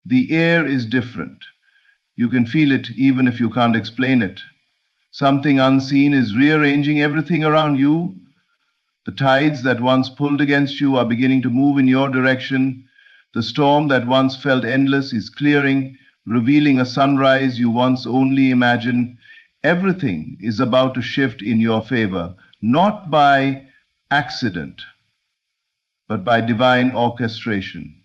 The air is different. You can feel it even if you can't explain it. Something unseen is rearranging everything around you. The tides that once pulled against you are beginning to move in your direction. The storm that once felt endless is clearing, revealing a sunrise you once only imagined. Everything is about to shift in your favor, not by accident, but by divine orchestration.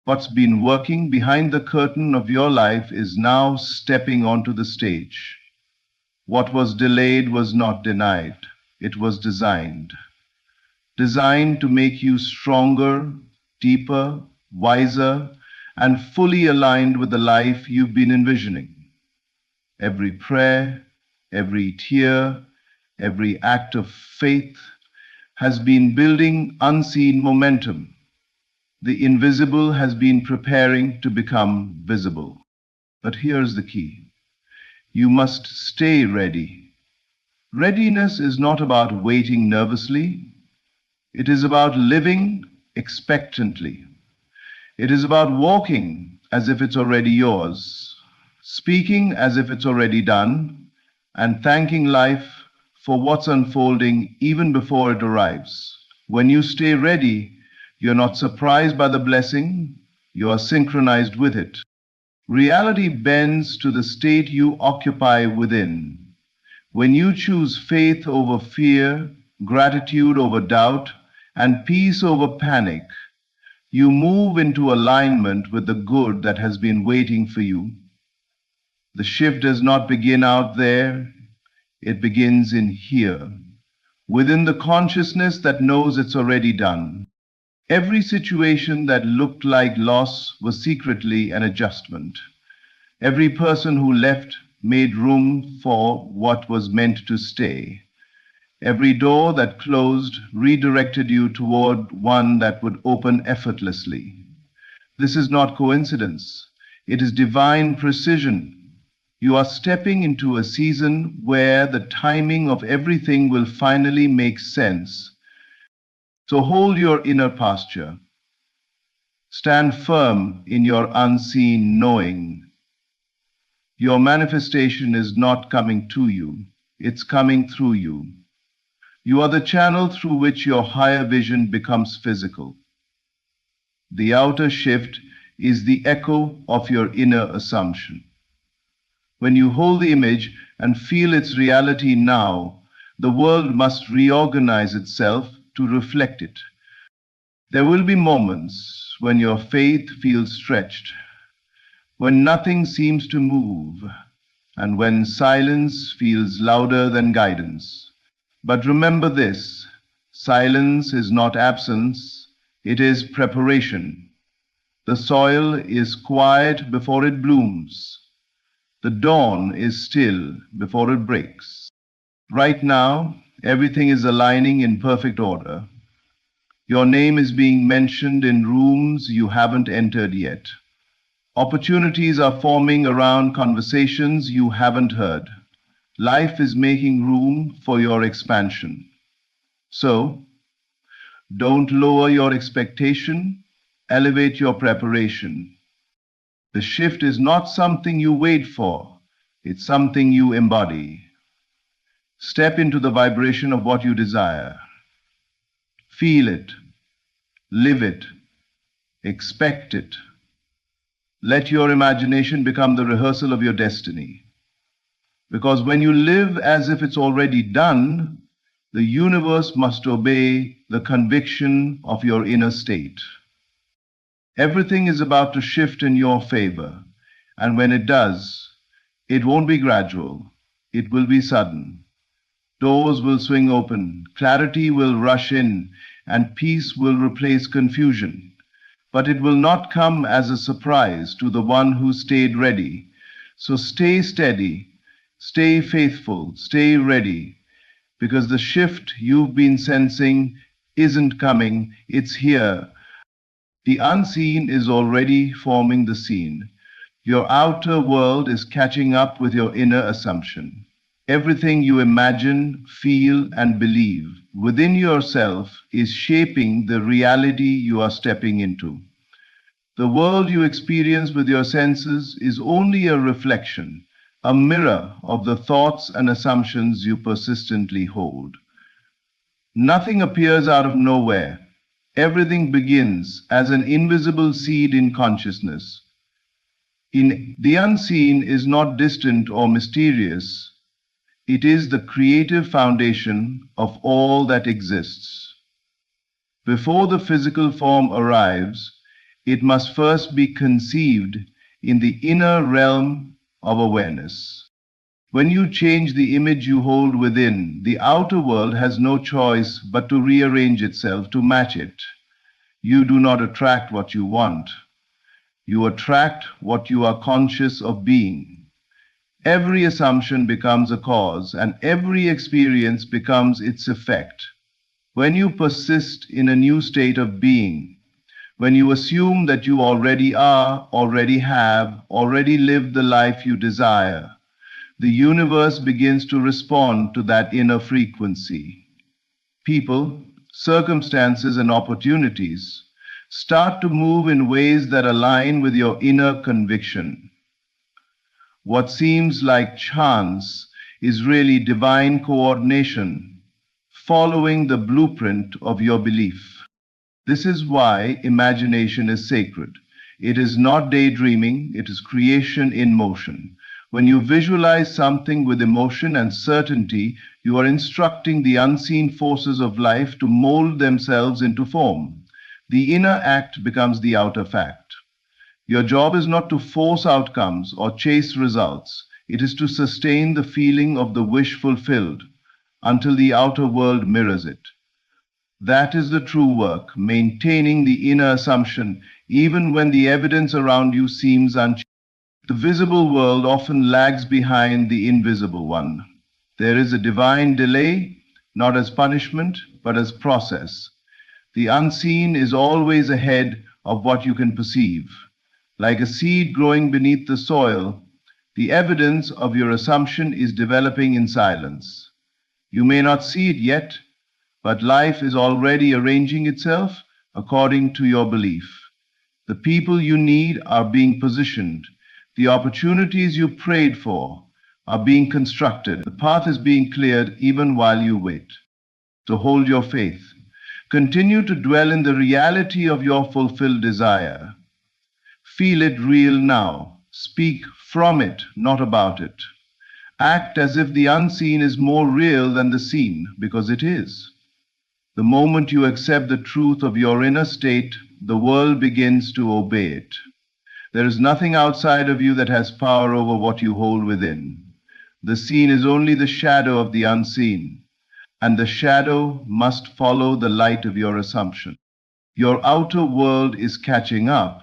What's been working behind the curtain of your life is now stepping onto the stage. What was delayed was not denied, it was designed. Designed to make you stronger, deeper, wiser, and fully aligned with the life you've been envisioning. Every prayer, every tear, every act of faith has been building unseen momentum. The invisible has been preparing to become visible. But here's the key. You must stay ready. Readiness is not about waiting nervously. It is about living expectantly. It is about walking as if it's already yours, speaking as if it's already done, and thanking life for what's unfolding even before it arrives. When you stay ready, you're not surprised by the blessing, you are synchronized with it. Reality bends to the state you occupy within. When you choose faith over fear, gratitude over doubt, and peace over panic, you move into alignment with the good that has been waiting for you. The shift does not begin out there, it begins in here, within the consciousness that knows it's already done. Every situation that looked like loss was secretly an adjustment. Every person who left made room for what was meant to stay. Every door that closed redirected you toward one that would open effortlessly. This is not coincidence. It is divine precision. You are stepping into a season where the timing of everything will finally make sense. So hold your inner posture. Stand firm in your unseen knowing. Your manifestation is not coming to you, it's coming through you. You are the channel through which your higher vision becomes physical. The outer shift is the echo of your inner assumption. When you hold the image and feel its reality now, the world must reorganize itself to reflect it. There will be moments when your faith feels stretched, when nothing seems to move, and when silence feels louder than guidance. But remember this, silence is not absence, it is preparation. The soil is quiet before it blooms. The dawn is still before it breaks. Right now, everything is aligning in perfect order. Your name is being mentioned in rooms you haven't entered yet. Opportunities are forming around conversations you haven't heard. Life is making room for your expansion. So, don't lower your expectation, elevate your preparation. The shift is not something you wait for, it's something you embody. Step into the vibration of what you desire. Feel it, live it, expect it. Let your imagination become the rehearsal of your destiny. Because when you live as if it's already done, the universe must obey the conviction of your inner state. Everything is about to shift in your favor, and when it does, it won't be gradual, it will be sudden. Doors will swing open, clarity will rush in, and peace will replace confusion. But it will not come as a surprise to the one who stayed ready. So stay steady, stay faithful, stay ready, because the shift you've been sensing isn't coming, it's here. The unseen is already forming the scene. Your outer world is catching up with your inner assumption. Everything you imagine, feel, and believe within yourself is shaping the reality you are stepping into. The world you experience with your senses is only a reflection, a mirror of the thoughts and assumptions you persistently hold. Nothing appears out of nowhere. Everything begins as an invisible seed in consciousness. The unseen is not distant or mysterious. It is the creative foundation of all that exists. Before the physical form arrives, it must first be conceived in the inner realm of awareness. When you change the image you hold within, the outer world has no choice but to rearrange itself to match it. You do not attract what you want. You attract what you are conscious of being. Every assumption becomes a cause, and every experience becomes its effect. When you persist in a new state of being, when you assume that you already are, already have, already live the life you desire, the universe begins to respond to that inner frequency. People, circumstances, and opportunities start to move in ways that align with your inner conviction. What seems like chance is really divine coordination, following the blueprint of your belief. This is why imagination is sacred. It is not daydreaming, it is creation in motion. When you visualize something with emotion and certainty, you are instructing the unseen forces of life to mold themselves into form. The inner act becomes the outer fact. Your job is not to force outcomes or chase results. It is to sustain the feeling of the wish fulfilled until the outer world mirrors it. That is the true work, maintaining the inner assumption even when the evidence around you seems unchanged. The visible world often lags behind the invisible one. There is a divine delay, not as punishment, but as process. The unseen is always ahead of what you can perceive. Like a seed growing beneath the soil, the evidence of your assumption is developing in silence. You may not see it yet, but life is already arranging itself according to your belief. The people you need are being positioned. The opportunities you prayed for are being constructed. The path is being cleared even while you wait. So hold your faith. Continue to dwell in the reality of your fulfilled desire. Feel it real now. Speak from it, not about it. Act as if the unseen is more real than the seen, because it is. The moment you accept the truth of your inner state, the world begins to obey it. There is nothing outside of you that has power over what you hold within. The seen is only the shadow of the unseen, and the shadow must follow the light of your assumption. Your outer world is catching up.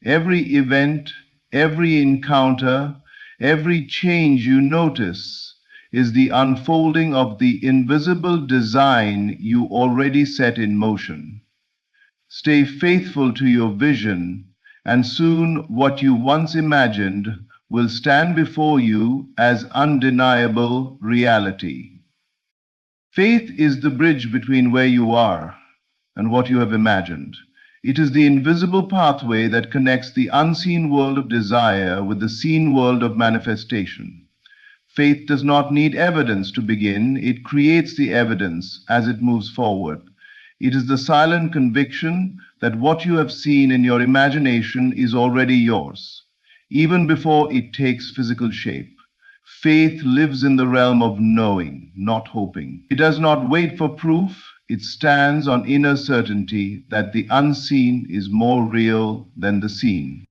Every event, every encounter, every change you notice is the unfolding of the invisible design you already set in motion. Stay faithful to your vision, and soon what you once imagined will stand before you as undeniable reality. Faith is the bridge between where you are and what you have imagined. It is the invisible pathway that connects the unseen world of desire with the seen world of manifestation. Faith does not need evidence to begin. It creates the evidence as it moves forward. It is the silent conviction that what you have seen in your imagination is already yours, even before it takes physical shape. Faith lives in the realm of knowing, not hoping. It does not wait for proof. It stands on inner certainty that the unseen is more real than the seen.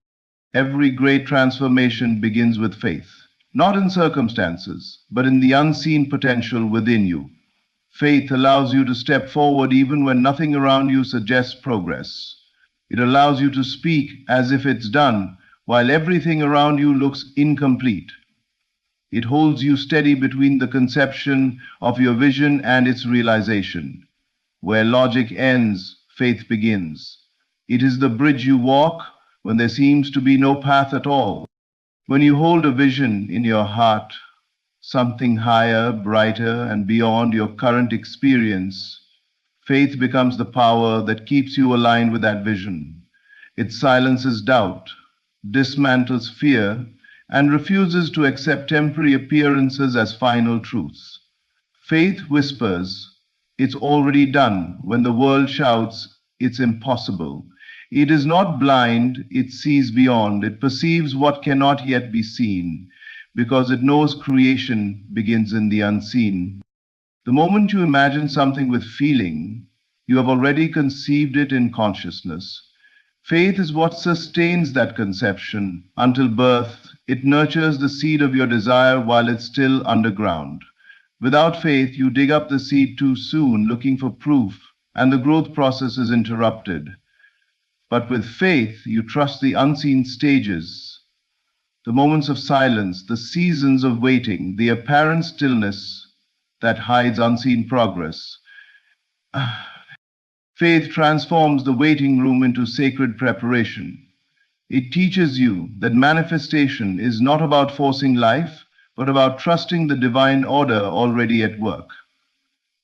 Every great transformation begins with faith, not in circumstances, but in the unseen potential within you. Faith allows you to step forward even when nothing around you suggests progress. It allows you to speak as if it's done, while everything around you looks incomplete. It holds you steady between the conception of your vision and its realization. Where logic ends, faith begins. It is the bridge you walk when there seems to be no path at all. When you hold a vision in your heart, something higher, brighter, and beyond your current experience, faith becomes the power that keeps you aligned with that vision. It silences doubt, dismantles fear, and refuses to accept temporary appearances as final truths. Faith whispers, "It's already done," when the world shouts, "It's impossible." It is not blind, it sees beyond, it perceives what cannot yet be seen, because it knows creation begins in the unseen. The moment you imagine something with feeling, you have already conceived it in consciousness. Faith is what sustains that conception until birth. It nurtures the seed of your desire while it's still underground. Without faith, you dig up the seed too soon, looking for proof, and the growth process is interrupted. But with faith, you trust the unseen stages, the moments of silence, the seasons of waiting, the apparent stillness that hides unseen progress. Faith transforms the waiting room into sacred preparation. It teaches you that manifestation is not about forcing life, but about trusting the divine order already at work.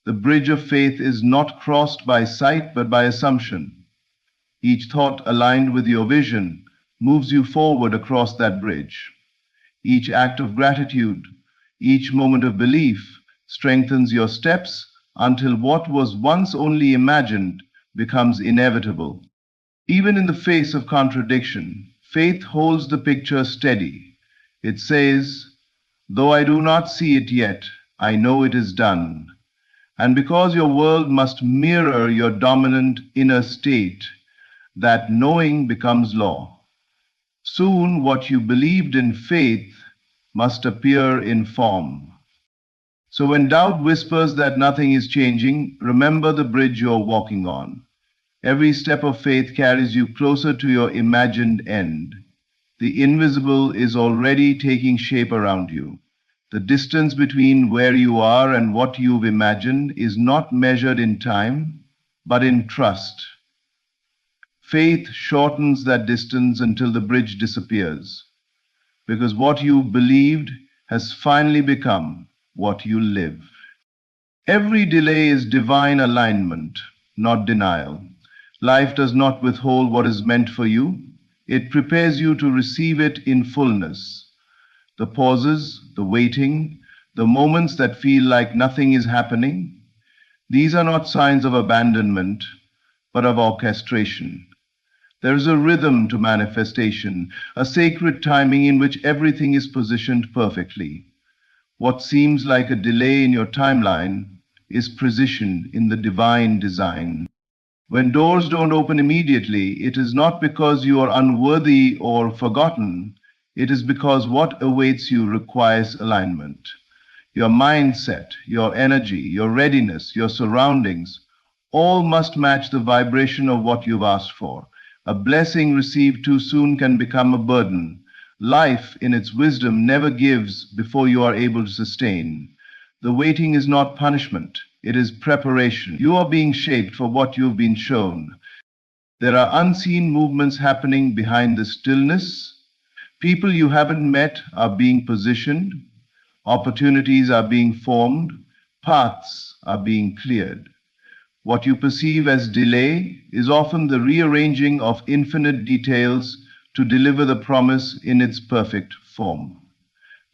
The bridge of faith is not crossed by sight, but by assumption. Each thought aligned with your vision moves you forward across that bridge. Each act of gratitude, each moment of belief strengthens your steps until what was once only imagined becomes inevitable. Even in the face of contradiction, faith holds the picture steady. It says, "Though I do not see it yet, I know it is done." And because your world must mirror your dominant inner state, that knowing becomes law. Soon what you believed in faith must appear in form. So when doubt whispers that nothing is changing, remember the bridge you're walking on. Every step of faith carries you closer to your imagined end. The invisible is already taking shape around you. The distance between where you are and what you've imagined is not measured in time, but in trust. Faith shortens that distance until the bridge disappears, because what you believed has finally become what you live. Every delay is divine alignment, not denial. Life does not withhold what is meant for you. It prepares you to receive it in fullness. The pauses, the waiting, the moments that feel like nothing is happening, these are not signs of abandonment, but of orchestration. There is a rhythm to manifestation, a sacred timing in which everything is positioned perfectly. What seems like a delay in your timeline is precision in the divine design. When doors don't open immediately, it is not because you are unworthy or forgotten. It is because what awaits you requires alignment. Your mindset, your energy, your readiness, your surroundings, all must match the vibration of what you've asked for. A blessing received too soon can become a burden. Life, in its wisdom, never gives before you are able to sustain. The waiting is not punishment, it is preparation. You are being shaped for what you've been shown. There are unseen movements happening behind the stillness. People you haven't met are being positioned. Opportunities are being formed. Paths are being cleared. What you perceive as delay is often the rearranging of infinite details to deliver the promise in its perfect form.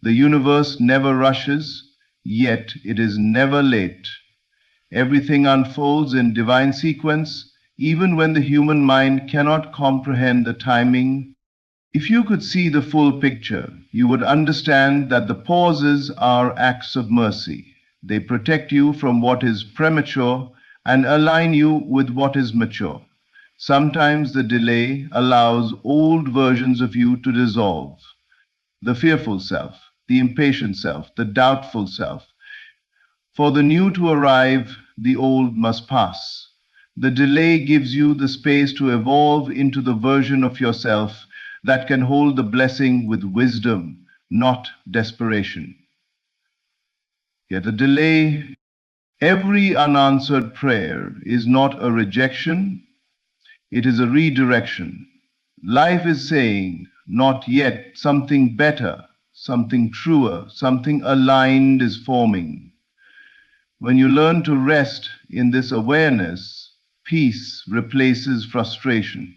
The universe never rushes, yet it is never late. Everything unfolds in divine sequence, even when the human mind cannot comprehend the timing. If you could see the full picture, you would understand that the pauses are acts of mercy. They protect you from what is premature and align you with what is mature. Sometimes the delay allows old versions of you to dissolve. The fearful self, the impatient self, the doubtful self. For the new to arrive, the old must pass. The delay gives you the space to evolve into the version of yourself that can hold the blessing with wisdom, not desperation. Yet a delay, every unanswered prayer is not a rejection, it is a redirection. Life is saying, not yet, something better, something truer, something aligned is forming. When you learn to rest in this awareness, peace replaces frustration.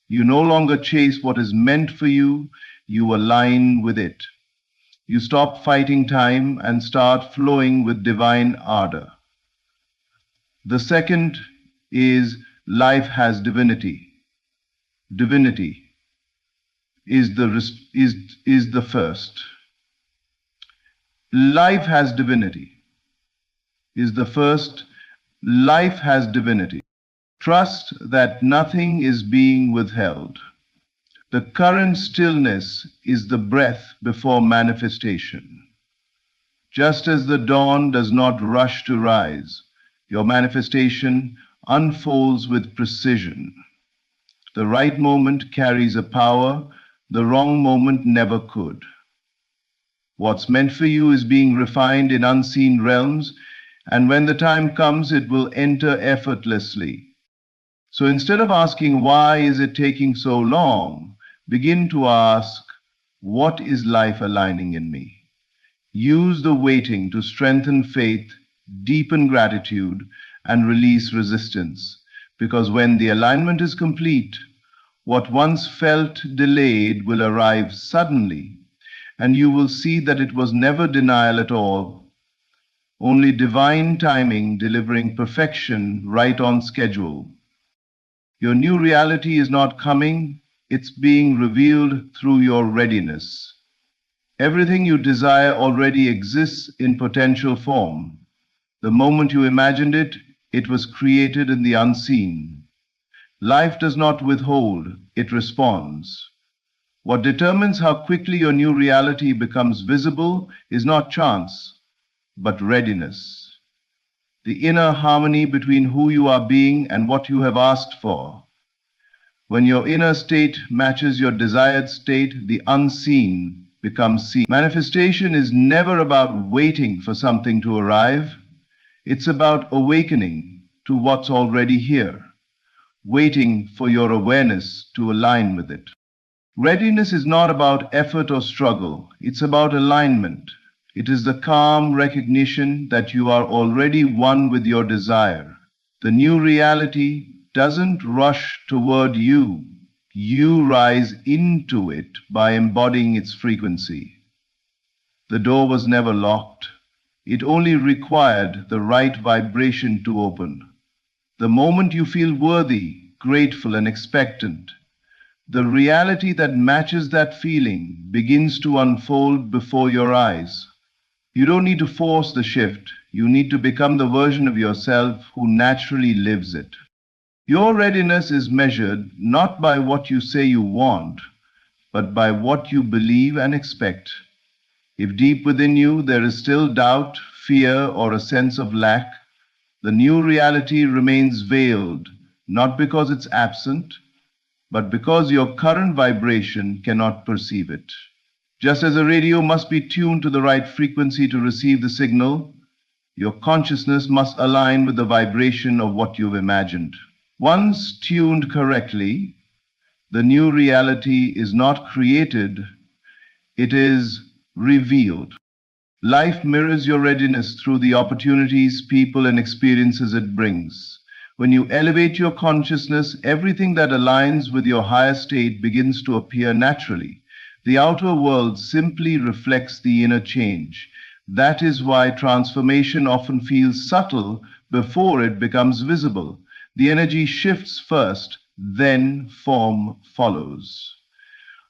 You no longer chase what is meant for you, you align with it. You stop fighting time and start flowing with divine ardor. The second is life has divinity. Divinity is the first. Life has divinity is the first. Life has divinity. Trust that nothing is being withheld. The current stillness is the breath before manifestation. Just as the dawn does not rush to rise, your manifestation unfolds with precision. The right moment carries a power the wrong moment never could. What's meant for you is being refined in unseen realms, and when the time comes, it will enter effortlessly. So instead of asking, why is it taking so long, begin to ask, what is life aligning in me? Use the waiting to strengthen faith, deepen gratitude, and release resistance. Because when the alignment is complete, what once felt delayed will arrive suddenly, and you will see that it was never denial at all, only divine timing delivering perfection right on schedule. Your new reality is not coming, it's being revealed through your readiness. Everything you desire already exists in potential form. The moment you imagined it, it was created in the unseen. Life does not withhold, it responds. What determines how quickly your new reality becomes visible is not chance, but readiness. The inner harmony between who you are being and what you have asked for. When your inner state matches your desired state, the unseen becomes seen. Manifestation is never about waiting for something to arrive. It's about awakening to what's already here, waiting for your awareness to align with it. Readiness is not about effort or struggle. It's about alignment. It is the calm recognition that you are already one with your desire. The new reality doesn't rush toward you. You rise into it by embodying its frequency. The door was never locked. It only required the right vibration to open. The moment you feel worthy, grateful, and expectant, the reality that matches that feeling begins to unfold before your eyes. You don't need to force the shift. You need to become the version of yourself who naturally lives it. Your readiness is measured not by what you say you want, but by what you believe and expect. If deep within you there is still doubt, fear, or a sense of lack, the new reality remains veiled, not because it's absent, but because your current vibration cannot perceive it. Just as a radio must be tuned to the right frequency to receive the signal, your consciousness must align with the vibration of what you've imagined. Once tuned correctly, the new reality is not created, it is revealed. Life mirrors your readiness through the opportunities, people, and experiences it brings. When you elevate your consciousness, everything that aligns with your higher state begins to appear naturally. The outer world simply reflects the inner change. That is why transformation often feels subtle before it becomes visible. The energy shifts first, then form follows.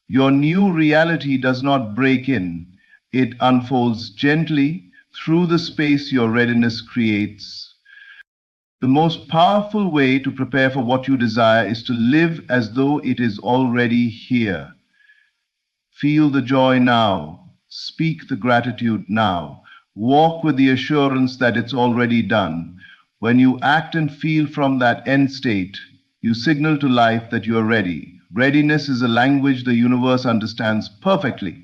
Your new reality does not break in. It unfolds gently through the space your readiness creates. The most powerful way to prepare for what you desire is to live as though it is already here. Feel the joy now. Speak the gratitude now. Walk with the assurance that it's already done. When you act and feel from that end state, you signal to life that you are ready. Readiness is a language the universe understands perfectly.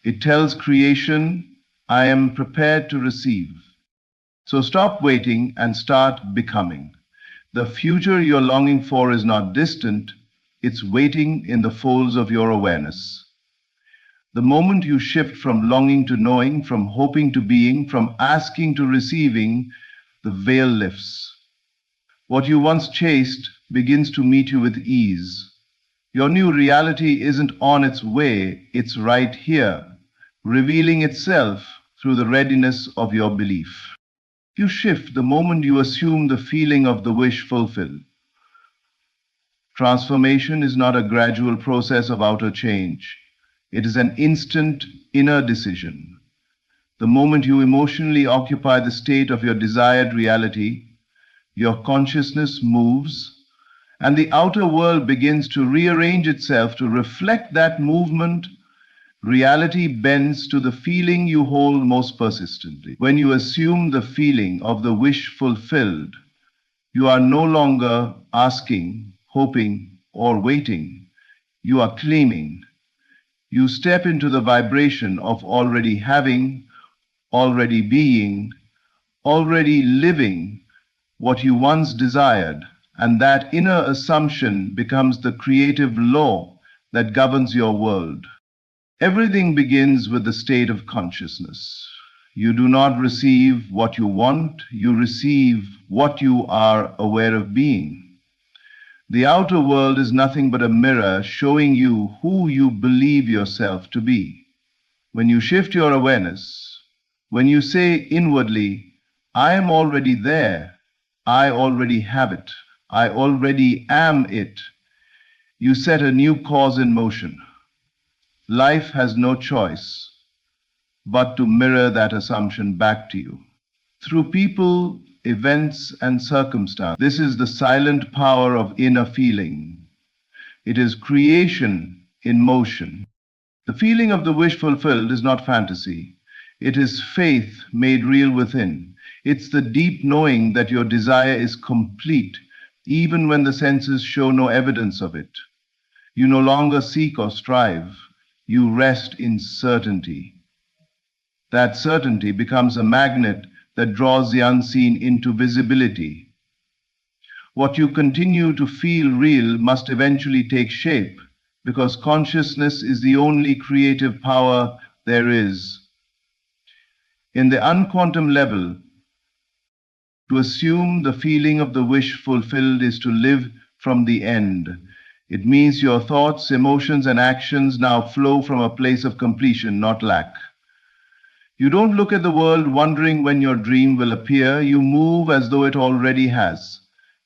It tells creation, I am prepared to receive. So stop waiting and start becoming. The future you're longing for is not distant, it's waiting in the folds of your awareness. The moment you shift from longing to knowing, from hoping to being, from asking to receiving, the veil lifts. What you once chased begins to meet you with ease. Your new reality isn't on its way, it's right here, revealing itself through the readiness of your belief. You shift the moment you assume the feeling of the wish fulfilled. Transformation is not a gradual process of outer change. It is an instant inner decision. The moment you emotionally occupy the state of your desired reality, your consciousness moves, and the outer world begins to rearrange itself to reflect that movement. Reality bends to the feeling you hold most persistently. When you assume the feeling of the wish fulfilled, you are no longer asking, hoping, or waiting. You are claiming. You step into the vibration of already having, already being, already living what you once desired, and that inner assumption becomes the creative law that governs your world. Everything begins with the state of consciousness. You do not receive what you want, you receive what you are aware of being. The outer world is nothing but a mirror showing you who you believe yourself to be. When you shift your awareness, when you say inwardly, I am already there, I already have it, I already am it, you set a new cause in motion. Life has no choice but to mirror that assumption back to you. Through people, events, and circumstance, this is the silent power of inner feeling. It is creation in motion. The feeling of the wish fulfilled is not fantasy. It is faith made real within. It's the deep knowing that your desire is complete, even when the senses show no evidence of it. You no longer seek or strive. You rest in certainty. That certainty becomes a magnet that draws the unseen into visibility. What you continue to feel real must eventually take shape, because consciousness is the only creative power there is. In the unquantum level, to assume the feeling of the wish fulfilled is to live from the end. It means your thoughts, emotions, and actions now flow from a place of completion, not lack. You don't look at the world wondering when your dream will appear. You move as though it already has.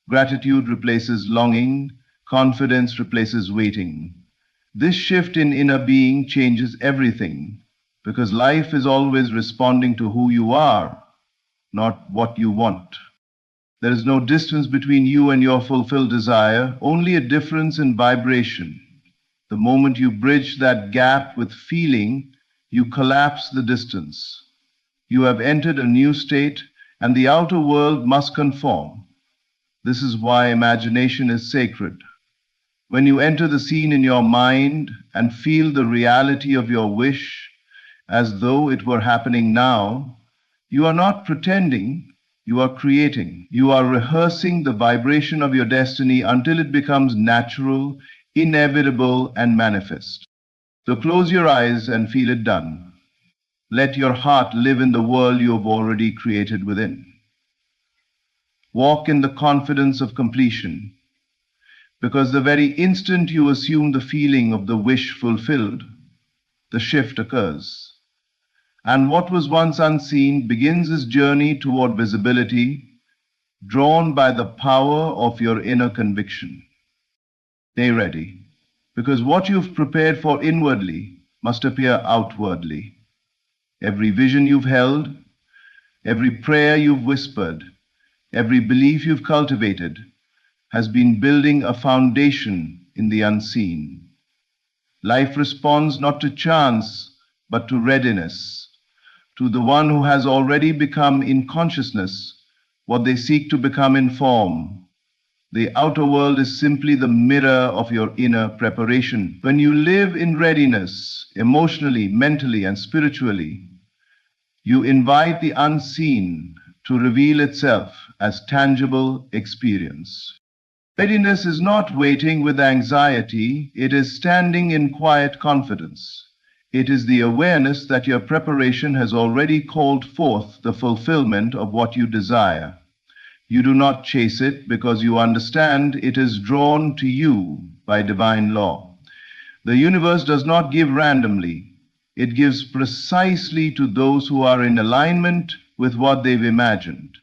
Gratitude replaces longing. Confidence replaces waiting. This shift in inner being changes everything, because life is always responding to who you are, not what you want. There is no distance between you and your fulfilled desire, only a difference in vibration. The moment you bridge that gap with feeling, you collapse the distance. You have entered a new state, and the outer world must conform. This is why imagination is sacred. When you enter the scene in your mind and feel the reality of your wish as though it were happening now, you are not pretending, you are creating. You are rehearsing the vibration of your destiny until it becomes natural, inevitable, and manifest. So close your eyes and feel it done. Let your heart live in the world you have already created within. Walk in the confidence of completion, because the very instant you assume the feeling of the wish fulfilled, the shift occurs. And what was once unseen begins its journey toward visibility, drawn by the power of your inner conviction. Stay ready, because what you've prepared for inwardly must appear outwardly. Every vision you've held, every prayer you've whispered, every belief you've cultivated has been building a foundation in the unseen. Life responds not to chance, but to readiness. To the one who has already become in consciousness what they seek to become in form. The outer world is simply the mirror of your inner preparation. When you live in readiness, emotionally, mentally, and spiritually, you invite the unseen to reveal itself as tangible experience. Readiness is not waiting with anxiety, it is standing in quiet confidence. It is the awareness that your preparation has already called forth the fulfillment of what you desire. You do not chase it because you understand it is drawn to you by divine law. The universe does not give randomly. It gives precisely to those who are in alignment with what they've imagined.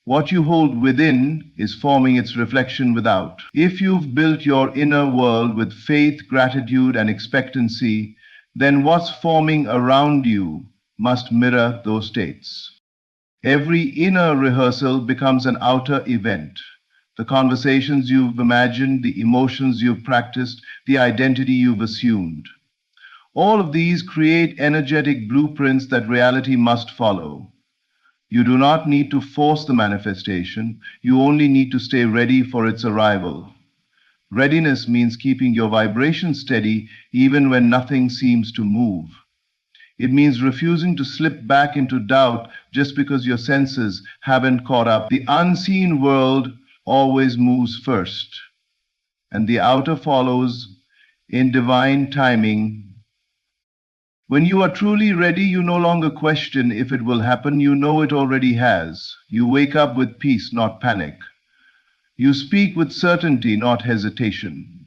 What you hold within is forming its reflection without. If you've built your inner world with faith, gratitude, and expectancy, then what's forming around you must mirror those states. Every inner rehearsal becomes an outer event. The conversations you've imagined, the emotions you've practiced, the identity you've assumed. All of these create energetic blueprints that reality must follow. You do not need to force the manifestation. You only need to stay ready for its arrival. Readiness means keeping your vibration steady even when nothing seems to move. It means refusing to slip back into doubt just because your senses haven't caught up. The unseen world always moves first, and the outer follows in divine timing. When you are truly ready, you no longer question if it will happen. You know it already has. You wake up with peace, not panic. You speak with certainty, not hesitation.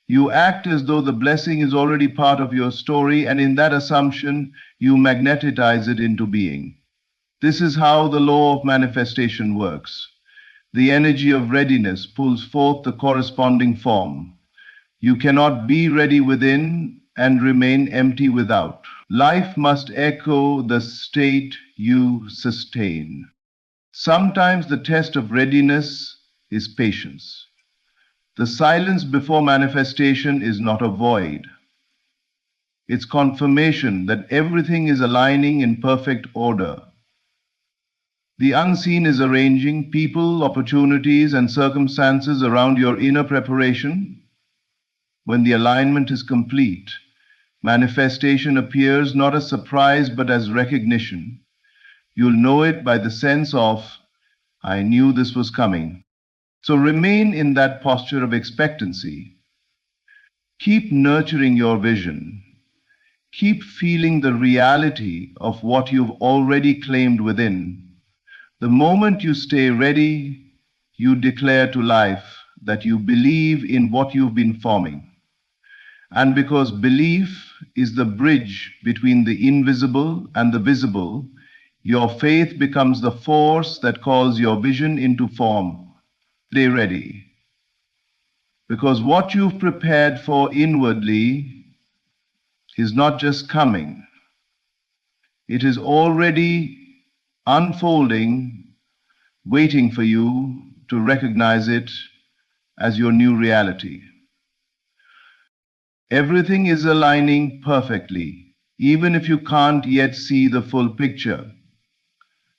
You act as though the blessing is already part of your story, and in that assumption, you magnetize it into being. This is how the law of manifestation works. The energy of readiness pulls forth the corresponding form. You cannot be ready within and remain empty without. Life must echo the state you sustain. Sometimes the test of readiness is patience. The silence before manifestation is not a void. It's confirmation that everything is aligning in perfect order. The unseen is arranging people, opportunities, and circumstances around your inner preparation. When the alignment is complete, manifestation appears not as surprise but as recognition. You'll know it by the sense of, I knew this was coming. So remain in that posture of expectancy. Keep nurturing your vision. Keep feeling the reality of what you've already claimed within. The moment you stay ready, you declare to life that you believe in what you've been forming. And because belief is the bridge between the invisible and the visible, your faith becomes the force that calls your vision into form. Stay ready. Because what you've prepared for inwardly is not just coming. It is already unfolding, waiting for you to recognize it as your new reality. Everything is aligning perfectly, even if you can't yet see the full picture.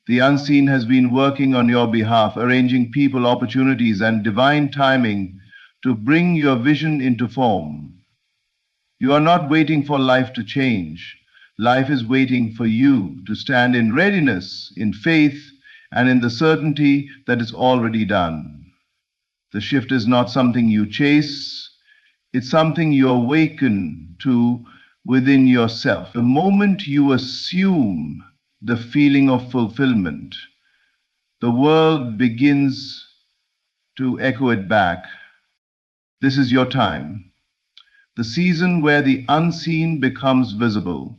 The unseen has been working on your behalf, arranging people, opportunities, and divine timing to bring your vision into form. You are not waiting for life to change. Life is waiting for you to stand in readiness, in faith, and in the certainty that it's already done. The shift is not something you chase. It's something you awaken to within yourself. The moment you assume the feeling of fulfillment, the world begins to echo it back. This is your time, the season where the unseen becomes visible,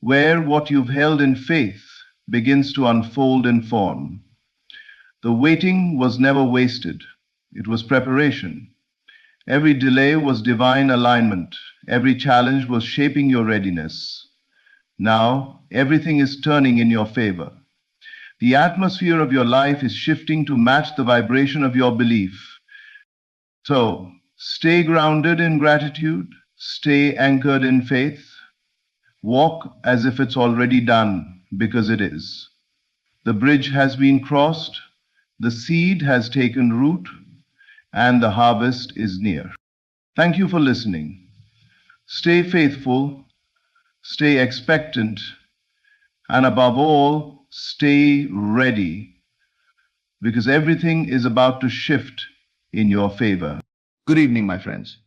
where what you've held in faith begins to unfold in form. The waiting was never wasted. It was preparation. Every delay was divine alignment. Every challenge was shaping your readiness. Now, everything is turning in your favor. The atmosphere of your life is shifting to match the vibration of your belief. So, stay grounded in gratitude, stay anchored in faith, walk as if it's already done, because it is. The bridge has been crossed, the seed has taken root, and the harvest is near. Thank you for listening. Stay faithful, stay expectant, and above all, stay ready, because everything is about to shift in your favor. Good evening, my friends.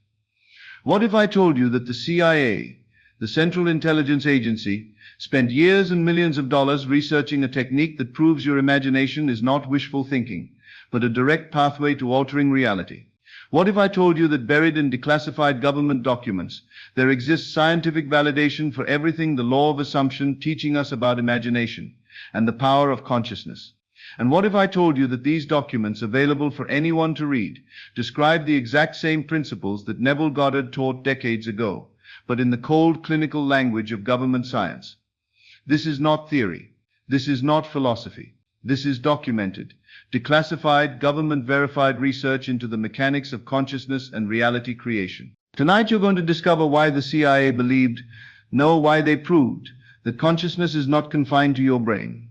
What if I told you that the CIA, the Central Intelligence Agency, spent years and millions of dollars researching a technique that proves your imagination is not wishful thinking, but a direct pathway to altering reality? What if I told you that buried in declassified government documents, there exists scientific validation for everything the law of assumption teaching us about imagination and the power of consciousness? And what if I told you that these documents, available for anyone to read, describe the exact same principles that Neville Goddard taught decades ago, but in the cold clinical language of government science? This is not theory. This is not philosophy. This is documented, declassified, government-verified research into the mechanics of consciousness and reality creation. Tonight you're going to discover why the CIA believed, no, why they proved, that consciousness is not confined to your brain,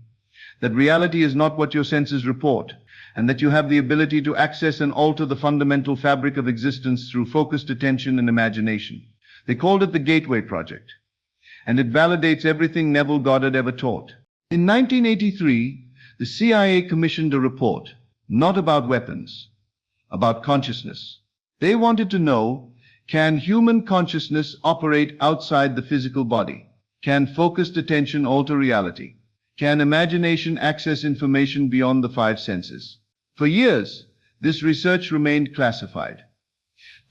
that reality is not what your senses report, and that you have the ability to access and alter the fundamental fabric of existence through focused attention and imagination. They called it the Gateway Project, and it validates everything Neville Goddard ever taught. In 1983, the CIA commissioned a report, not about weapons, about consciousness. They wanted to know, can human consciousness operate outside the physical body? Can focused attention alter reality? Can imagination access information beyond the five senses? For years, this research remained classified.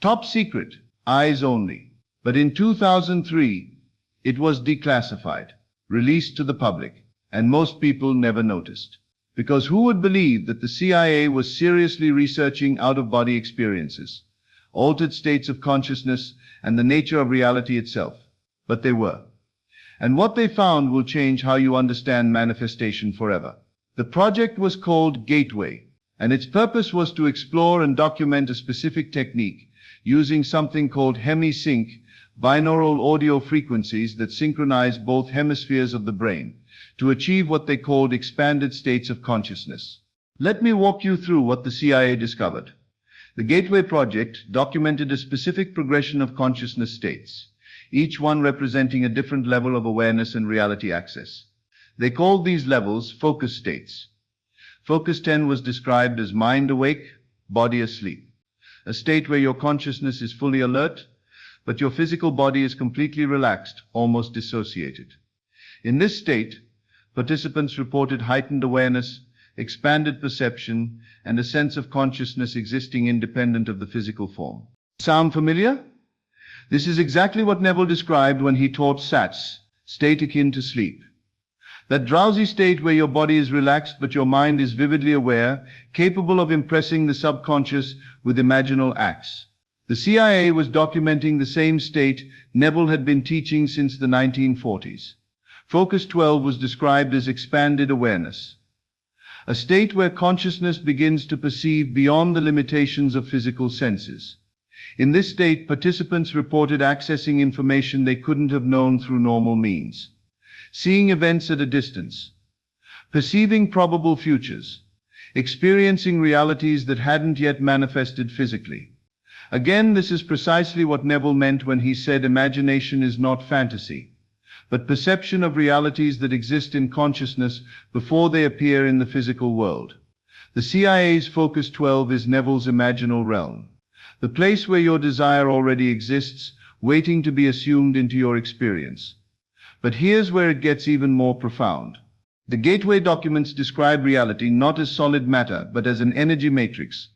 Top secret, eyes only. But in 2003, it was declassified, released to the public, and most people never noticed. Because who would believe that the CIA was seriously researching out-of-body experiences, altered states of consciousness, and the nature of reality itself? But they were. And what they found will change how you understand manifestation forever. The project was called Gateway, and its purpose was to explore and document a specific technique using something called hemi-sync, binaural audio frequencies that synchronize both hemispheres of the brain, to achieve what they called expanded states of consciousness. Let me walk you through what the CIA discovered. The Gateway Project documented a specific progression of consciousness states, each one representing a different level of awareness and reality access. They called these levels focus states. Focus 10 was described as mind awake, body asleep, a state where your consciousness is fully alert, but your physical body is completely relaxed, almost dissociated. In this state, participants reported heightened awareness, expanded perception, and a sense of consciousness existing independent of the physical form. Sound familiar? This is exactly what Neville described when he taught SATS, state akin to sleep. That drowsy state where your body is relaxed but your mind is vividly aware, capable of impressing the subconscious with imaginal acts. The CIA was documenting the same state Neville had been teaching since the 1940s. Focus 12 was described as expanded awareness, a state where consciousness begins to perceive beyond the limitations of physical senses. In this state, participants reported accessing information they couldn't have known through normal means, seeing events at a distance, perceiving probable futures, experiencing realities that hadn't yet manifested physically. Again, this is precisely what Neville meant when he said imagination is not fantasy, but perception of realities that exist in consciousness before they appear in the physical world. The CIA's Focus 12 is Neville's imaginal realm, the place where your desire already exists, waiting to be assumed into your experience. But here's where it gets even more profound. The Gateway documents describe reality not as solid matter, but as an energy matrix,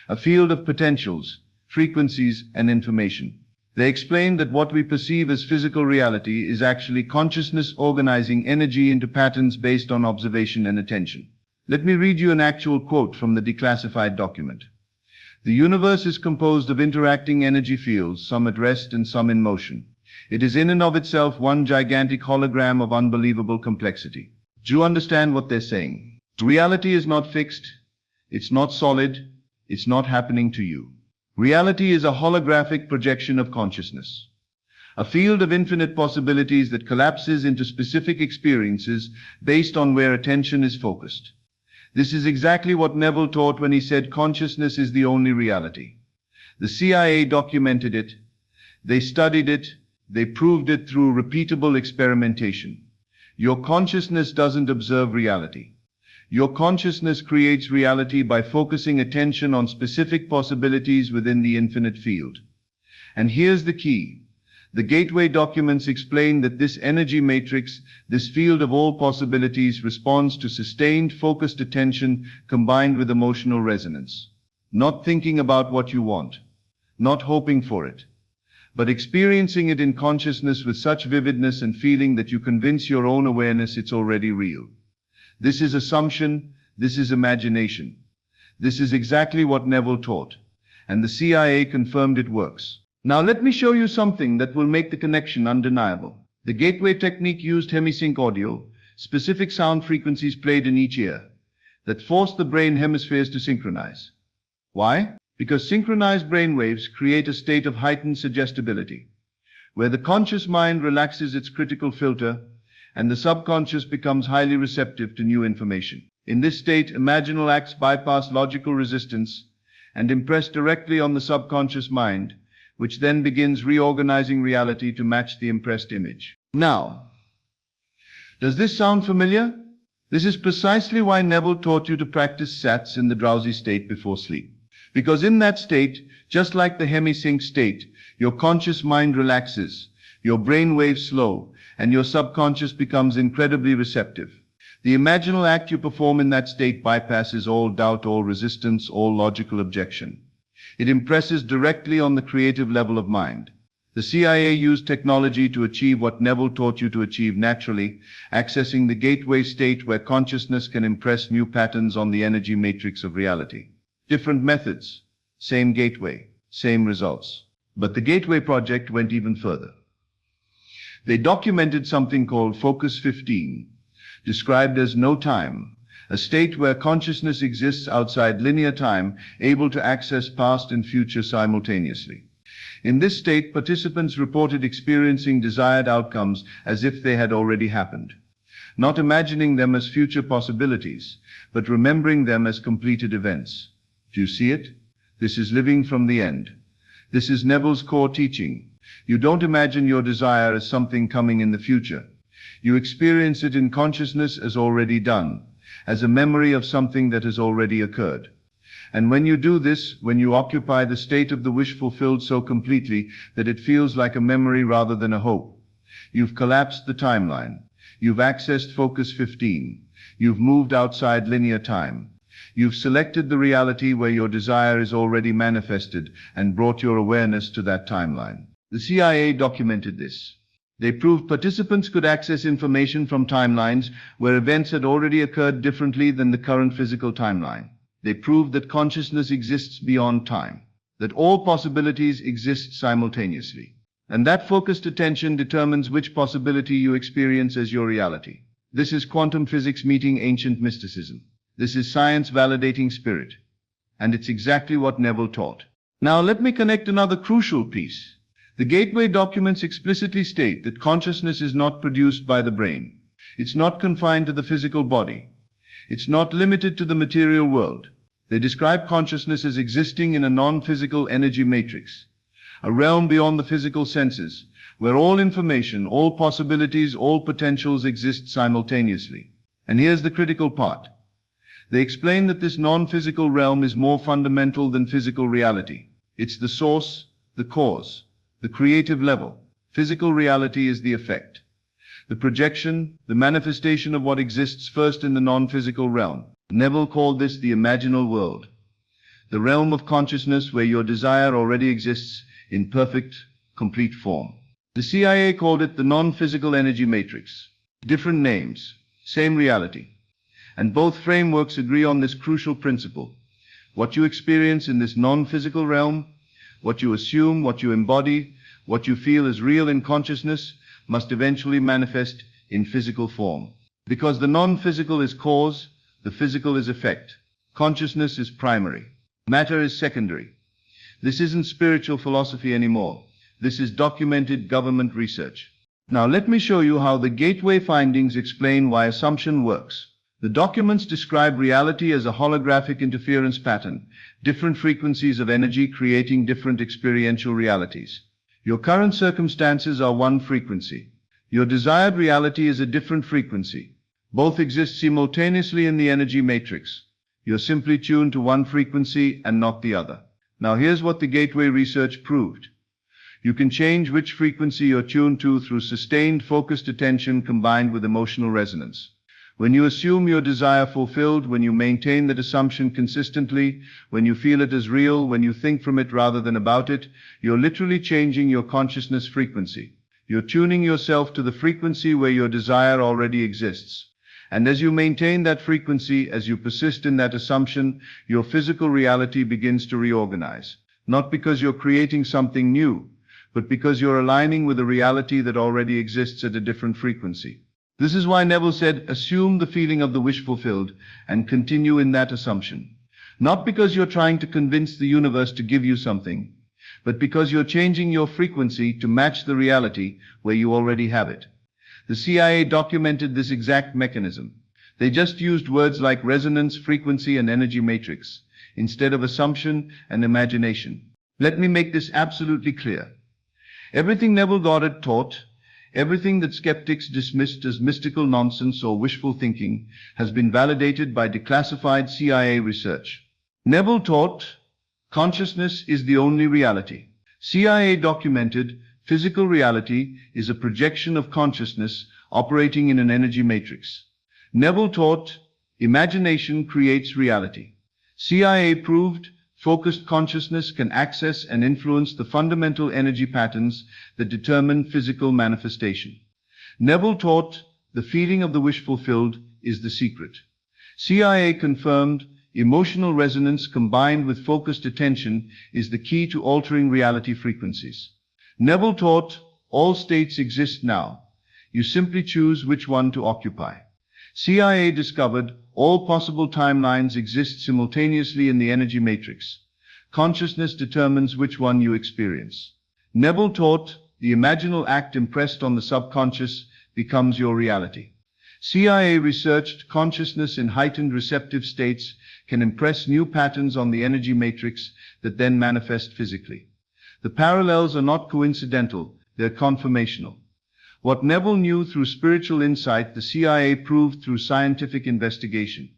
a field of potentials, frequencies, and information. They explain that what we perceive as physical reality is actually consciousness organizing energy into patterns based on observation and attention. Let me read you an actual quote from the declassified document. The universe is composed of interacting energy fields, some at rest and some in motion. It is in and of itself one gigantic hologram of unbelievable complexity. Do you understand what they're saying? Reality is not fixed, it's not solid, it's not happening to you. Reality is a holographic projection of consciousness, a field of infinite possibilities that collapses into specific experiences based on where attention is focused. This is exactly what Neville taught when he said consciousness is the only reality. The CIA documented it, they studied it, they proved it through repeatable experimentation. Your consciousness doesn't observe reality. Your consciousness creates reality by focusing attention on specific possibilities within the infinite field. And here's the key. The Gateway documents explain that this energy matrix, this field of all possibilities, responds to sustained, focused attention combined with emotional resonance. Not thinking about what you want, not hoping for it, but experiencing it in consciousness with such vividness and feeling that you convince your own awareness it's already real. This is assumption, this is imagination. This is exactly what Neville taught, and the CIA confirmed it works. Now let me show you something that will make the connection undeniable. The gateway technique used hemisync audio, specific sound frequencies played in each ear, that force the brain hemispheres to synchronize. Why? Because synchronized brain waves create a state of heightened suggestibility, where the conscious mind relaxes its critical filter and the subconscious becomes highly receptive to new information. In this state, imaginal acts bypass logical resistance and impress directly on the subconscious mind, which then begins reorganizing reality to match the impressed image. Now, does this sound familiar? This is precisely why Neville taught you to practice sats in the drowsy state before sleep. Because in that state, just like the hemisync state, your conscious mind relaxes, your brain waves slow, and your subconscious becomes incredibly receptive. The imaginal act you perform in that state bypasses all doubt, all resistance, all logical objection. It impresses directly on the creative level of mind. The CIA used technology to achieve what Neville taught you to achieve naturally, accessing the gateway state where consciousness can impress new patterns on the energy matrix of reality. Different methods, same gateway, same results. But the Gateway Project went even further. They documented something called Focus 15, described as no time, a state where consciousness exists outside linear time, able to access past and future simultaneously. In this state, participants reported experiencing desired outcomes as if they had already happened, not imagining them as future possibilities, but remembering them as completed events. Do you see it? This is living from the end. This is Neville's core teaching. You don't imagine your desire as something coming in the future. You experience it in consciousness as already done, as a memory of something that has already occurred. And when you do this, when you occupy the state of the wish fulfilled so completely that it feels like a memory rather than a hope, you've collapsed the timeline. You've accessed Focus 15. You've moved outside linear time. You've selected the reality where your desire is already manifested and brought your awareness to that timeline. The CIA documented this. They proved participants could access information from timelines where events had already occurred differently than the current physical timeline. They proved that consciousness exists beyond time, that all possibilities exist simultaneously, and that focused attention determines which possibility you experience as your reality. This is quantum physics meeting ancient mysticism. This is science validating spirit, and it's exactly what Neville taught. Now let me connect another crucial piece. The Gateway documents explicitly state that consciousness is not produced by the brain. It's not confined to the physical body. It's not limited to the material world. They describe consciousness as existing in a non-physical energy matrix, a realm beyond the physical senses, where all information, all possibilities, all potentials exist simultaneously. And here's the critical part. They explain that this non-physical realm is more fundamental than physical reality. It's the source, the cause, the creative level. Physical reality is the effect, the projection, the manifestation of what exists first in the non-physical realm. Neville called this the imaginal world, the realm of consciousness where your desire already exists in perfect, complete form. The CIA called it the non-physical energy matrix. Different names, same reality. And both frameworks agree on this crucial principle. What you experience in this non-physical realm, what you assume, what you embody, what you feel is real in consciousness, must eventually manifest in physical form. Because the non-physical is cause, the physical is effect. Consciousness is primary. Matter is secondary. This isn't spiritual philosophy anymore. This is documented government research. Now let me show you how the Gateway findings explain why assumption works. The documents describe reality as a holographic interference pattern, different frequencies of energy creating different experiential realities. Your current circumstances are one frequency. Your desired reality is a different frequency. Both exist simultaneously in the energy matrix. You're simply tuned to one frequency and not the other. Now here's what the Gateway research proved. You can change which frequency you're tuned to through sustained focused attention combined with emotional resonance. When you assume your desire fulfilled, when you maintain that assumption consistently, when you feel it as real, when you think from it rather than about it, you're literally changing your consciousness frequency. You're tuning yourself to the frequency where your desire already exists. And as you maintain that frequency, as you persist in that assumption, your physical reality begins to reorganize. Not because you're creating something new, but because you're aligning with a reality that already exists at a different frequency. This is why Neville said, assume the feeling of the wish fulfilled and continue in that assumption. Not because you're trying to convince the universe to give you something, but because you're changing your frequency to match the reality where you already have it. The CIA documented this exact mechanism. They just used words like resonance, frequency, and energy matrix, instead of assumption and imagination. Let me make this absolutely clear. Everything Neville Goddard taught, everything that skeptics dismissed as mystical nonsense or wishful thinking, has been validated by declassified CIA research. Neville taught, consciousness is the only reality. CIA documented, physical reality is a projection of consciousness operating in an energy matrix. Neville taught, imagination creates reality. CIA proved, focused consciousness can access and influence the fundamental energy patterns that determine physical manifestation. Neville taught, the feeling of the wish fulfilled is the secret. CIA confirmed, emotional resonance combined with focused attention is the key to altering reality frequencies. Neville taught, all states exist now. You simply choose which one to occupy. CIA discovered, all possible timelines exist simultaneously in the energy matrix. Consciousness determines which one you experience. Neville taught, the imaginal act impressed on the subconscious becomes your reality. CIA researched, consciousness in heightened receptive states can impress new patterns on the energy matrix that then manifest physically. The parallels are not coincidental, they're confirmational. What Neville knew through spiritual insight, the CIA proved through scientific investigation.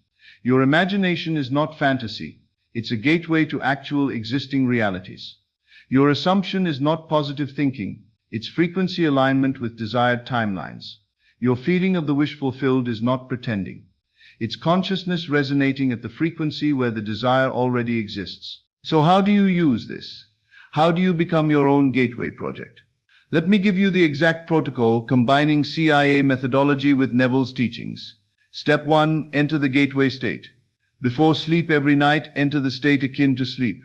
Your imagination is not fantasy. It's a gateway to actual existing realities. Your assumption is not positive thinking. It's frequency alignment with desired timelines. Your feeling of the wish fulfilled is not pretending. It's consciousness resonating at the frequency where the desire already exists. So how do you use this? How do you become your own gateway project? Let me give you the exact protocol combining CIA methodology with Neville's teachings. Step 1. Enter the gateway state. Before sleep every night, enter the state akin to sleep.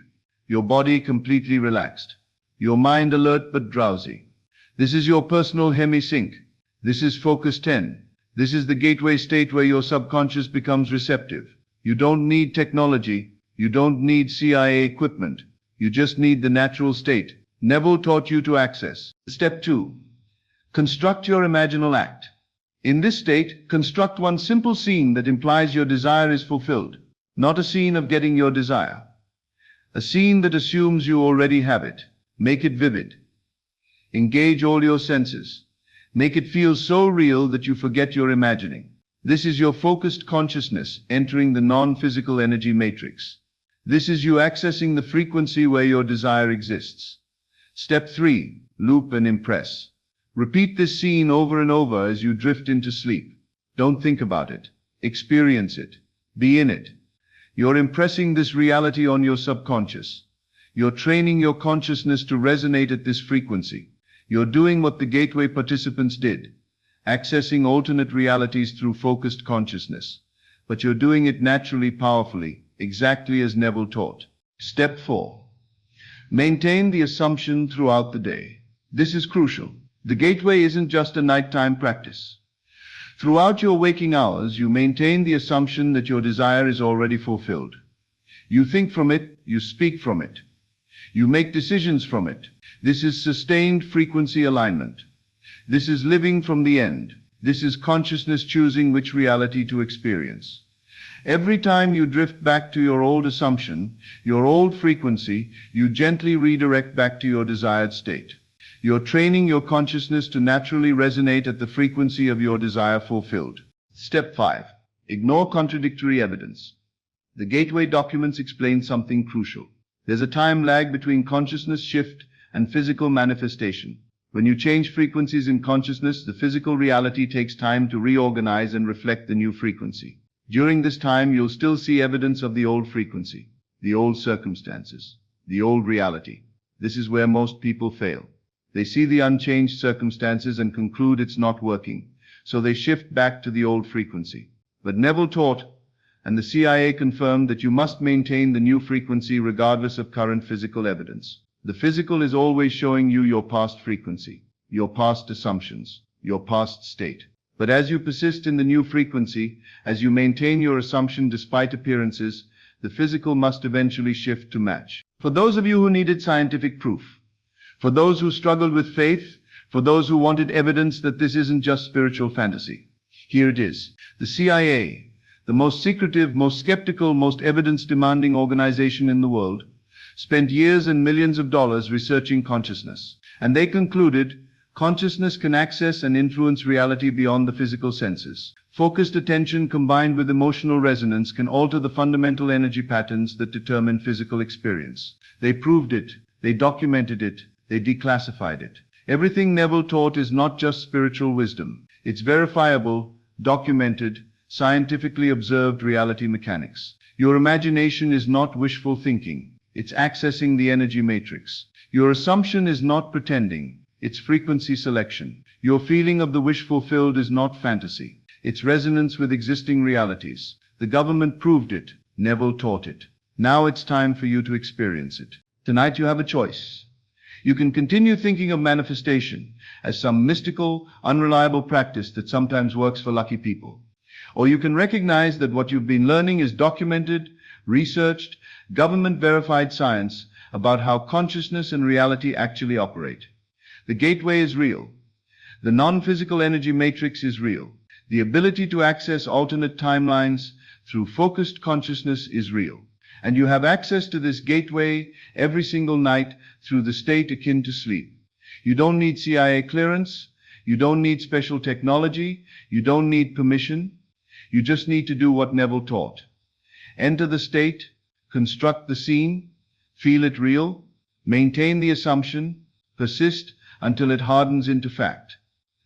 Your body completely relaxed. Your mind alert but drowsy. This is your personal hemi-sync. This is focus 10. This is the gateway state where your subconscious becomes receptive. You don't need technology. You don't need CIA equipment. You just need the natural state Neville taught you to access. Step 2. Construct your imaginal act. In this state, construct one simple scene that implies your desire is fulfilled. Not a scene of getting your desire. A scene that assumes you already have it. Make it vivid. Engage all your senses. Make it feel so real that you forget you're imagining. This is your focused consciousness entering the non-physical energy matrix. This is you accessing the frequency where your desire exists. Step 3. Loop and impress. Repeat this scene over and over as you drift into sleep. Don't think about it. Experience it. Be in it. You're impressing this reality on your subconscious. You're training your consciousness to resonate at this frequency. You're doing what the gateway participants did, accessing alternate realities through focused consciousness. But you're doing it naturally, powerfully, exactly as Neville taught. Step 4. Maintain the assumption throughout the day. This is crucial. The gateway isn't just a nighttime practice. Throughout your waking hours, you maintain the assumption that your desire is already fulfilled. You think from it, you speak from it. You make decisions from it. This is sustained frequency alignment. This is living from the end. This is consciousness choosing which reality to experience. Every time you drift back to your old assumption, your old frequency, you gently redirect back to your desired state. You're training your consciousness to naturally resonate at the frequency of your desire fulfilled. Step 5. Ignore contradictory evidence. The gateway documents explain something crucial. There's a time lag between consciousness shift and physical manifestation. When you change frequencies in consciousness, the physical reality takes time to reorganize and reflect the new frequency. During this time, you'll still see evidence of the old frequency, the old circumstances, the old reality. This is where most people fail. They see the unchanged circumstances and conclude it's not working, so they shift back to the old frequency. But Neville taught, and the CIA confirmed, that you must maintain the new frequency regardless of current physical evidence. The physical is always showing you your past frequency, your past assumptions, your past state. But as you persist in the new frequency, as you maintain your assumption despite appearances, the physical must eventually shift to match. For those of you who needed scientific proof, for those who struggled with faith, for those who wanted evidence that this isn't just spiritual fantasy, here it is. The CIA, the most secretive, most skeptical, most evidence-demanding organization in the world, spent years and millions of dollars researching consciousness. And they concluded, consciousness can access and influence reality beyond the physical senses. Focused attention combined with emotional resonance can alter the fundamental energy patterns that determine physical experience. They proved it, they documented it, they declassified it. Everything Neville taught is not just spiritual wisdom. It's verifiable, documented, scientifically observed reality mechanics. Your imagination is not wishful thinking. It's accessing the energy matrix. Your assumption is not pretending. It's frequency selection. Your feeling of the wish fulfilled is not fantasy. It's resonance with existing realities. The government proved it. Neville taught it. Now it's time for you to experience it. Tonight you have a choice. You can continue thinking of manifestation as some mystical, unreliable practice that sometimes works for lucky people. Or you can recognize that what you've been learning is documented, researched, government-verified science about how consciousness and reality actually operate. The gateway is real. The non-physical energy matrix is real. The ability to access alternate timelines through focused consciousness is real. And you have access to this gateway every single night through the state akin to sleep. You don't need CIA clearance. You don't need special technology. You don't need permission. You just need to do what Neville taught. Enter the state, construct the scene, feel it real, maintain the assumption, persist until it hardens into fact.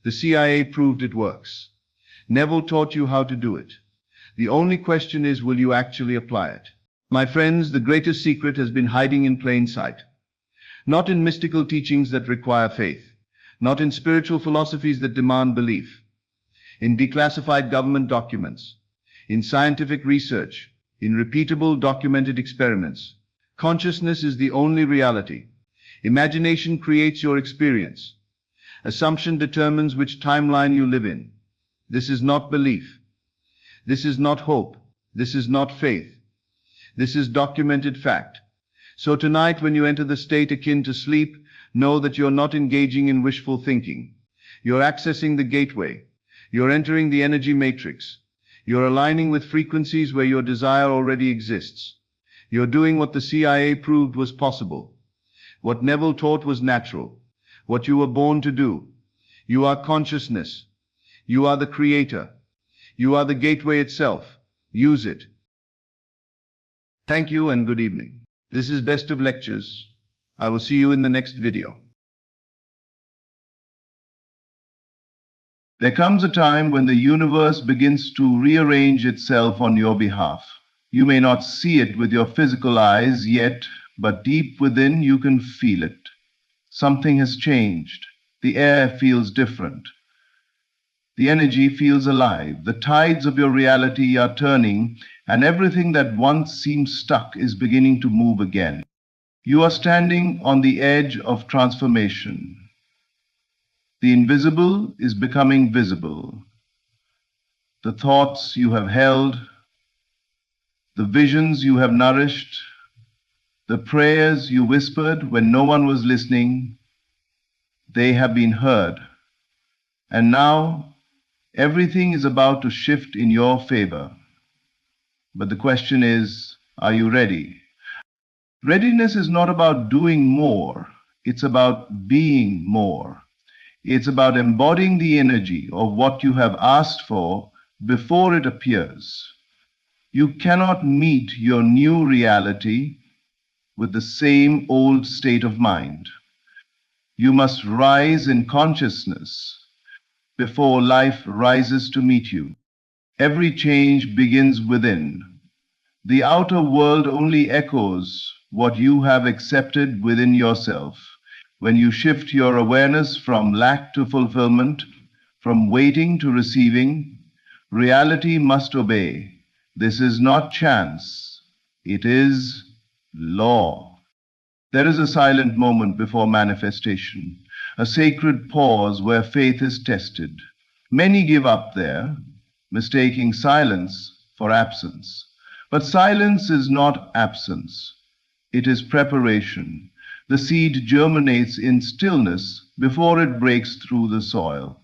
The CIA proved it works. Neville taught you how to do it. The only question is, will you actually apply it? My friends, the greatest secret has been hiding in plain sight. Not in mystical teachings that require faith, not in spiritual philosophies that demand belief, in declassified government documents, in scientific research, in repeatable documented experiments. Consciousness is the only reality. Imagination creates your experience. Assumption determines which timeline you live in. This is not belief. This is not hope. This is not faith. This is documented fact. So tonight, when you enter the state akin to sleep, know that you're not engaging in wishful thinking. You're accessing the gateway. You're entering the energy matrix. You're aligning with frequencies where your desire already exists. You're doing what the CIA proved was possible. What Neville taught was natural. What you were born to do. You are consciousness. You are the creator. You are the gateway itself. Use it. Thank you and good evening. This is Best of Lectures. I will see you in the next video. There comes a time when the universe begins to rearrange itself on your behalf. You may not see it with your physical eyes yet, but deep within you can feel it. Something has changed. The air feels different. The energy feels alive. The tides of your reality are turning, and everything that once seemed stuck is beginning to move again. You are standing on the edge of transformation. The invisible is becoming visible. The thoughts you have held, the visions you have nourished, the prayers you whispered when no one was listening, they have been heard. And now, everything is about to shift in your favor. But the question is, are you ready? Readiness is not about doing more. It's about being more. It's about embodying the energy of what you have asked for before it appears. You cannot meet your new reality with the same old state of mind. You must rise in consciousness before life rises to meet you. Every change begins within. The outer world only echoes what you have accepted within yourself. When you shift your awareness from lack to fulfillment, from waiting to receiving, reality must obey. This is not chance, it is law. There is a silent moment before manifestation, a sacred pause where faith is tested. Many give up there, mistaking silence for absence. But silence is not absence, it is preparation. The seed germinates in stillness before it breaks through the soil.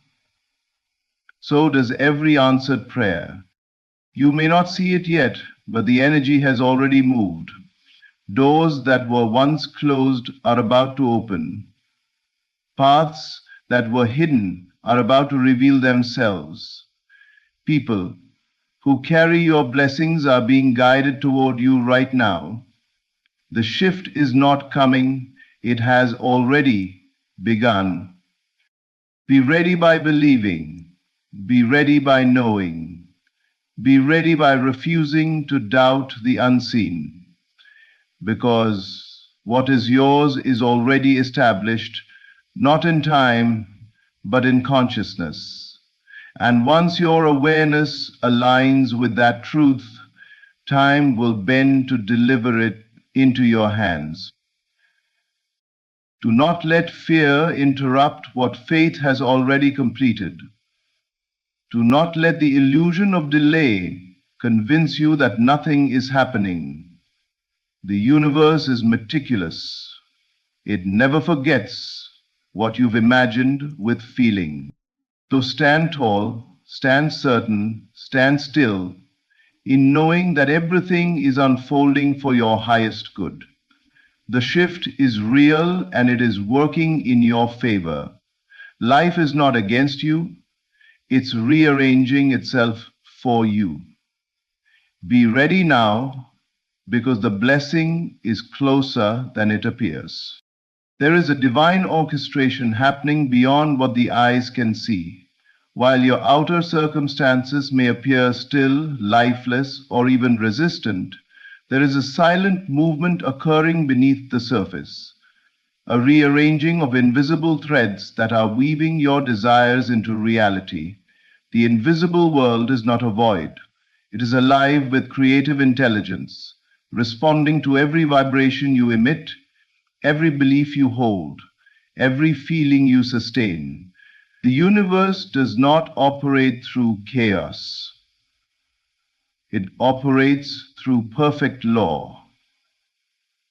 So does every answered prayer. You may not see it yet, but the energy has already moved. Doors that were once closed are about to open. Paths that were hidden are about to reveal themselves. People who carry your blessings are being guided toward you right now. The shift is not coming, it has already begun. Be ready by believing. Be ready by knowing. Be ready by refusing to doubt the unseen. Because what is yours is already established, not in time, but in consciousness. And once your awareness aligns with that truth, time will bend to deliver it into your hands. Do not let fear interrupt what faith has already completed. Do not let the illusion of delay convince you that nothing is happening. The universe is meticulous. It never forgets what you've imagined with feeling. So stand tall, stand certain, stand still, in knowing that everything is unfolding for your highest good. The shift is real and it is working in your favor. Life is not against you, it's rearranging itself for you. Be ready now, because the blessing is closer than it appears. There is a divine orchestration happening beyond what the eyes can see. While your outer circumstances may appear still, lifeless, or even resistant, there is a silent movement occurring beneath the surface, a rearranging of invisible threads that are weaving your desires into reality. The invisible world is not a void. It is alive with creative intelligence, responding to every vibration you emit, every belief you hold, every feeling you sustain. The universe does not operate through chaos. It operates through perfect law.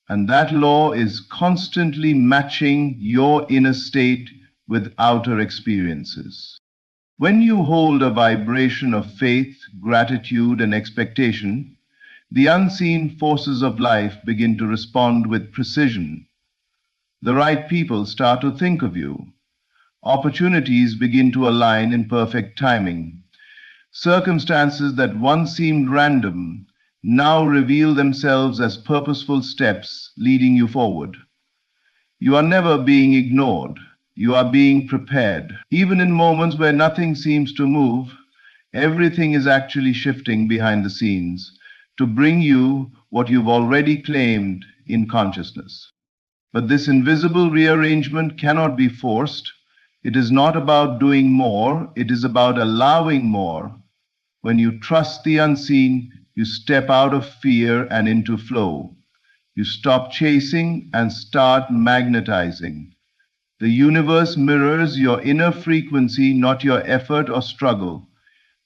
And that law is constantly matching your inner state with outer experiences. When you hold a vibration of faith, gratitude, and expectation, the unseen forces of life begin to respond with precision. The right people start to think of you. Opportunities begin to align in perfect timing. Circumstances that once seemed random now reveal themselves as purposeful steps leading you forward. You are never being ignored. You are being prepared. Even in moments where nothing seems to move, everything is actually shifting behind the scenes to bring you what you've already claimed in consciousness. But this invisible rearrangement cannot be forced. It is not about doing more, it is about allowing more. When you trust the unseen, you step out of fear and into flow. You stop chasing and start magnetizing. The universe mirrors your inner frequency, not your effort or struggle.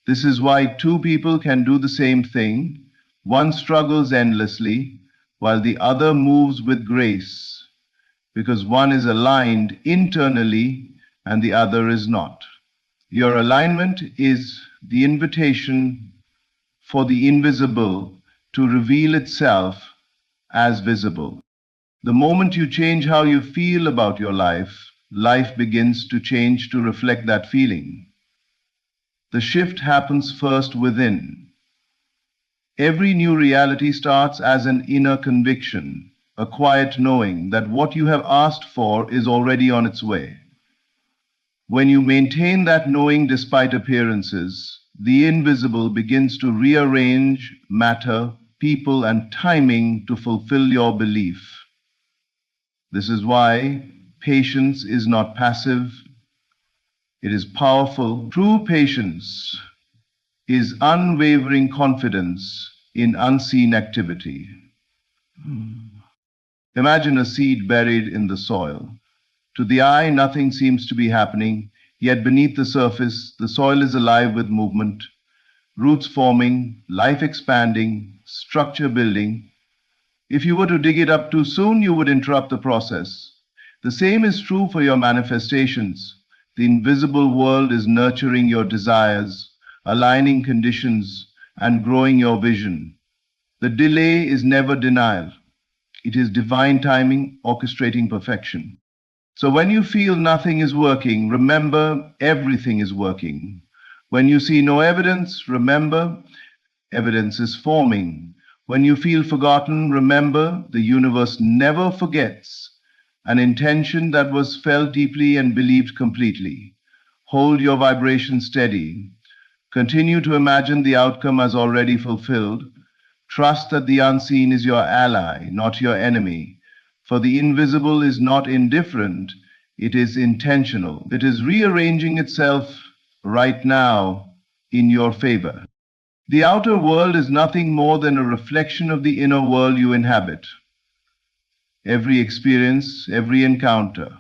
This is why two people can do the same thing. One struggles endlessly, while the other moves with grace, because one is aligned internally and the other is not. Your alignment is the invitation for the invisible to reveal itself as visible. The moment you change how you feel about your life, life begins to change to reflect that feeling. The shift happens first within. Every new reality starts as an inner conviction, a quiet knowing that what you have asked for is already on its way. When you maintain that knowing despite appearances, the invisible begins to rearrange matter, people, and timing to fulfill your belief. This is why patience is not passive, it is powerful. True patience is unwavering confidence in unseen activity. Imagine a seed buried in the soil. To the eye, nothing seems to be happening, yet beneath the surface, the soil is alive with movement, roots forming, life expanding, structure building. If you were to dig it up too soon, you would interrupt the process. The same is true for your manifestations. The invisible world is nurturing your desires, aligning conditions, and growing your vision. The delay is never denial. It is divine timing orchestrating perfection. So when you feel nothing is working, remember everything is working. When you see no evidence, remember evidence is forming. When you feel forgotten, remember the universe never forgets. An intention that was felt deeply and believed completely. Hold your vibration steady. Continue to imagine the outcome as already fulfilled. Trust that the unseen is your ally, not your enemy. For the invisible is not indifferent, it is intentional. It is rearranging itself right now in your favor. The outer world is nothing more than a reflection of the inner world you inhabit. Every experience, every encounter,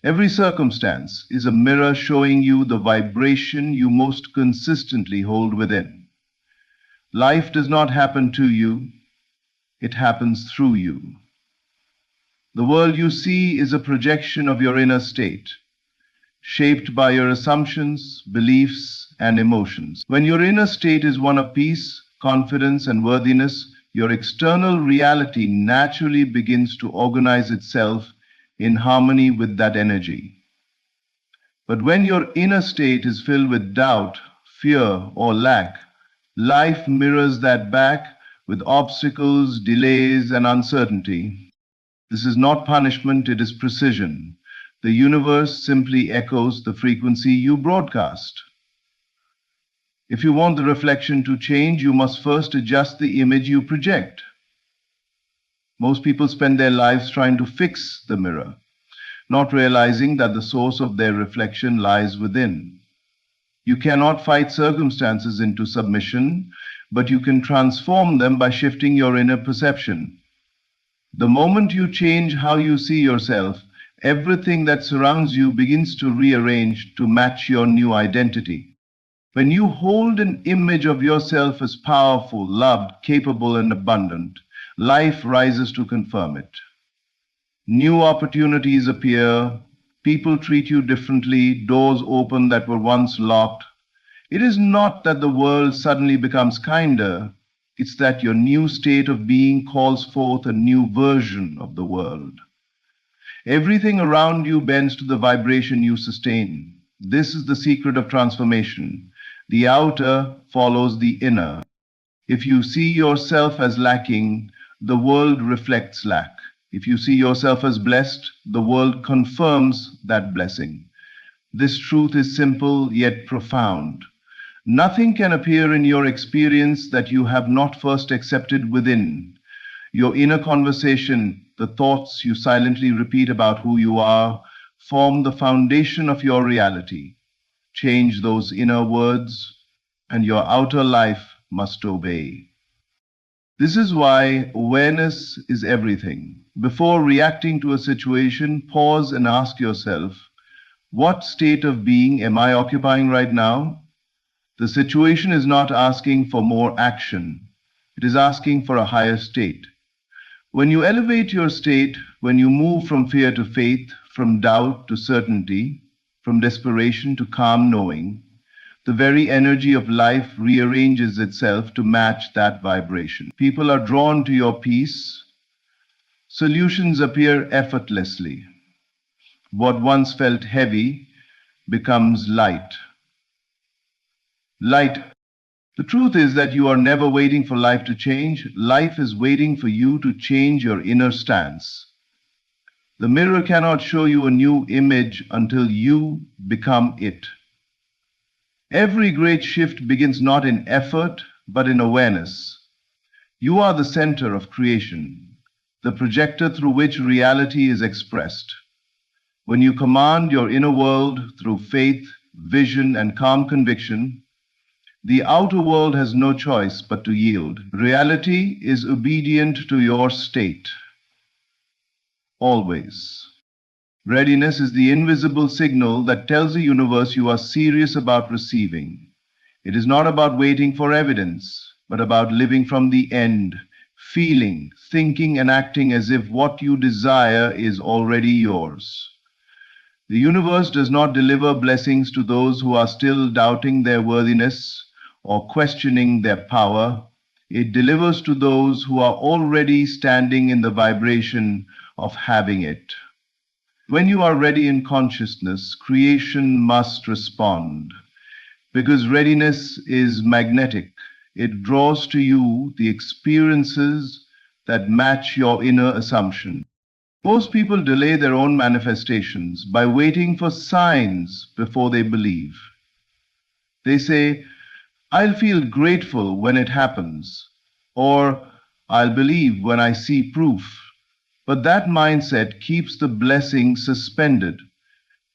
every circumstance is a mirror showing you the vibration you most consistently hold within. Life does not happen to you, it happens through you. The world you see is a projection of your inner state, shaped by your assumptions, beliefs, and emotions. When your inner state is one of peace, confidence, and worthiness, your external reality naturally begins to organize itself in harmony with that energy. But when your inner state is filled with doubt, fear, or lack, life mirrors that back with obstacles, delays, and uncertainty. This is not punishment, it is precision. The universe simply echoes the frequency you broadcast. If you want the reflection to change, you must first adjust the image you project. Most people spend their lives trying to fix the mirror, not realizing that the source of their reflection lies within. You cannot fight circumstances into submission, but you can transform them by shifting your inner perception. The moment you change how you see yourself, everything that surrounds you begins to rearrange to match your new identity. When you hold an image of yourself as powerful, loved, capable, and abundant, life rises to confirm it. New opportunities appear, people treat you differently, doors open that were once locked. It is not that the world suddenly becomes kinder, it's that your new state of being calls forth a new version of the world. Everything around you bends to the vibration you sustain. This is the secret of transformation. The outer follows the inner. If you see yourself as lacking, the world reflects lack. If you see yourself as blessed, the world confirms that blessing. This truth is simple yet profound. Nothing can appear in your experience that you have not first accepted within. Your inner conversation, the thoughts you silently repeat about who you are, form the foundation of your reality. Change those inner words, and your outer life must obey. This is why awareness is everything. Before reacting to a situation, pause and ask yourself, what state of being am I occupying right now? The situation is not asking for more action. It is asking for a higher state. When you elevate your state, when you move from fear to faith, from doubt to certainty, from desperation to calm knowing, the very energy of life rearranges itself to match that vibration. People are drawn to your peace. Solutions appear effortlessly. What once felt heavy becomes light. Light The truth is that you are never waiting for life to change. Life is waiting for you to change your inner stance. The mirror cannot show you a new image until you become it. Every great shift begins not in effort, but in awareness. You are the center of creation, the projector through which reality is expressed. When you command your inner world through faith, vision, and calm conviction, the outer world has no choice but to yield. Reality is obedient to your state. Always. Readiness is the invisible signal that tells the universe you are serious about receiving. It is not about waiting for evidence, but about living from the end, feeling, thinking, and acting as if what you desire is already yours. The universe does not deliver blessings to those who are still doubting their worthiness or questioning their power. It delivers to those who are already standing in the vibration of having it. When you are ready in consciousness, creation must respond. Because readiness is magnetic, it draws to you the experiences that match your inner assumption. Most people delay their own manifestations by waiting for signs before they believe. They say, "I'll feel grateful when it happens," or "I'll believe when I see proof." But that mindset keeps the blessing suspended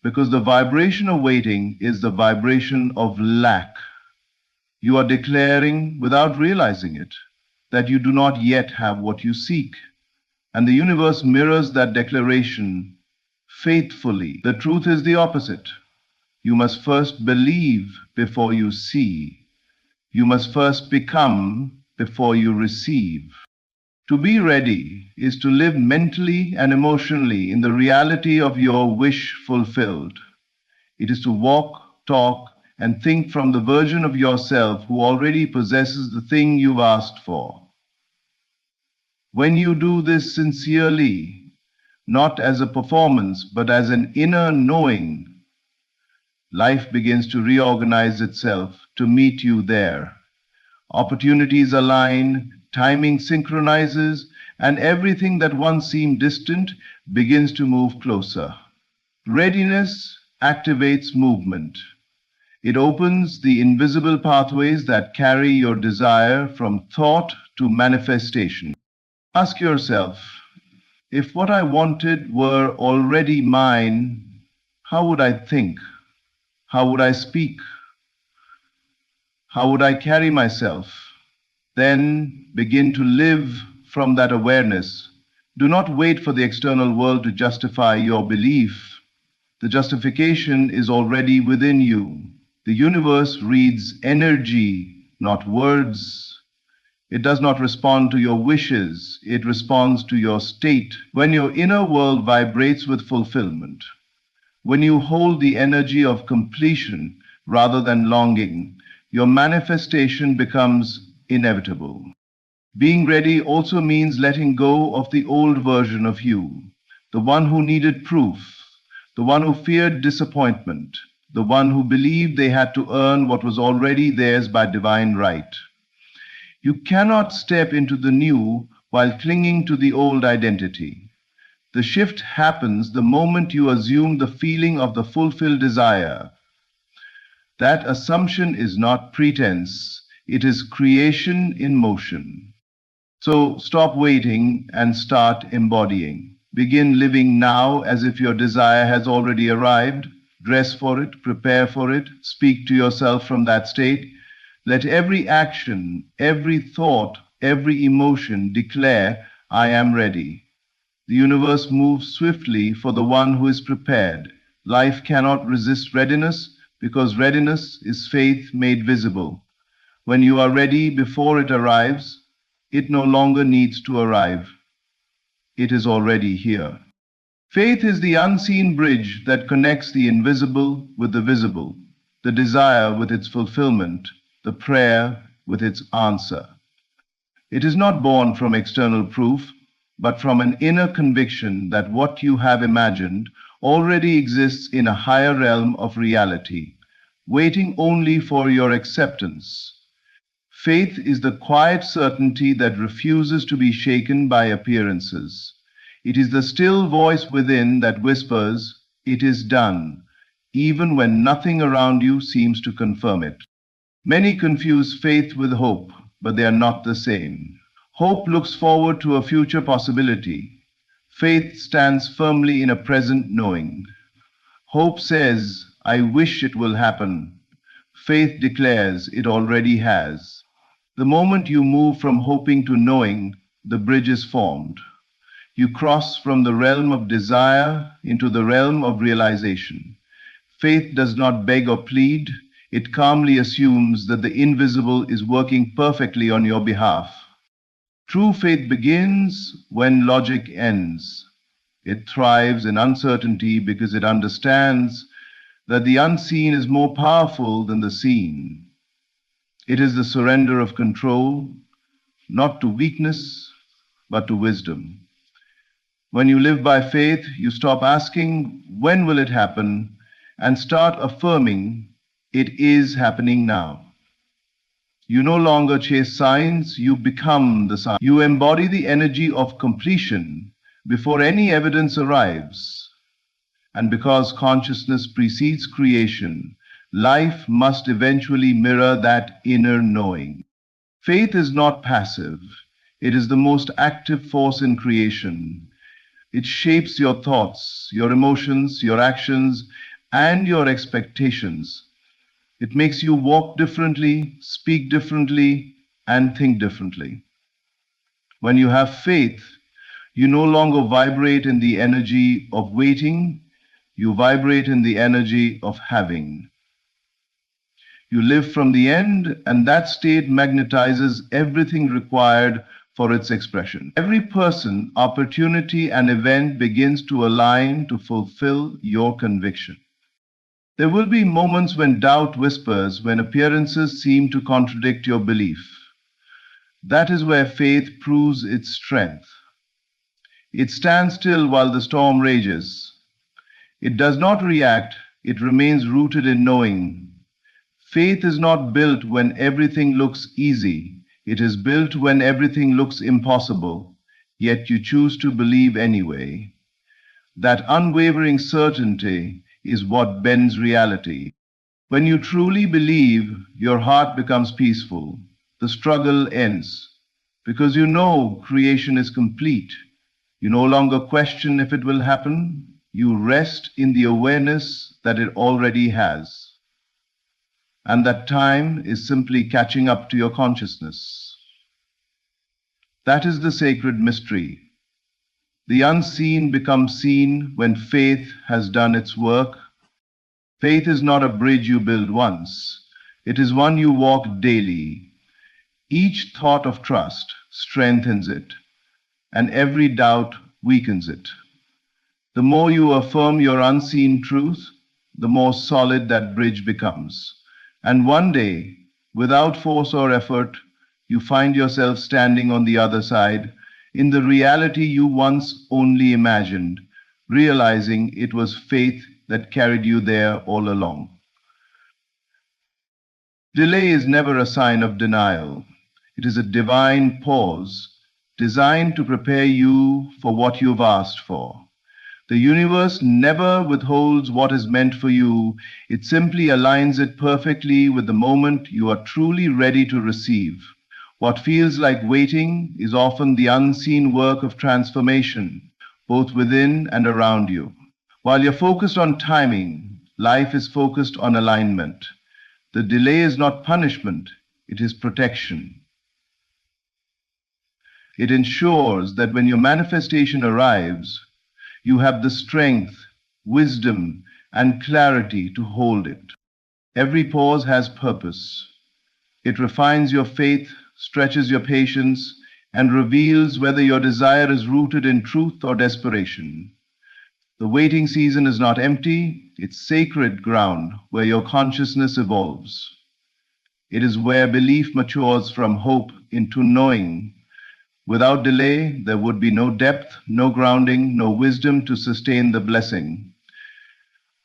because the vibration of waiting is the vibration of lack. You are declaring, without realizing it, that you do not yet have what you seek. And the universe mirrors that declaration faithfully. The truth is the opposite. You must first believe before you see. You must first become before you receive. To be ready is to live mentally and emotionally in the reality of your wish fulfilled. It is to walk, talk, and think from the version of yourself who already possesses the thing you've asked for. When you do this sincerely, not as a performance, but as an inner knowing, life begins to reorganize itself to meet you there. Opportunities align, timing synchronizes, and everything that once seemed distant begins to move closer. Readiness activates movement. It opens the invisible pathways that carry your desire from thought to manifestation. Ask yourself, if what I wanted were already mine, how would I think? How would I speak? How would I carry myself? Then begin to live from that awareness. Do not wait for the external world to justify your belief. The justification is already within you. The universe reads energy, not words. It does not respond to your wishes. It responds to your state. When your inner world vibrates with fulfillment, when you hold the energy of completion rather than longing, your manifestation becomes inevitable. Being ready also means letting go of the old version of you, the one who needed proof, the one who feared disappointment, the one who believed they had to earn what was already theirs by divine right. You cannot step into the new while clinging to the old identity. The shift happens the moment you assume the feeling of the fulfilled desire. That assumption is not pretense, it is creation in motion. So stop waiting and start embodying. Begin living now as if your desire has already arrived. Dress for it, prepare for it, speak to yourself from that state. Let every action, every thought, every emotion declare, "I am ready." The universe moves swiftly for the one who is prepared. Life cannot resist readiness because readiness is faith made visible. When you are ready before it arrives, it no longer needs to arrive. It is already here. Faith is the unseen bridge that connects the invisible with the visible, the desire with its fulfillment, the prayer with its answer. It is not born from external proof, but from an inner conviction that what you have imagined already exists in a higher realm of reality, waiting only for your acceptance. Faith is the quiet certainty that refuses to be shaken by appearances. It is the still voice within that whispers, "It is done," even when nothing around you seems to confirm it. Many confuse faith with hope, but they are not the same. Hope looks forward to a future possibility. Faith stands firmly in a present knowing. Hope says, "I wish it will happen." Faith declares it already has. The moment you move from hoping to knowing, the bridge is formed. You cross from the realm of desire into the realm of realization. Faith does not beg or plead. It calmly assumes that the invisible is working perfectly on your behalf. True faith begins when logic ends. It thrives in uncertainty because it understands that the unseen is more powerful than the seen. It is the surrender of control, not to weakness, but to wisdom. When you live by faith, you stop asking, "When will it happen?" and start affirming, "It is happening now." You no longer chase signs, you become the sign. You embody the energy of completion before any evidence arrives. And because consciousness precedes creation, life must eventually mirror that inner knowing. Faith is not passive. It is the most active force in creation. It shapes your thoughts, your emotions, your actions, and your expectations. It makes you walk differently, speak differently, and think differently. When you have faith, you no longer vibrate in the energy of waiting, you vibrate in the energy of having. You live from the end, and that state magnetizes everything required for its expression. Every person, opportunity, and event begins to align to fulfill your conviction. There will be moments when doubt whispers, when appearances seem to contradict your belief. That is where faith proves its strength. It stands still while the storm rages. It does not react, it remains rooted in knowing. Faith is not built when everything looks easy. It is built when everything looks impossible, yet you choose to believe anyway. That unwavering certainty is what bends reality. When you truly believe, your heart becomes peaceful. The struggle ends because you know creation is complete. You no longer question if it will happen. You rest in the awareness that it already has. And that time is simply catching up to your consciousness. That is the sacred mystery. The unseen becomes seen when faith has done its work. Faith is not a bridge you build once. It is one you walk daily. Each thought of trust strengthens it, and every doubt weakens it. The more you affirm your unseen truth, the more solid that bridge becomes. And one day, without force or effort, you find yourself standing on the other side, in the reality you once only imagined, realizing it was faith that carried you there all along. Delay is never a sign of denial. It is a divine pause designed to prepare you for what you've asked for. The universe never withholds what is meant for you. It simply aligns it perfectly with the moment you are truly ready to receive. What feels like waiting is often the unseen work of transformation, both within and around you. While you're focused on timing, life is focused on alignment. The delay is not punishment, it is protection. It ensures that when your manifestation arrives, you have the strength, wisdom, and clarity to hold it. Every pause has purpose. It refines your faith, stretches your patience, and reveals whether your desire is rooted in truth or desperation. The waiting season is not empty, it's sacred ground where your consciousness evolves. It is where belief matures from hope into knowing. Without delay, there would be no depth, no grounding, no wisdom to sustain the blessing.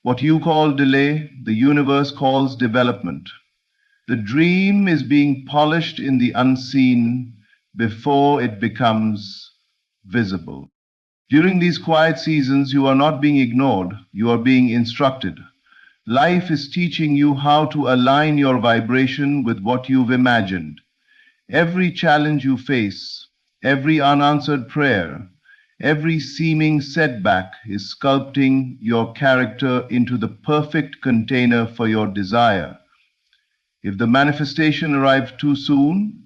What you call delay, the universe calls development. The dream is being polished in the unseen before it becomes visible. During these quiet seasons, you are not being ignored, you are being instructed. Life is teaching you how to align your vibration with what you've imagined. Every challenge you face, every unanswered prayer, every seeming setback is sculpting your character into the perfect container for your desire. If the manifestation arrived too soon,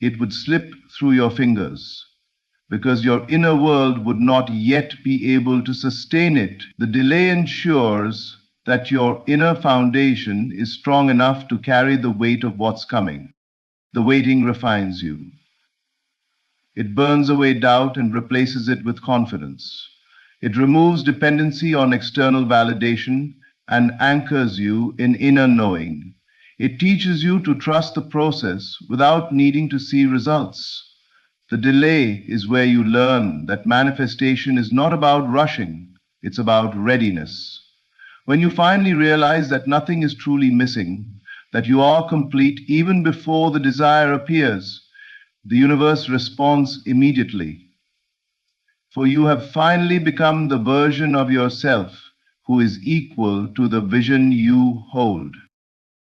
it would slip through your fingers, because your inner world would not yet be able to sustain it. The delay ensures that your inner foundation is strong enough to carry the weight of what's coming. The waiting refines you. It burns away doubt and replaces it with confidence. It removes dependency on external validation and anchors you in inner knowing. It teaches you to trust the process without needing to see results. The delay is where you learn that manifestation is not about rushing, it's about readiness. When you finally realize that nothing is truly missing, that you are complete even before the desire appears, the universe responds immediately. For you have finally become the version of yourself who is equal to the vision you hold.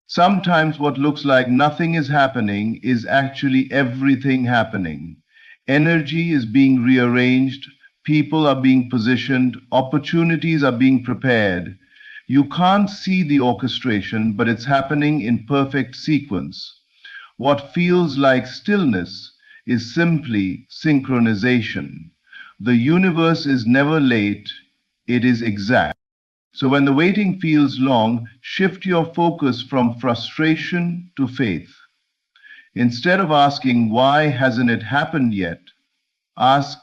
Sometimes what looks like nothing is happening is actually everything happening. Energy is being rearranged, people are being positioned, opportunities are being prepared. You can't see the orchestration, but it's happening in perfect sequence. What feels like stillness is simply synchronization. The universe is never late, it is exact. So when the waiting feels long, shift your focus from frustration to faith. Instead of asking, why hasn't it happened yet? Ask,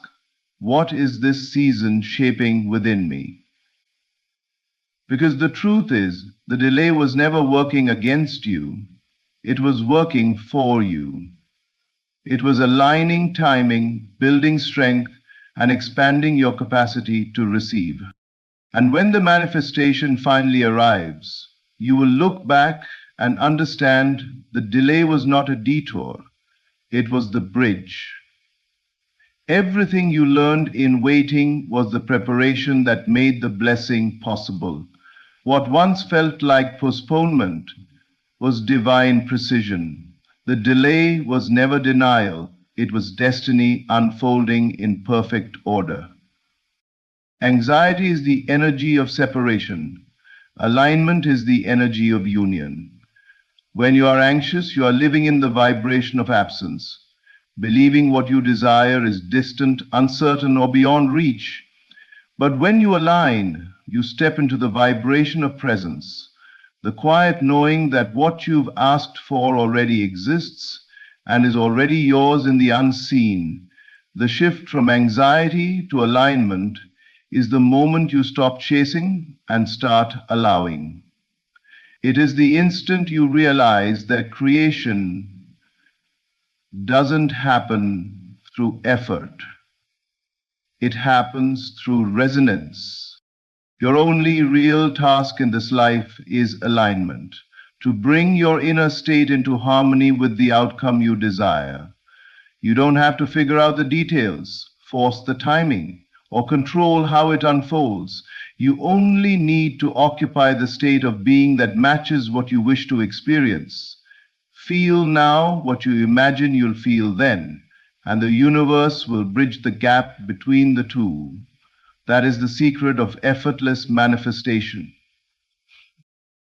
what is this season shaping within me? Because the truth is, the delay was never working against you, it was working for you. It was aligning timing, building strength, and expanding your capacity to receive. And when the manifestation finally arrives, you will look back and understand the delay was not a detour, it was the bridge. Everything you learned in waiting was the preparation that made the blessing possible. What once felt like postponement was divine precision. The delay was never denial, it was destiny unfolding in perfect order. Anxiety is the energy of separation. Alignment is the energy of union. When you are anxious, you are living in the vibration of absence, believing what you desire is distant, uncertain, or beyond reach. But when you align, you step into the vibration of presence, the quiet knowing that what you've asked for already exists and is already yours in the unseen. The shift from anxiety to alignment is the moment you stop chasing and start allowing. It is the instant you realize that creation doesn't happen through effort. It happens through resonance. Your only real task in this life is alignment, to bring your inner state into harmony with the outcome you desire. You don't have to figure out the details, force the timing, or control how it unfolds. You only need to occupy the state of being that matches what you wish to experience. Feel now what you imagine you'll feel then, and the universe will bridge the gap between the two. That is the secret of effortless manifestation.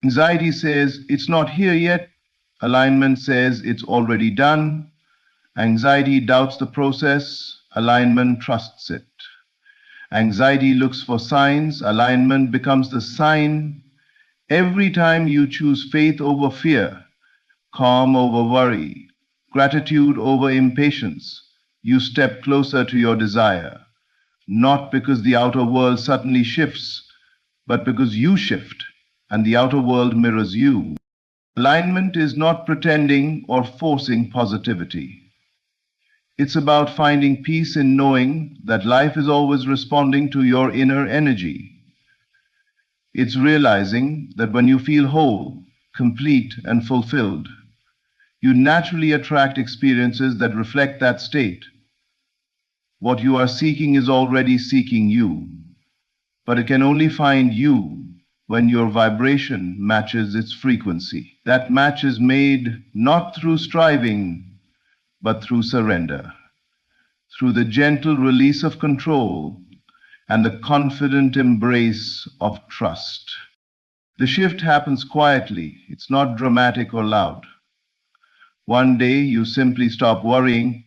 Anxiety says, it's not here yet. Alignment says, it's already done. Anxiety doubts the process. Alignment trusts it. Anxiety looks for signs. Alignment becomes the sign. Every time you choose faith over fear, calm over worry, gratitude over impatience, you step closer to your desire. Not because the outer world suddenly shifts, but because you shift and the outer world mirrors you. Alignment is not pretending or forcing positivity. It's about finding peace in knowing that life is always responding to your inner energy. It's realizing that when you feel whole, complete, and fulfilled, You naturally attract experiences that reflect that state. What you are seeking is already seeking you, but it can only find you when your vibration matches its frequency. That match is made not through striving, but through surrender, through the gentle release of control and the confident embrace of trust. The shift happens quietly. It's not dramatic or loud. One day you simply stop worrying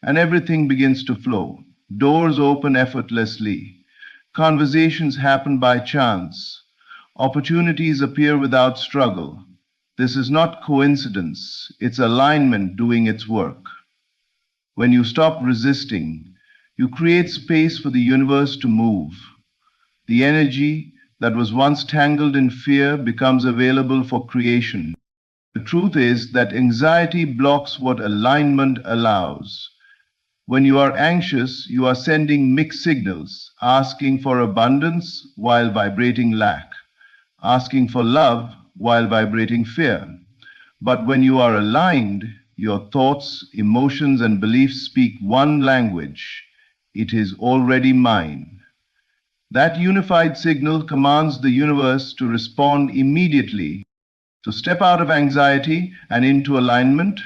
and everything begins to flow. Doors open effortlessly. Conversations happen by chance. Opportunities appear without struggle. This is not coincidence. It's alignment doing its work. When you stop resisting, you create space for the universe to move. The energy that was once tangled in fear becomes available for creation. The truth is that anxiety blocks what alignment allows. When you are anxious, you are sending mixed signals, asking for abundance while vibrating lack, asking for love while vibrating fear. But when you are aligned, your thoughts, emotions, and beliefs speak one language. It is already mine. That unified signal commands the universe to respond immediately. So step out of anxiety and into alignment.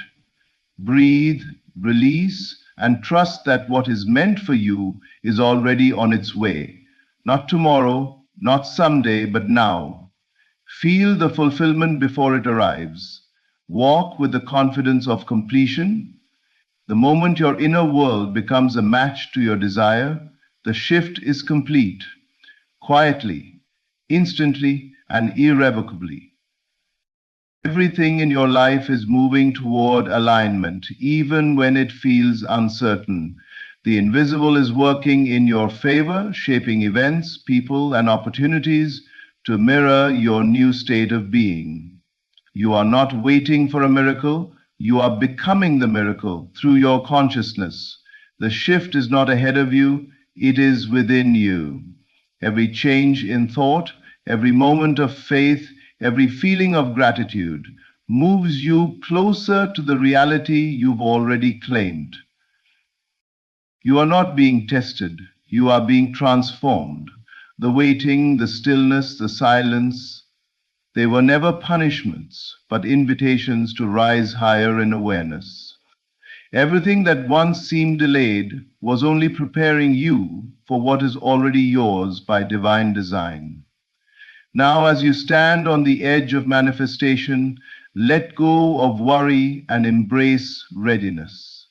Breathe, release, and trust that what is meant for you is already on its way. Not tomorrow, not someday, but now. Feel the fulfillment before it arrives. Walk with the confidence of completion. The moment your inner world becomes a match to your desire, the shift is complete. Quietly, instantly, and irrevocably. Everything in your life is moving toward alignment, even when it feels uncertain. The invisible is working in your favor, shaping events, people, and opportunities to mirror your new state of being. You are not waiting for a miracle, you are becoming the miracle through your consciousness. The shift is not ahead of you, it is within you. Every change in thought, every moment of faith, every feeling of gratitude moves you closer to the reality you've already claimed. You are not being tested, you are being transformed. The waiting, the stillness, the silence, they were never punishments, but invitations to rise higher in awareness. Everything that once seemed delayed was only preparing you for what is already yours by divine design. Now, as you stand on the edge of manifestation, let go of worry and embrace readiness.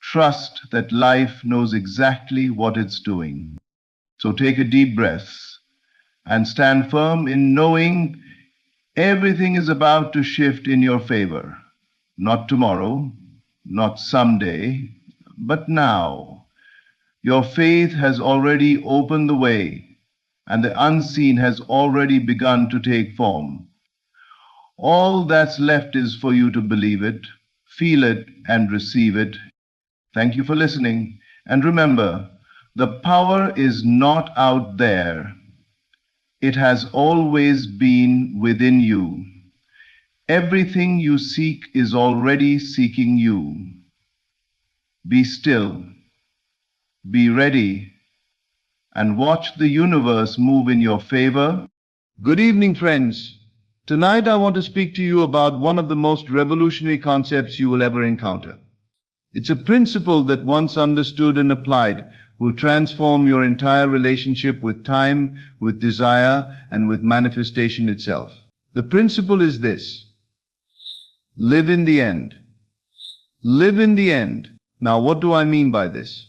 Trust that life knows exactly what it's doing. So take a deep breath and stand firm in knowing everything is about to shift in your favor. Not tomorrow, not someday, but now. Your faith has already opened the way, and the unseen has already begun to take form. All that's left is for you to believe it, feel it, and receive it. Thank you for listening. And remember, the power is not out there. It has always been within you. Everything you seek is already seeking you. Be still, be ready, and watch the universe move in your favor. Good evening, friends. Tonight I want to speak to you about one of the most revolutionary concepts you will ever encounter. It's a principle that once understood and applied will transform your entire relationship with time, with desire, and with manifestation itself. The principle is this: live in the end. Live in the end. Now, what do I mean by this?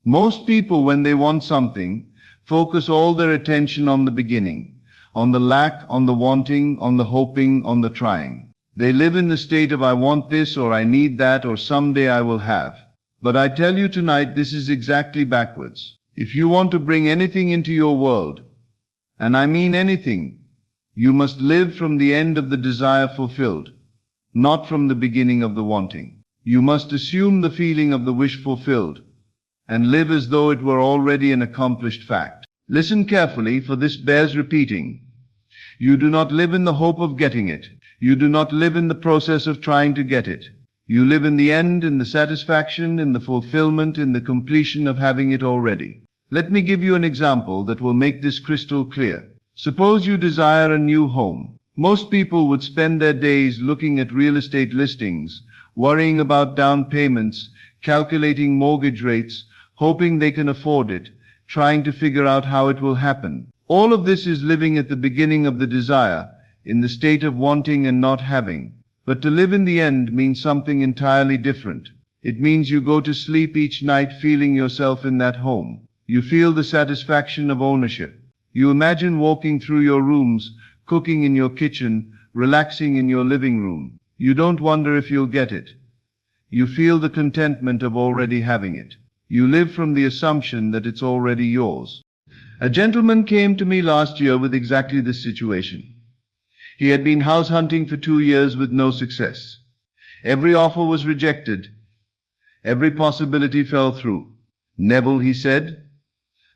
Most people, when they want something, focus all their attention on the beginning, on the lack, on the wanting, on the hoping, on the trying. They live in the state of I want this, or I need that, or someday I will have. But I tell you tonight, this is exactly backwards. If you want to bring anything into your world, and I mean anything, you must live from the end of the desire fulfilled, not from the beginning of the wanting. You must assume the feeling of the wish fulfilled, and live as though it were already an accomplished fact. Listen carefully, for this bears repeating. You do not live in the hope of getting it. You do not live in the process of trying to get it. You live in the end, in the satisfaction, in the fulfillment, in the completion of having it already. Let me give you an example that will make this crystal clear. Suppose you desire a new home. Most people would spend their days looking at real estate listings, worrying about down payments, calculating mortgage rates, hoping they can afford it, trying to figure out how it will happen. All of this is living at the beginning of the desire, in the state of wanting and not having. But to live in the end means something entirely different. It means you go to sleep each night feeling yourself in that home. You feel the satisfaction of ownership. You imagine walking through your rooms, cooking in your kitchen, relaxing in your living room. You don't wonder if you'll get it. You feel the contentment of already having it. You live from the assumption that it's already yours. A gentleman came to me last year with exactly this situation. He had been house hunting for 2 years with no success. Every offer was rejected. Every possibility fell through. Neville, he said,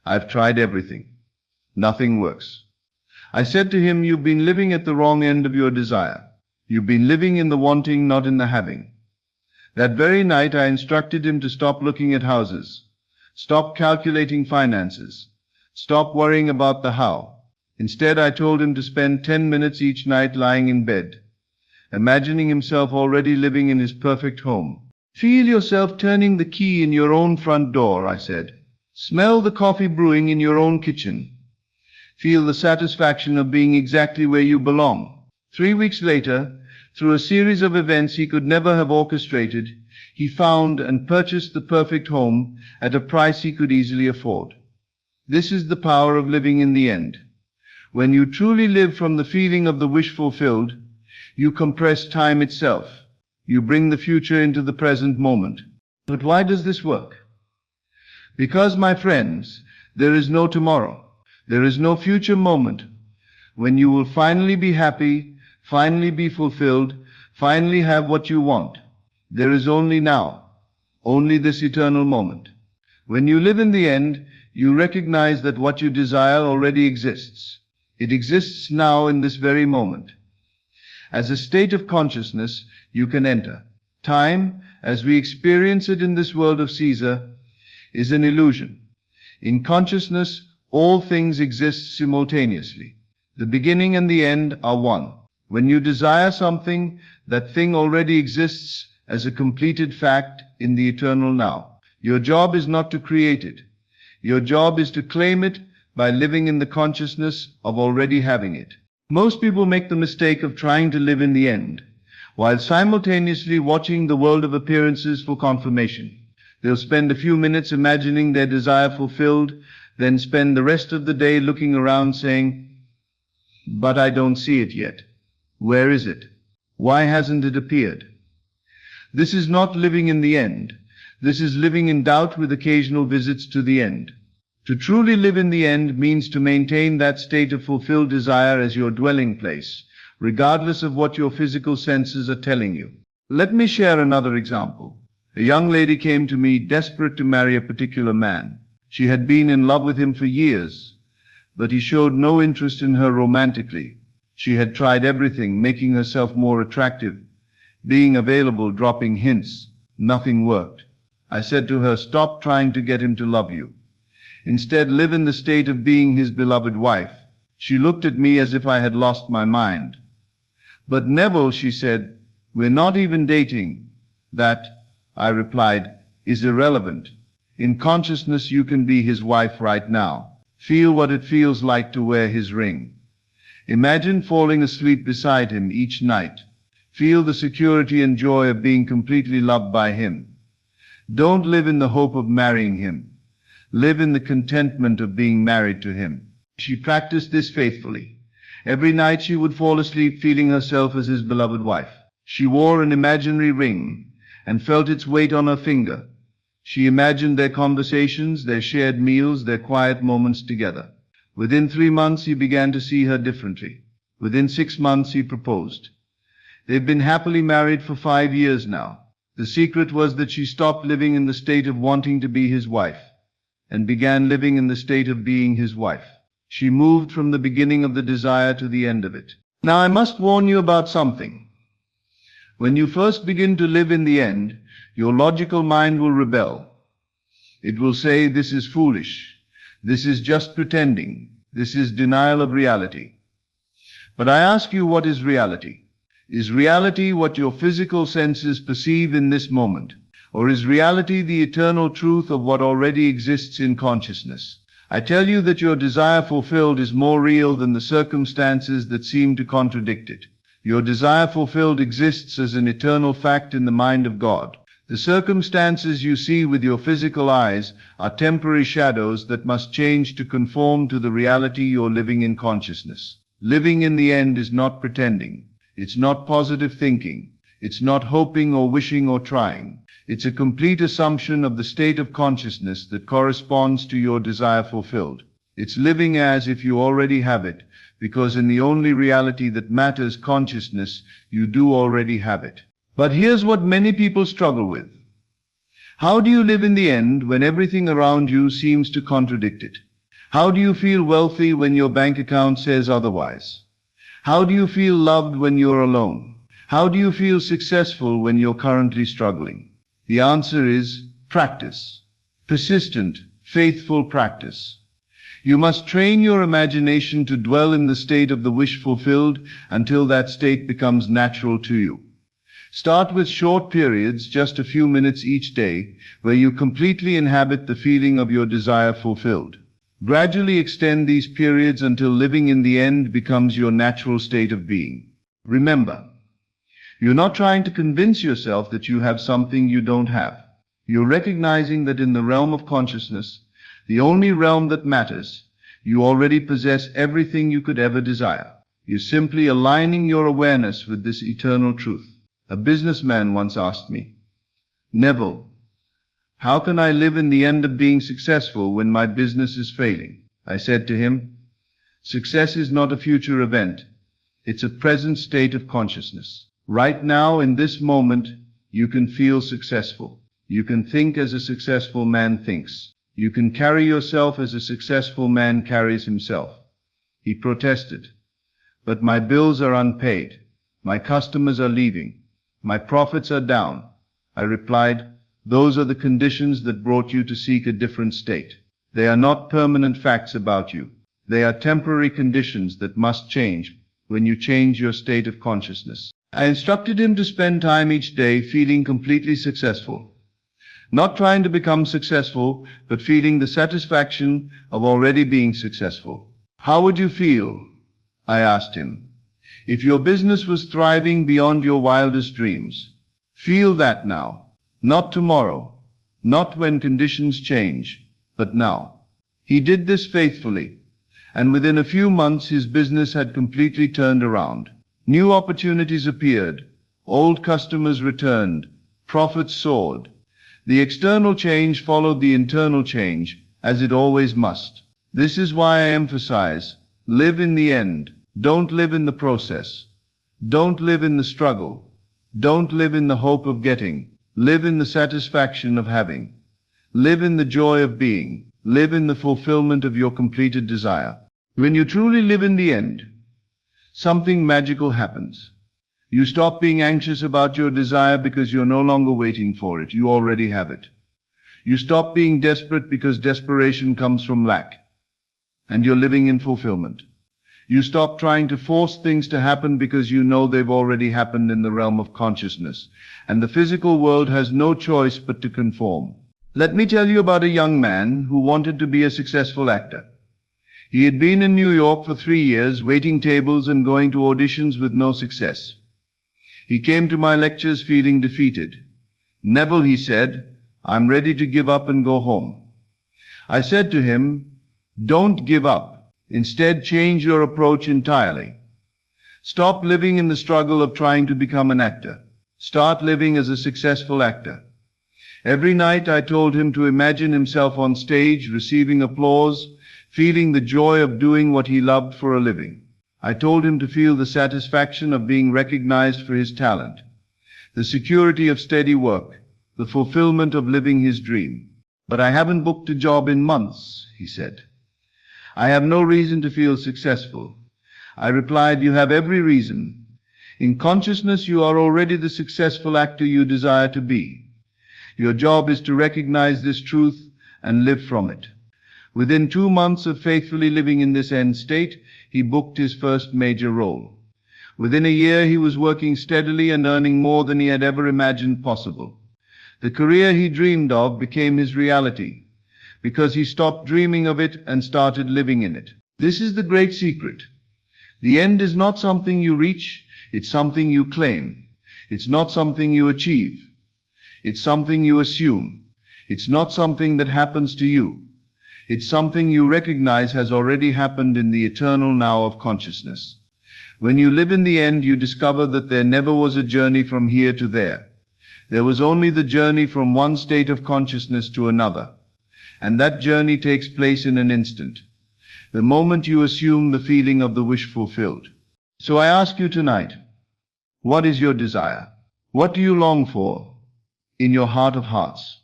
I've tried everything. Nothing works. I said to him, you've been living at the wrong end of your desire. You've been living in the wanting, not in the having. That very night I instructed him to stop looking at houses, stop calculating finances, stop worrying about the how. Instead, I told him to spend 10 minutes each night lying in bed, imagining himself already living in his perfect home. Feel yourself turning the key in your own front door, I said. Smell the coffee brewing in your own kitchen. Feel the satisfaction of being exactly where you belong. 3 weeks later, through a series of events he could never have orchestrated, he found and purchased the perfect home at a price he could easily afford. This is the power of living in the end. When you truly live from the feeling of the wish fulfilled, you compress time itself. You bring the future into the present moment. But why does this work? Because, my friends, there is no tomorrow. There is no future moment when you will finally be happy, finally be fulfilled, finally have what you want. There is only now, only this eternal moment. When you live in the end, you recognize that what you desire already exists. It exists now in this very moment. As a state of consciousness, you can enter. Time, as we experience it in this world of Caesar, is an illusion. In consciousness, all things exist simultaneously. The beginning and the end are one. When you desire something, that thing already exists as a completed fact in the eternal now. Your job is not to create it. Your job is to claim it by living in the consciousness of already having it. Most people make the mistake of trying to live in the end, while simultaneously watching the world of appearances for confirmation. They'll spend a few minutes imagining their desire fulfilled, then spend the rest of the day looking around saying, but I don't see it yet. Where is it? Why hasn't it appeared? This is not living in the end. This is living in doubt with occasional visits to the end. To truly live in the end means to maintain that state of fulfilled desire as your dwelling place, regardless of what your physical senses are telling you. Let me share another example. A young lady came to me desperate to marry a particular man. She had been in love with him for years, but he showed no interest in her romantically. She had tried everything, making herself more attractive, being available, dropping hints. Nothing worked. I said to her, stop trying to get him to love you. Instead, live in the state of being his beloved wife. She looked at me as if I had lost my mind. But Neville, she said, we're not even dating. That, I replied, is irrelevant. In consciousness, you can be his wife right now. Feel what it feels like to wear his ring. Imagine falling asleep beside him each night. Feel the security and joy of being completely loved by him. Don't live in the hope of marrying him. Live in the contentment of being married to him. She practiced this faithfully. Every night she would fall asleep feeling herself as his beloved wife. She wore an imaginary ring and felt its weight on her finger. She imagined their conversations, their shared meals, their quiet moments together. Within 3 months, he began to see her differently. Within 6 months, he proposed. They've been happily married for 5 years now. The secret was that she stopped living in the state of wanting to be his wife and began living in the state of being his wife. She moved from the beginning of the desire to the end of it. Now I must warn you about something. When you first begin to live in the end, your logical mind will rebel. It will say, this is foolish. This is just pretending. This is denial of reality. But I ask you, what is reality? Is reality what your physical senses perceive in this moment? Or is reality the eternal truth of what already exists in consciousness? I tell you that your desire fulfilled is more real than the circumstances that seem to contradict it. Your desire fulfilled exists as an eternal fact in the mind of God. The circumstances you see with your physical eyes are temporary shadows that must change to conform to the reality you're living in consciousness. Living in the end is not pretending. It's not positive thinking. It's not hoping or wishing or trying. It's a complete assumption of the state of consciousness that corresponds to your desire fulfilled. It's living as if you already have it, because in the only reality that matters, consciousness, you do already have it. But here's what many people struggle with. How do you live in the end when everything around you seems to contradict it? How do you feel wealthy when your bank account says otherwise? How do you feel loved when you're alone? How do you feel successful when you're currently struggling? The answer is practice. Persistent, faithful practice. You must train your imagination to dwell in the state of the wish fulfilled until that state becomes natural to you. Start with short periods, just a few minutes each day, where you completely inhabit the feeling of your desire fulfilled. Gradually extend these periods until living in the end becomes your natural state of being. Remember, you're not trying to convince yourself that you have something you don't have. You're recognizing that in the realm of consciousness, the only realm that matters, you already possess everything you could ever desire. You're simply aligning your awareness with this eternal truth. A businessman once asked me, Neville, how can I live in the end of being successful when my business is failing? I said to him, success is not a future event. It's a present state of consciousness. Right now, in this moment, you can feel successful. You can think as a successful man thinks. You can carry yourself as a successful man carries himself. He protested, but my bills are unpaid. My customers are leaving. My profits are down. I replied, those are the conditions that brought you to seek a different state. They are not permanent facts about you. They are temporary conditions that must change when you change your state of consciousness. I instructed him to spend time each day feeling completely successful. Not trying to become successful, but feeling the satisfaction of already being successful. How would you feel, I asked him, if your business was thriving beyond your wildest dreams? Feel that now. Not tomorrow, not when conditions change, but now. He did this faithfully, and within a few months his business had completely turned around. New opportunities appeared, old customers returned, profits soared. The external change followed the internal change, as it always must. This is why I emphasize, live in the end. Don't live in the process. Don't live in the struggle. Don't live in the hope of getting. Live in the satisfaction of having. Live in the joy of being. Live in the fulfillment of your completed desire. When you truly live in the end, something magical happens. You stop being anxious about your desire because you're no longer waiting for it. You already have it. You stop being desperate because desperation comes from lack, and you're living in fulfillment. You stop trying to force things to happen because you know they've already happened in the realm of consciousness, and the physical world has no choice but to conform. Let me tell you about a young man who wanted to be a successful actor. He had been in New York for 3 years, waiting tables and going to auditions with no success. He came to my lectures feeling defeated. Neville, he said, I'm ready to give up and go home. I said to him, don't give up. Instead, change your approach entirely. Stop living in the struggle of trying to become an actor. Start living as a successful actor. Every night I told him to imagine himself on stage, receiving applause, feeling the joy of doing what he loved for a living. I told him to feel the satisfaction of being recognized for his talent, the security of steady work, the fulfillment of living his dream. But I haven't booked a job in months, he said. I have no reason to feel successful. I replied, "You have every reason. In consciousness, you are already the successful actor you desire to be. Your job is to recognize this truth and live from it." Within 2 months of faithfully living in this end state, he booked his first major role. Within a year, he was working steadily and earning more than he had ever imagined possible. The career he dreamed of became his reality, because he stopped dreaming of it and started living in it. This is the great secret. The end is not something you reach, it's something you claim. It's not something you achieve. It's something you assume. It's not something that happens to you. It's something you recognize has already happened in the eternal now of consciousness. When you live in the end, you discover that there never was a journey from here to there. There was only the journey from one state of consciousness to another. And that journey takes place in an instant, the moment you assume the feeling of the wish fulfilled. So I ask you tonight, what is your desire? What do you long for in your heart of hearts?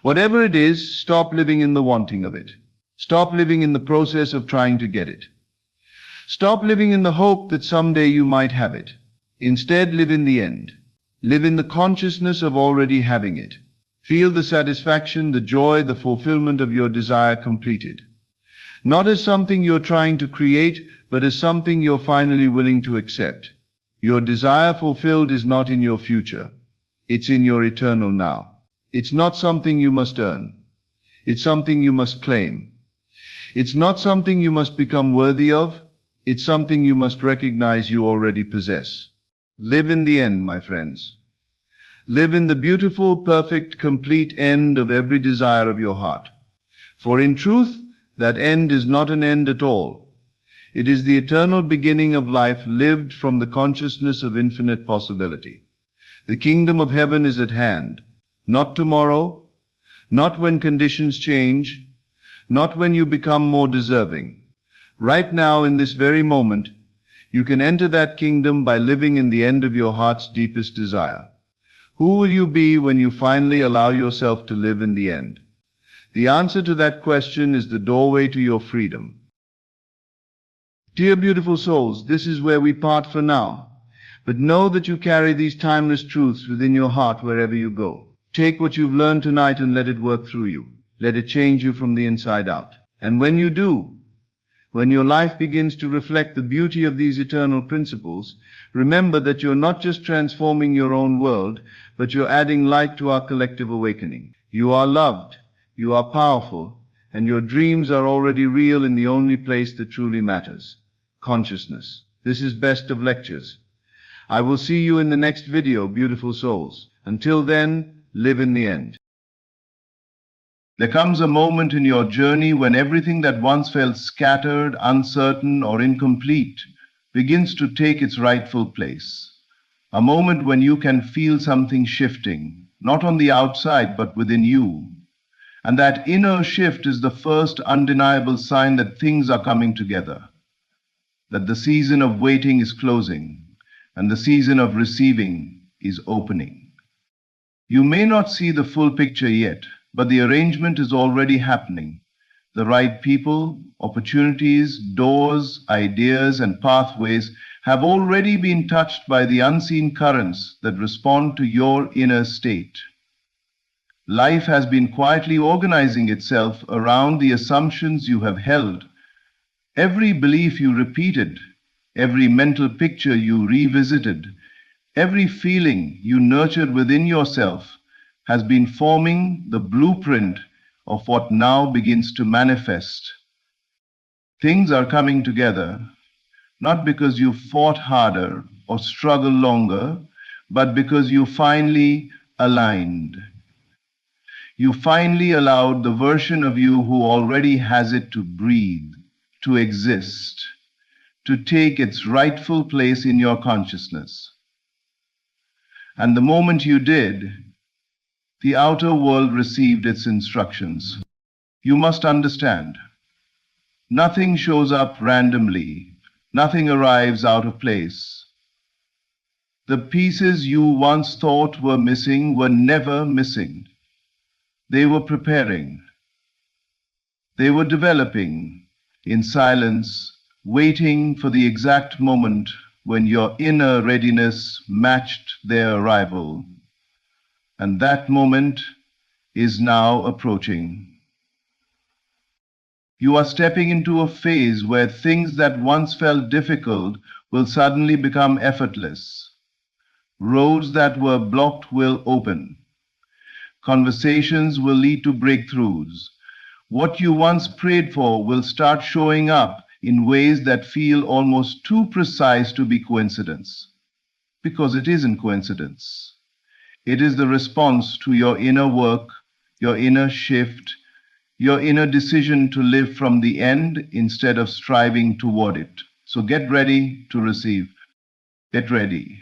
Whatever it is, stop living in the wanting of it. Stop living in the process of trying to get it. Stop living in the hope that someday you might have it. Instead, live in the end. Live in the consciousness of already having it. Feel the satisfaction, the joy, the fulfillment of your desire completed. Not as something you're trying to create, but as something you're finally willing to accept. Your desire fulfilled is not in your future. It's in your eternal now. It's not something you must earn. It's something you must claim. It's not something you must become worthy of. It's something you must recognize you already possess. Live in the end, my friends. Live in the beautiful, perfect, complete end of every desire of your heart. For in truth, that end is not an end at all. It is the eternal beginning of life lived from the consciousness of infinite possibility. The kingdom of heaven is at hand, not tomorrow, not when conditions change, not when you become more deserving. Right now, in this very moment, you can enter that kingdom by living in the end of your heart's deepest desire. Who will you be when you finally allow yourself to live in the end? The answer to that question is the doorway to your freedom. Dear beautiful souls, this is where we part for now. But know that you carry these timeless truths within your heart wherever you go. Take what you've learned tonight and let it work through you. Let it change you from the inside out. And when you do, when your life begins to reflect the beauty of these eternal principles, remember that you're not just transforming your own world, but you're adding light to our collective awakening. You are loved, you are powerful, and your dreams are already real in the only place that truly matters, consciousness. This is Best of Lectures. I will see you in the next video, beautiful souls. Until then, live in the end. There comes a moment in your journey when everything that once felt scattered, uncertain, or incomplete begins to take its rightful place. A moment when you can feel something shifting, not on the outside, but within you. And that inner shift is the first undeniable sign that things are coming together, that the season of waiting is closing, and the season of receiving is opening. You may not see the full picture yet, but the arrangement is already happening. The right people, opportunities, doors, ideas, and pathways have already been touched by the unseen currents that respond to your inner state. Life has been quietly organizing itself around the assumptions you have held. Every belief you repeated, every mental picture you revisited, every feeling you nurtured within yourself has been forming the blueprint of what now begins to manifest. Things are coming together, not because you fought harder or struggled longer, but because you finally aligned. You finally allowed the version of you who already has it to breathe, to exist, to take its rightful place in your consciousness. And the moment you did, the outer world received its instructions. You must understand, nothing shows up randomly, nothing arrives out of place. The pieces you once thought were missing were never missing. They were preparing. They were developing in silence, waiting for the exact moment when your inner readiness matched their arrival. And that moment is now approaching. You are stepping into a phase where things that once felt difficult will suddenly become effortless. Roads that were blocked will open. Conversations will lead to breakthroughs. What you once prayed for will start showing up in ways that feel almost too precise to be coincidence. Because it isn't coincidence. It is the response to your inner work, your inner shift, your inner decision to live from the end instead of striving toward it. So get ready to receive. Get ready.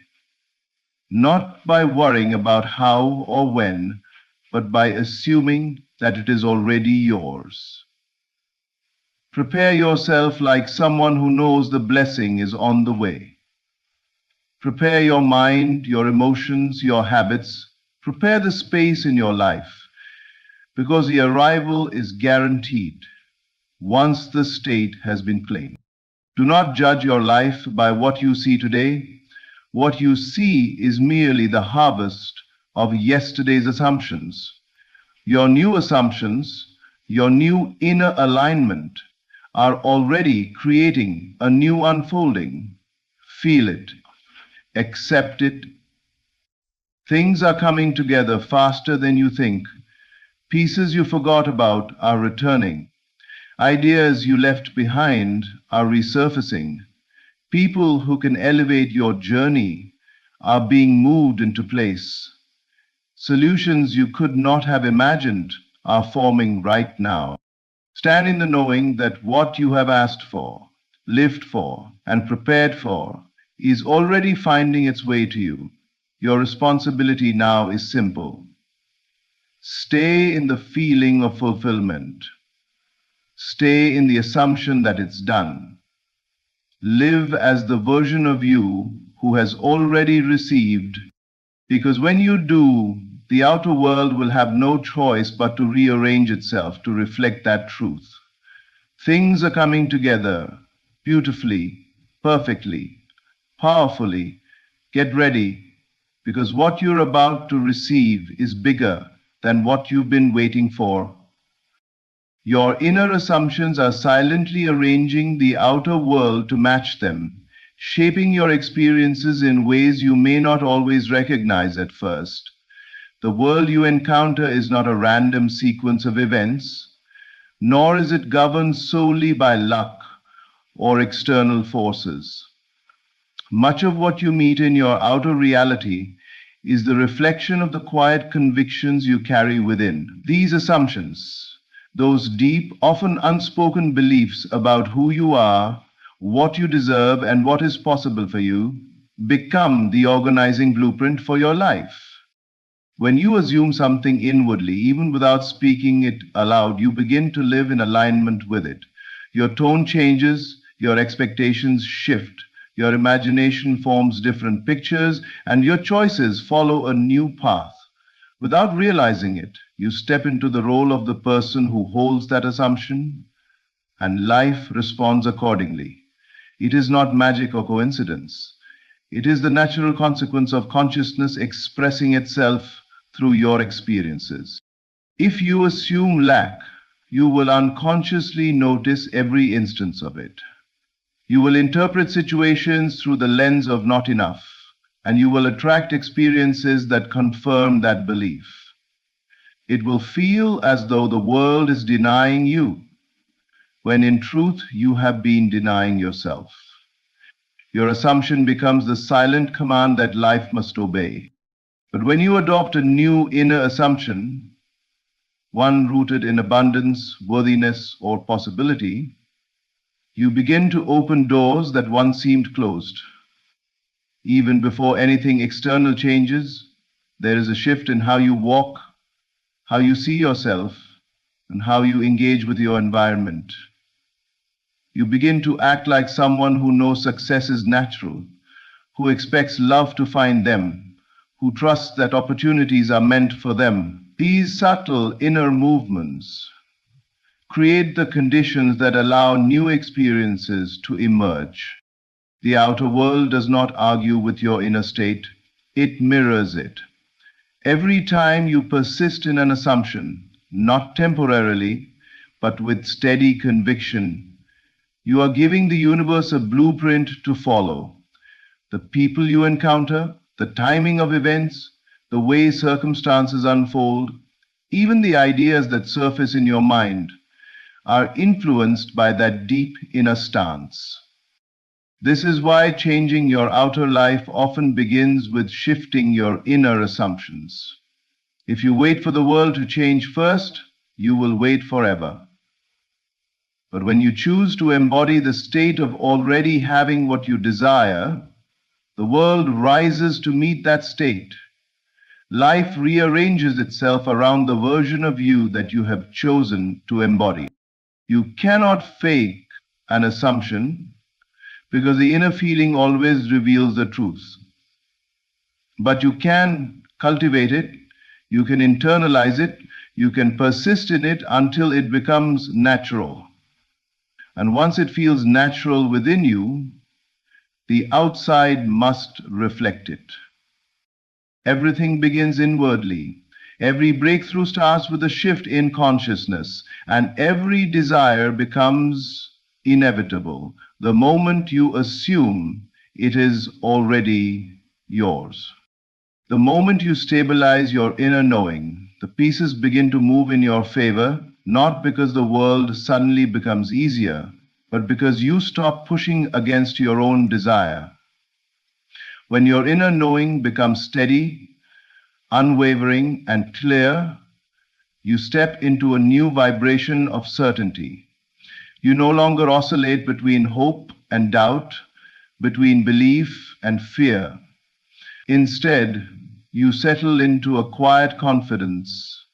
Not by worrying about how or when, but by assuming that it is already yours. Prepare yourself like someone who knows the blessing is on the way. Prepare your mind, your emotions, your habits. Prepare the space in your life, because the arrival is guaranteed once the state has been claimed. Do not judge your life by what you see today. What you see is merely the harvest of yesterday's assumptions. Your new assumptions, your new inner alignment are already creating a new unfolding. Feel it. Accept it. Things are coming together faster than you think. Pieces you forgot about are returning. Ideas you left behind are resurfacing. People who can elevate your journey are being moved into place. Solutions you could not have imagined are forming right now. Stand in the knowing that what you have asked for, lived for, and prepared for is already finding its way to you. Your responsibility now is simple. Stay in the feeling of fulfillment. Stay in the assumption that it's done. Live as the version of you who has already received, because when you do, the outer world will have no choice but to rearrange itself to reflect that truth. Things are coming together beautifully, perfectly, powerfully. Get ready, because what you're about to receive is bigger than what you've been waiting for. Your inner assumptions are silently arranging the outer world to match them, shaping your experiences in ways you may not always recognize at first. The world you encounter is not a random sequence of events, nor is it governed solely by luck or external forces. Much of what you meet in your outer reality is the reflection of the quiet convictions you carry within. These assumptions, those deep, often unspoken beliefs about who you are, what you deserve, and what is possible for you, become the organizing blueprint for your life. When you assume something inwardly, even without speaking it aloud, you begin to live in alignment with it. Your tone changes, your expectations shift, your imagination forms different pictures, and your choices follow a new path. Without realizing it, you step into the role of the person who holds that assumption, and life responds accordingly. It is not magic or coincidence. It is the natural consequence of consciousness expressing itself through your experiences. If you assume lack, you will unconsciously notice every instance of it. You will interpret situations through the lens of not enough, and you will attract experiences that confirm that belief. It will feel as though the world is denying you, when in truth you have been denying yourself. Your assumption becomes the silent command that life must obey. But when you adopt a new inner assumption, one rooted in abundance, worthiness, or possibility, you begin to open doors that once seemed closed. Even before anything external changes, there is a shift in how you walk, how you see yourself, and how you engage with your environment. You begin to act like someone who knows success is natural, who expects love to find them, who trusts that opportunities are meant for them. These subtle inner movements create the conditions that allow new experiences to emerge. The outer world does not argue with your inner state, it mirrors it. Every time you persist in an assumption, not temporarily, but with steady conviction, you are giving the universe a blueprint to follow. The people you encounter, the timing of events, the way circumstances unfold, even the ideas that surface in your mind are influenced by that deep inner stance. This is why changing your outer life often begins with shifting your inner assumptions. If you wait for the world to change first, you will wait forever. But when you choose to embody the state of already having what you desire, the world rises to meet that state. Life rearranges itself around the version of you that you have chosen to embody. You cannot fake an assumption because the inner feeling always reveals the truth. But you can cultivate it, you can internalize it, you can persist in it until it becomes natural. And once it feels natural within you, the outside must reflect it. Everything begins inwardly. Every breakthrough starts with a shift in consciousness, and every desire becomes inevitable the moment you assume it is already yours. The moment you stabilize your inner knowing, the pieces begin to move in your favor, not because the world suddenly becomes easier, but because you stop pushing against your own desire. When your inner knowing becomes steady, unwavering, and clear, you step into a new vibration of certainty. You no longer oscillate between hope and doubt, between belief and fear. Instead, you settle into a quiet confidence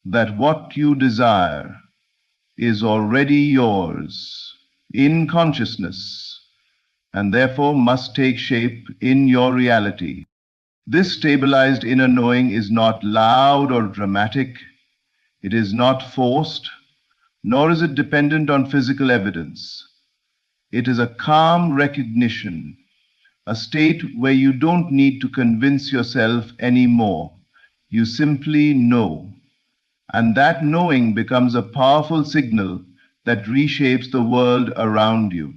that what you desire is already yours in consciousness and therefore must take shape in your reality. This stabilized inner knowing is not loud or dramatic. It is not forced, nor is it dependent on physical evidence. It is a calm recognition, a state where you don't need to convince yourself anymore. You simply know. And that knowing becomes a powerful signal that reshapes the world around you.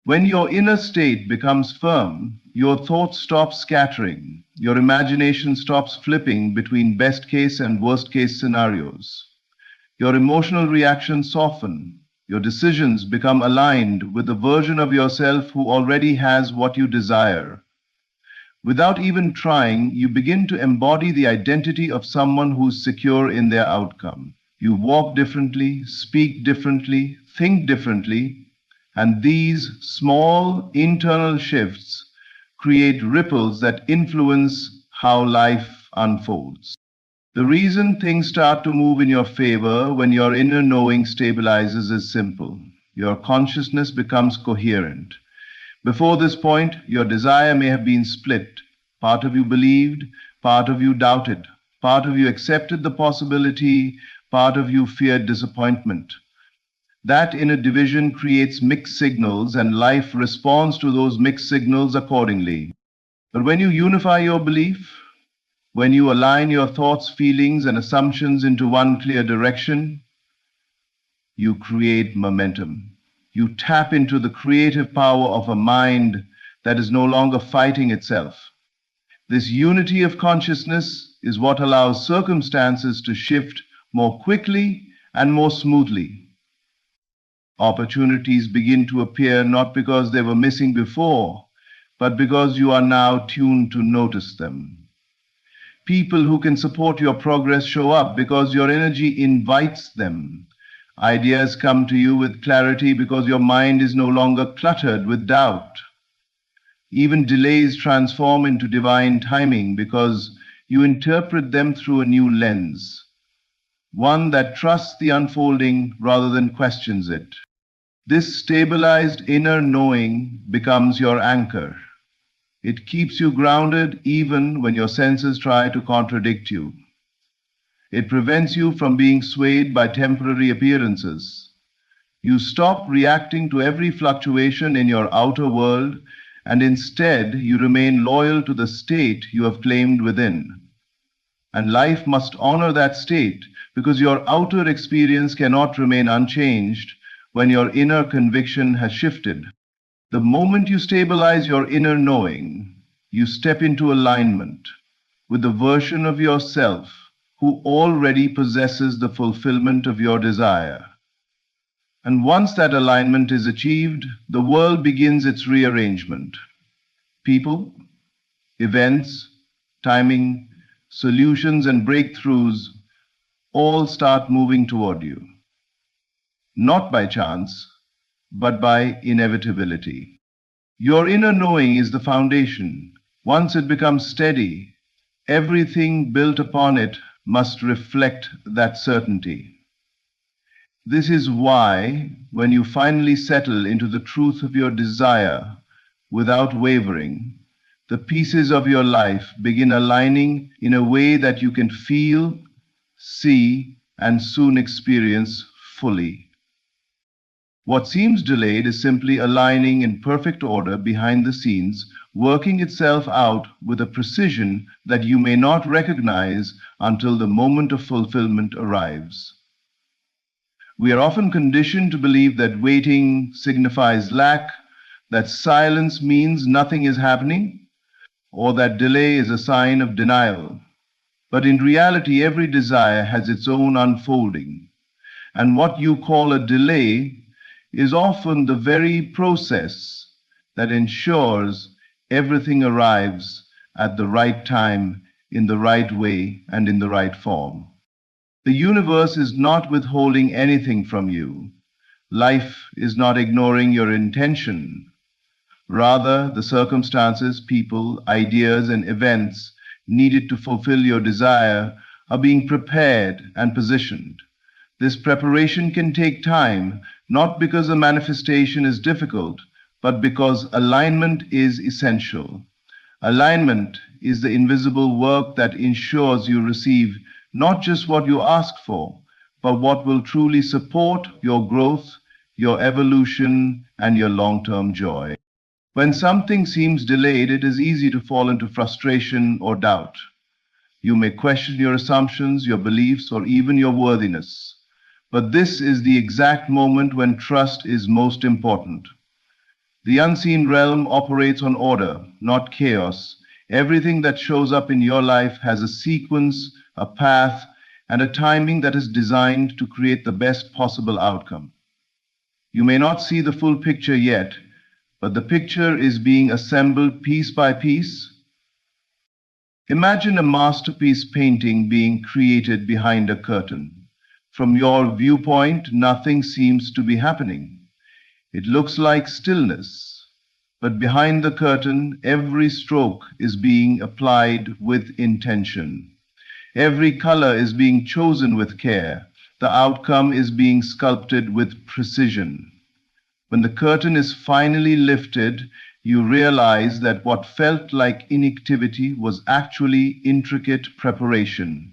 When your inner state becomes firm, your thoughts stop scattering, your imagination stops flipping between best case and worst case scenarios. Your emotional reactions soften, your decisions become aligned with the version of yourself who already has what you desire. Without even trying, you begin to embody the identity of someone who's secure in their outcome. You walk differently, speak differently, think differently, and these small internal shifts create ripples that influence how life unfolds. The reason things start to move in your favor when your inner knowing stabilizes is simple. Your consciousness becomes coherent. Before this point, your desire may have been split. Part of you believed, part of you doubted, part of you accepted the possibility, part of you feared disappointment. That inner division creates mixed signals, and life responds to those mixed signals accordingly. But when you unify your belief, when you align your thoughts, feelings, and assumptions into one clear direction, you create momentum. You tap into the creative power of a mind that is no longer fighting itself. This unity of consciousness is what allows circumstances to shift more quickly and more smoothly. Opportunities begin to appear not because they were missing before, but because you are now tuned to notice them. People who can support your progress show up because your energy invites them. Ideas come to you with clarity because your mind is no longer cluttered with doubt. Even delays transform into divine timing because you interpret them through a new lens, one that trusts the unfolding rather than questions it. This stabilized inner knowing becomes your anchor. It keeps you grounded even when your senses try to contradict you. It prevents you from being swayed by temporary appearances. You stop reacting to every fluctuation in your outer world, and instead you remain loyal to the state you have claimed within. And life must honor that state, because your outer experience cannot remain unchanged when your inner conviction has shifted. The moment you stabilize your inner knowing, you step into alignment with the version of yourself who already possesses the fulfillment of your desire. And once that alignment is achieved, the world begins its rearrangement. People, events, timing, solutions, and breakthroughs all start moving toward you. Not by chance, but by inevitability. Your inner knowing is the foundation. Once it becomes steady, everything built upon it must reflect that certainty. This is why, when you finally settle into the truth of your desire without wavering, the pieces of your life begin aligning in a way that you can feel, see, and soon experience fully. What seems delayed is simply aligning in perfect order behind the scenes, working itself out with a precision that you may not recognize until the moment of fulfillment arrives. We are often conditioned to believe that waiting signifies lack, that silence means nothing is happening, or that delay is a sign of denial. But in reality, every desire has its own unfolding, and what you call a delay is often the very process that ensures everything arrives at the right time, in the right way, and in the right form. The universe is not withholding anything from you. Life is not ignoring your intention. Rather, the circumstances, people, ideas, and events needed to fulfill your desire are being prepared and positioned. This preparation can take time, not because the manifestation is difficult, but because alignment is essential. Alignment is the invisible work that ensures you receive not just what you ask for, but what will truly support your growth, your evolution, and your long-term joy. When something seems delayed, it is easy to fall into frustration or doubt. You may question your assumptions, your beliefs, or even your worthiness. But this is the exact moment when trust is most important. The unseen realm operates on order, not chaos. Everything that shows up in your life has a sequence, a path, and a timing that is designed to create the best possible outcome. You may not see the full picture yet, but the picture is being assembled piece by piece. Imagine a masterpiece painting being created behind a curtain. From your viewpoint, nothing seems to be happening. It looks like stillness, but behind the curtain, every stroke is being applied with intention. Every color is being chosen with care. The outcome is being sculpted with precision. When the curtain is finally lifted, you realize that what felt like inactivity was actually intricate preparation.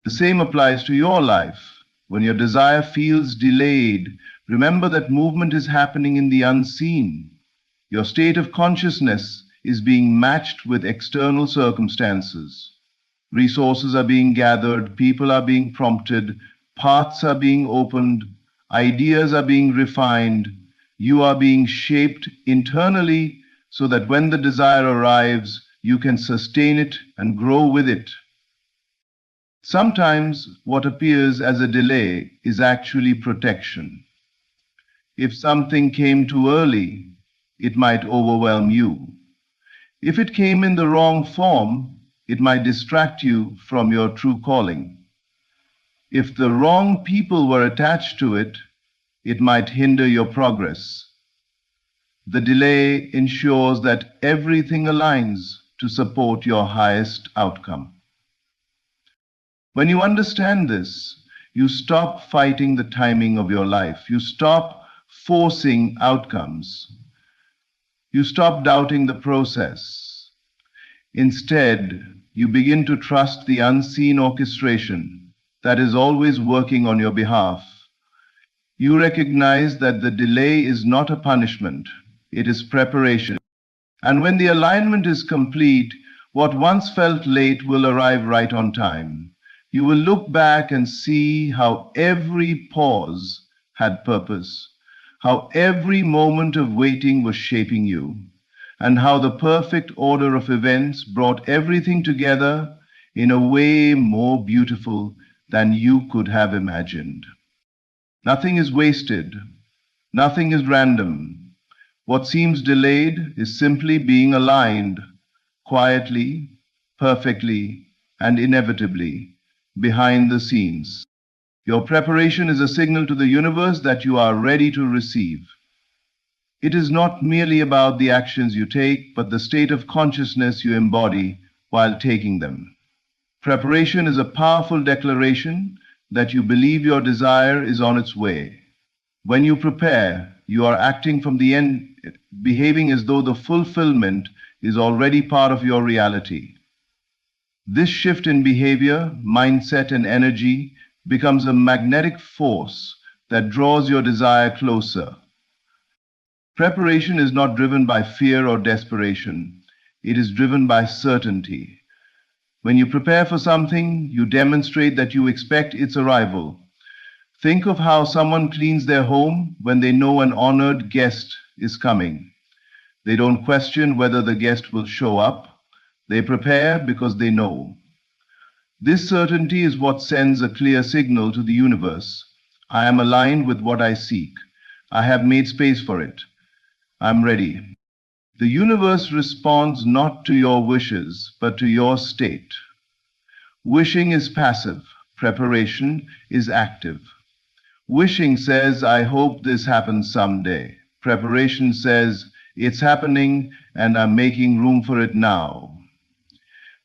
The same applies to your life. When your desire feels delayed, remember that movement is happening in the unseen. Your state of consciousness is being matched with external circumstances. Resources are being gathered, people are being prompted, paths are being opened, ideas are being refined. You are being shaped internally so that when the desire arrives, you can sustain it and grow with it. Sometimes what appears as a delay is actually protection. If something came too early, it might overwhelm you. If it came in the wrong form, it might distract you from your true calling. If the wrong people were attached to it, it might hinder your progress. The delay ensures that everything aligns to support your highest outcome. When you understand this, you stop fighting the timing of your life. You stop forcing outcomes. You stop doubting the process. Instead, you begin to trust the unseen orchestration that is always working on your behalf. You recognize that the delay is not a punishment, it is preparation. And when the alignment is complete, what once felt late will arrive right on time. You will look back and see how every pause had purpose, how every moment of waiting was shaping you, and how the perfect order of events brought everything together in a way more beautiful than you could have imagined. Nothing is wasted, nothing is random. What seems delayed is simply being aligned quietly, perfectly, and inevitably behind the scenes. Your preparation is a signal to the universe that you are ready to receive. It is not merely about the actions you take, but the state of consciousness you embody while taking them. Preparation is a powerful declaration that you believe your desire is on its way. When you prepare, you are acting from the end, behaving as though the fulfillment is already part of your reality. This shift in behavior, mindset, and energy becomes a magnetic force that draws your desire closer. Preparation is not driven by fear or desperation. It is driven by certainty. When you prepare for something, you demonstrate that you expect its arrival. Think of how someone cleans their home when they know an honored guest is coming. They don't question whether the guest will show up. They prepare because they know. This certainty is what sends a clear signal to the universe. I am aligned with what I seek. I have made space for it. I'm ready. The universe responds not to your wishes, but to your state. Wishing is passive. Preparation is active. Wishing says, I hope this happens someday. Preparation says, it's happening and I'm making room for it now.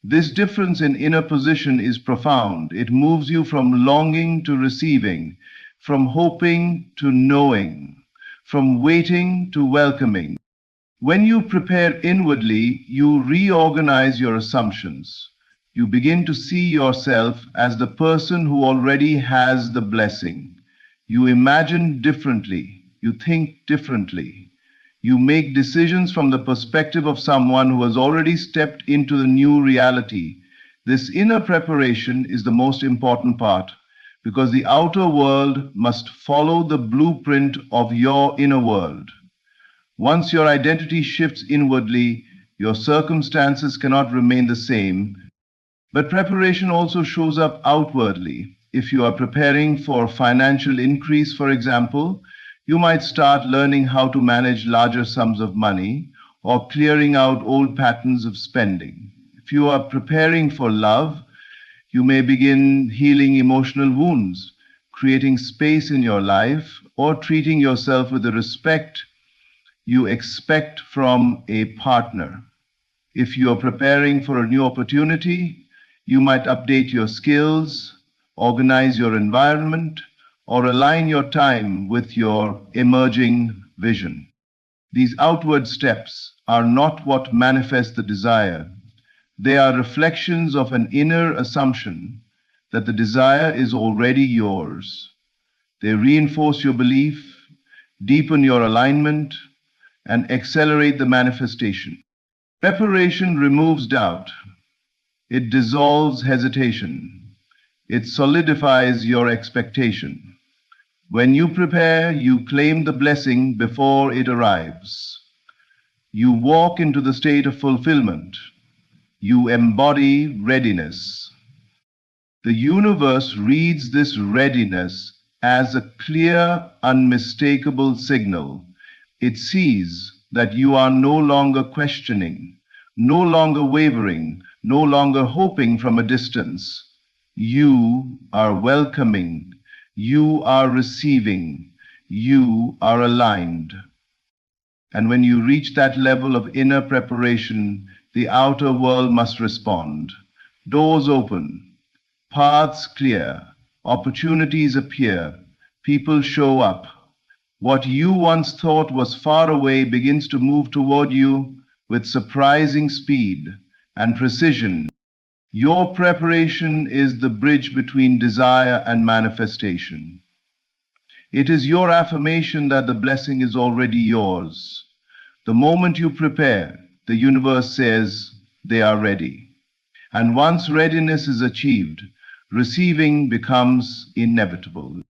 This difference in inner position is profound. It moves you from longing to receiving, from hoping to knowing, from waiting to welcoming. When you prepare inwardly, you reorganize your assumptions. You begin to see yourself as the person who already has the blessing. You imagine differently. You think differently. You make decisions from the perspective of someone who has already stepped into the new reality. This inner preparation is the most important part because the outer world must follow the blueprint of your inner world. Once your identity shifts inwardly, your circumstances cannot remain the same. But preparation also shows up outwardly. If you are preparing for financial increase, for example, you might start learning how to manage larger sums of money or clearing out old patterns of spending. If you are preparing for love, you may begin healing emotional wounds, creating space in your life, or treating yourself with the respect you expect from a partner. If you are preparing for a new opportunity, you might update your skills, organize your environment, or align your time with your emerging vision. These outward steps are not what manifests the desire. They are reflections of an inner assumption that the desire is already yours. They reinforce your belief, deepen your alignment, and accelerate the manifestation. Preparation removes doubt. It dissolves hesitation. It solidifies your expectation. When you prepare, you claim the blessing before it arrives. You walk into the state of fulfillment. You embody readiness. The universe reads this readiness as a clear, unmistakable signal. It sees that you are no longer questioning, no longer wavering, no longer hoping from a distance. You are welcoming. You are receiving. You are aligned. And when you reach that level of inner preparation, the outer world must respond. Doors open, paths clear, opportunities appear, people show up. What you once thought was far away begins to move toward you with surprising speed and precision. Your preparation is the bridge between desire and manifestation. It is your affirmation that the blessing is already yours. The moment you prepare, the universe says they are ready. And once readiness is achieved, receiving becomes inevitable.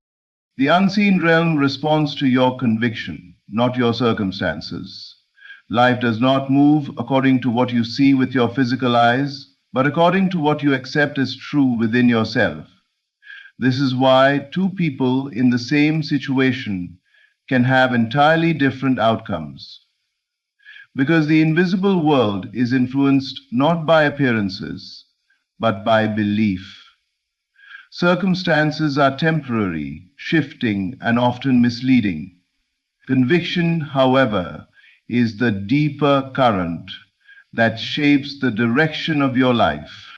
The unseen realm responds to your conviction, not your circumstances. Life does not move according to what you see with your physical eyes, but according to what you accept as true within yourself. This is why two people in the same situation can have entirely different outcomes. Because the invisible world is influenced not by appearances, but by belief. Circumstances are temporary, shifting, and often misleading. Conviction, however, is the deeper current that shapes the direction of your life.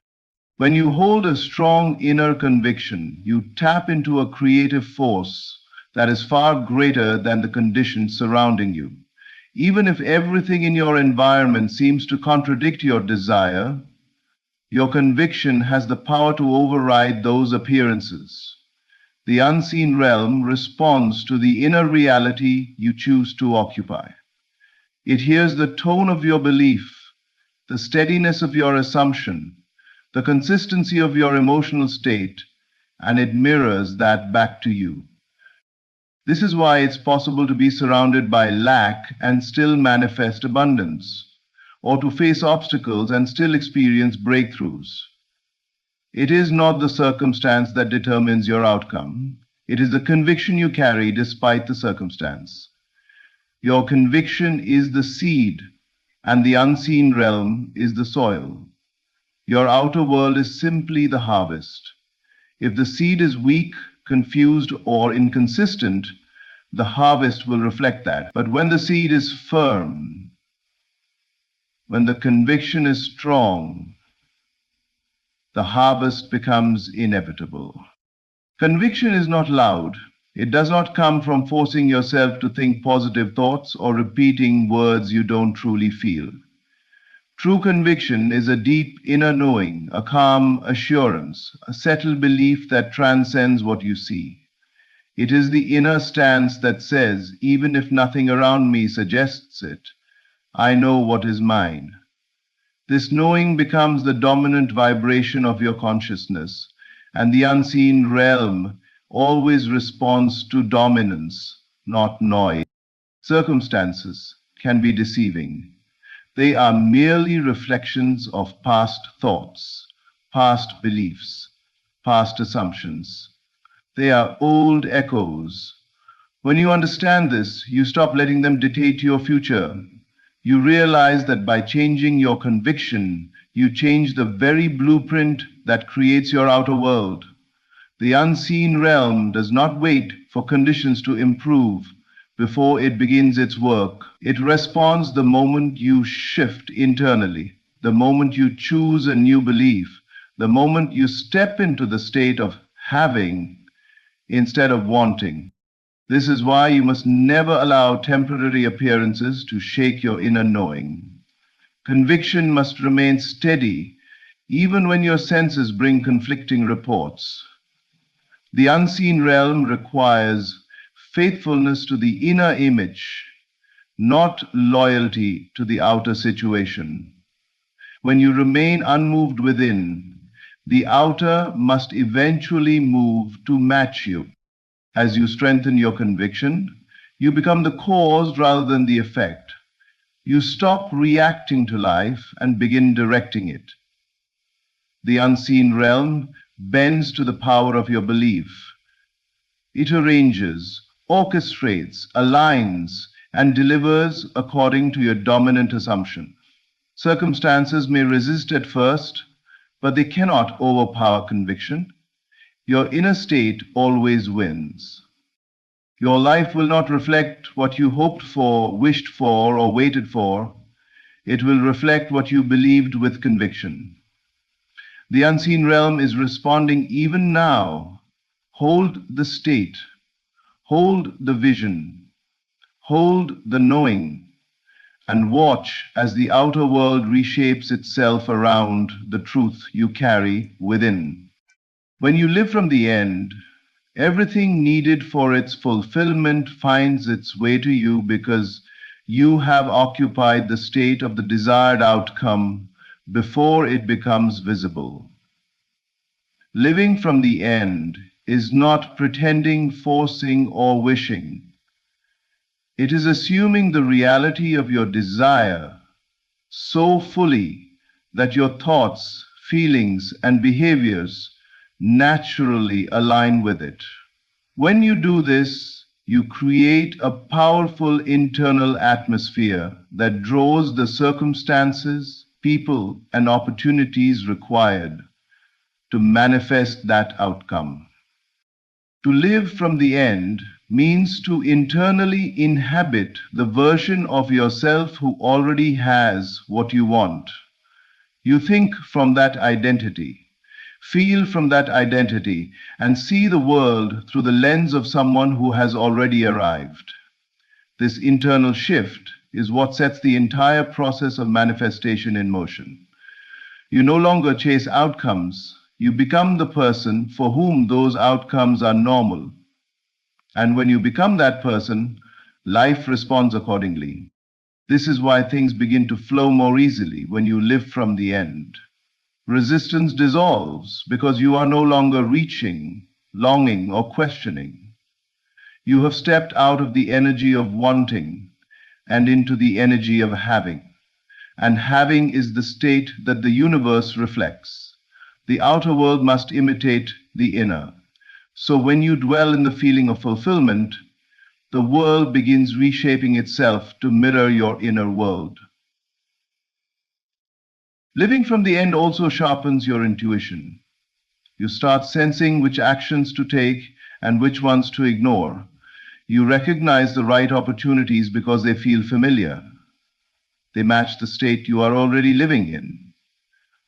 When you hold a strong inner conviction, you tap into a creative force that is far greater than the conditions surrounding you. Even if everything in your environment seems to contradict your desire, your conviction has the power to override those appearances. The unseen realm responds to the inner reality you choose to occupy. It hears the tone of your belief, the steadiness of your assumption, the consistency of your emotional state, and it mirrors that back to you. This is why it's possible to be surrounded by lack and still manifest abundance, or to face obstacles and still experience breakthroughs. It is not the circumstance that determines your outcome. It is the conviction you carry despite the circumstance. Your conviction is the seed, and the unseen realm is the soil. Your outer world is simply the harvest. If the seed is weak, confused, or inconsistent, the harvest will reflect that. But when the seed is firm, when the conviction is strong, the harvest becomes inevitable. Conviction is not loud. It does not come from forcing yourself to think positive thoughts or repeating words you don't truly feel. True conviction is a deep inner knowing, a calm assurance, a settled belief that transcends what you see. It is the inner stance that says, even if nothing around me suggests it, I know what is mine. This knowing becomes the dominant vibration of your consciousness, and the unseen realm always responds to dominance, not noise. Circumstances can be deceiving. They are merely reflections of past thoughts, past beliefs, past assumptions. They are old echoes. When you understand this, you stop letting them dictate your future. You realize that by changing your conviction, you change the very blueprint that creates your outer world. The unseen realm does not wait for conditions to improve before it begins its work. It responds the moment you shift internally, the moment you choose a new belief, the moment you step into the state of having instead of wanting. This is why you must never allow temporary appearances to shake your inner knowing. Conviction must remain steady even when your senses bring conflicting reports. The unseen realm requires faithfulness to the inner image, not loyalty to the outer situation. When you remain unmoved within, the outer must eventually move to match you. As you strengthen your conviction, you become the cause rather than the effect. You stop reacting to life and begin directing it. The unseen realm bends to the power of your belief. It arranges, orchestrates, aligns, and delivers according to your dominant assumption. Circumstances may resist at first, but they cannot overpower conviction. Your inner state always wins. Your life will not reflect what you hoped for, wished for, or waited for. It will reflect what you believed with conviction. The unseen realm is responding even now. Hold the state. Hold the vision. Hold the knowing. and watch as the outer world reshapes itself around the truth you carry within. When you live from the end, everything needed for its fulfillment finds its way to you because you have occupied the state of the desired outcome before it becomes visible. Living from the end is not pretending, forcing, or wishing. It is assuming the reality of your desire so fully that your thoughts, feelings, and behaviors naturally align with it. When you do this, you create a powerful internal atmosphere that draws the circumstances, people, and opportunities required to manifest that outcome. To live from the end means to internally inhabit the version of yourself who already has what you want. You think from that identity, feel from that identity, and see the world through the lens of someone who has already arrived. This internal shift is what sets the entire process of manifestation in motion. You no longer chase outcomes. You become the person for whom those outcomes are normal. And when you become that person, life responds accordingly. This is why things begin to flow more easily when you live from the end. Resistance dissolves because you are no longer reaching, longing, or questioning. You have stepped out of the energy of wanting and into the energy of having. And having is the state that the universe reflects. The outer world must imitate the inner. So when you dwell in the feeling of fulfillment, the world begins reshaping itself to mirror your inner world. Living from the end also sharpens your intuition. You start sensing which actions to take and which ones to ignore. You recognize the right opportunities because they feel familiar. They match the state you are already living in.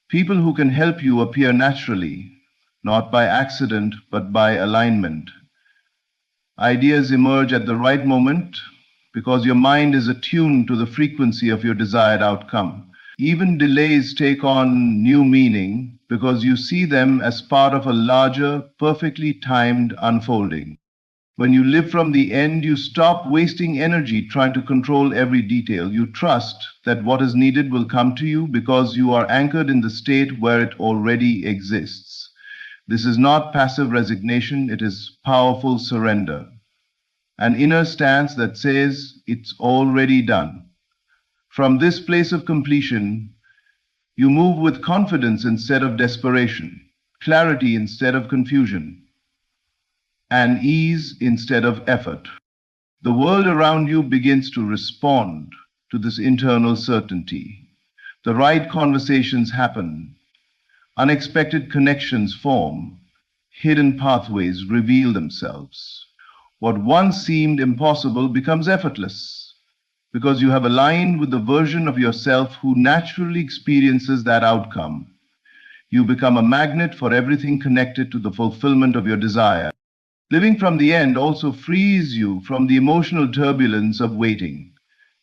People who can help you appear naturally, not by accident, but by alignment. Ideas emerge at the right moment because your mind is attuned to the frequency of your desired outcome. Even delays take on new meaning because you see them as part of a larger, perfectly timed unfolding. When you live from the end, you stop wasting energy trying to control every detail. You trust that what is needed will come to you because you are anchored in the state where it already exists. This is not passive resignation, it is powerful surrender. An inner stance that says, it's already done. From this place of completion, you move with confidence instead of desperation, clarity instead of confusion, and ease instead of effort. The world around you begins to respond to this internal certainty. The right conversations happen. Unexpected connections form. Hidden pathways reveal themselves. What once seemed impossible becomes effortless because you have aligned with the version of yourself who naturally experiences that outcome. You become a magnet for everything connected to the fulfillment of your desire. Living from the end also frees you from the emotional turbulence of waiting.